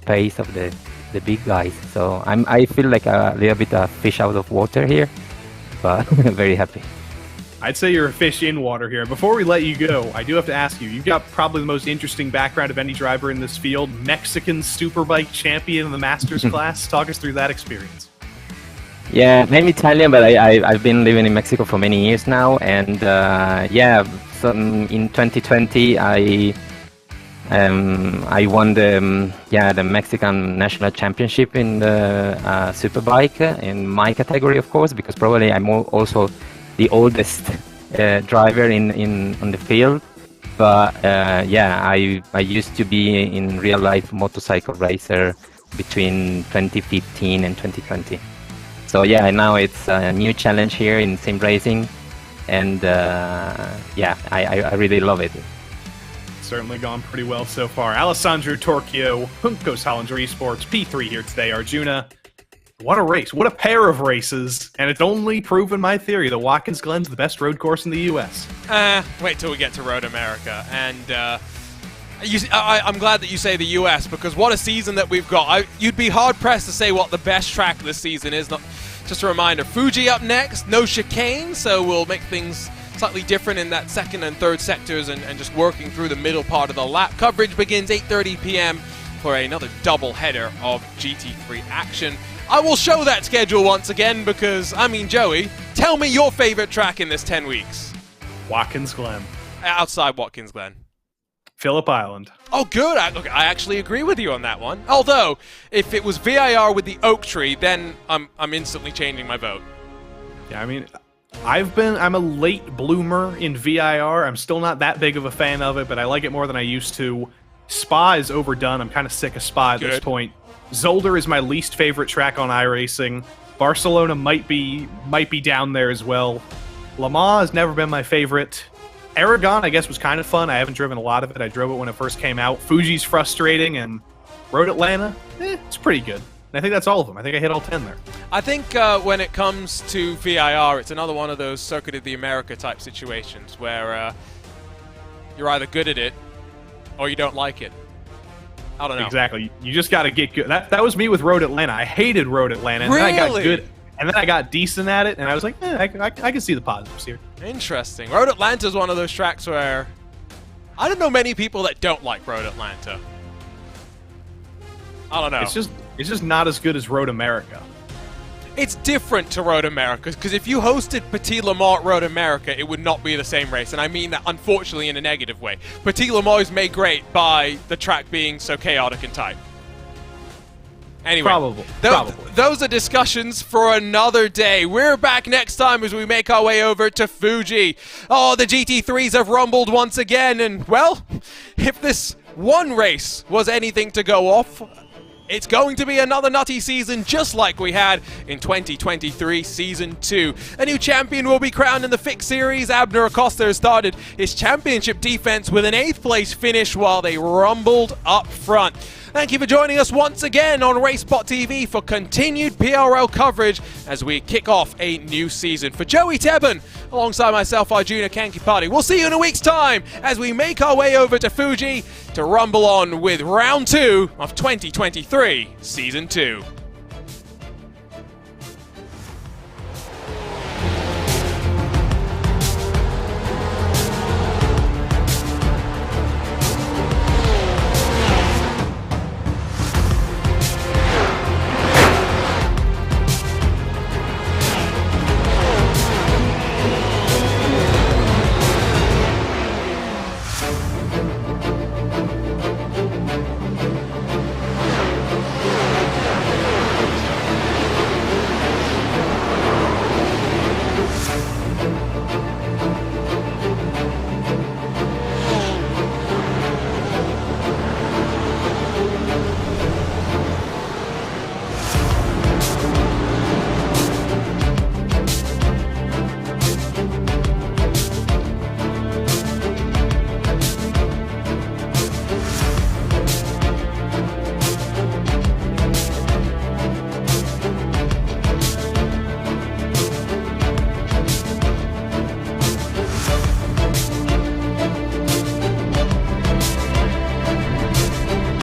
pace of the big guys. So I feel like a little bit a fish out of water here, but very happy. I'd say you're a fish in water here. Before we let you go, I do have to ask you, you've got probably the most interesting background of any driver in this field. Mexican Superbike champion in the Masters class. Talk us through that experience. Yeah, I'm Italian, but I've been living in Mexico for many years now. And yeah, so in 2020, I won the Mexican National Championship in the Superbike, in my category, of course, because probably I'm also the oldest driver on the field. But yeah, I used to be in real life motorcycle racer between 2015 and 2020. So yeah, now it's a new challenge here in sim racing, and yeah, I really love it. Certainly gone pretty well so far. Alessandro Torchio, Juncos Hollinger Esports, P3 here today. Arjuna, what a race. What a pair of races. And it's only proven my theory that Watkins Glen's the best road course in the U.S. Wait till we get to Road America. And I'm glad that you say the U.S. because what a season that we've got. You'd be hard-pressed to say what the best track this season is. Just a reminder, Fuji up next, no chicane, so we'll make things slightly different in that second and third sectors and just working through the middle part of the lap. Coverage begins 8:30 p.m. for another double header of GT3 action. I will show that schedule once again because, I mean, Joey, tell me your favorite track in this 10 weeks. Watkins Glen. Outside Watkins Glen. Phillip Island. Oh, good. I actually agree with you on that one. Although, if it was VIR with the oak tree, then I'm instantly changing my vote. Yeah, I mean, I'm a late bloomer in VIR. I'm still not that big of a fan of it, but I like it more than I used to. Spa is overdone. I'm kind of sick of Spa at this point. Zolder is my least favorite track on iRacing. Barcelona might be down there as well. Le Mans has never been my favorite. Aragon, I guess, was kind of fun. I haven't driven a lot of it. I drove it when it first came out. Fuji's frustrating, and Road Atlanta, it's pretty good. And I think that's all of them. I think I hit all 10 there. I think when it comes to VIR, it's another one of those Circuit of the America type situations where you're either good at it or you don't like it. I don't know. Exactly. You just got to get good. That was me with Road Atlanta. I hated Road Atlanta, and then I got good. And then I got decent at it, and I was like, I can see the positives here. Interesting. Road Atlanta is one of those tracks where I don't know many people that don't like Road Atlanta. I don't know. It's just not as good as Road America. It's different to Road America, because if you hosted Petit Le Mans at Road America, it would not be the same race, and I mean that unfortunately in a negative way. Petit Le Mans is made great by the track being so chaotic and tight. Anyway, Probably. those are discussions for another day. We're back next time as we make our way over to Fuji. Oh, the GT3s have rumbled once again, and well, if this one race was anything to go off, it's going to be another nutty season just like we had in 2023 Season 2. A new champion will be crowned in the Fix Series. Abner Acosta has started his championship defense with an 8th place finish while they rumbled up front. Thank you for joining us once again on RaceSpotTV for continued PRL coverage as we kick off a new season. For Joey Tebben, alongside myself, Arjuna Kankipati, we'll see you in a week's time as we make our way over to Fuji to rumble on with Round 2 of 2023 Season 2.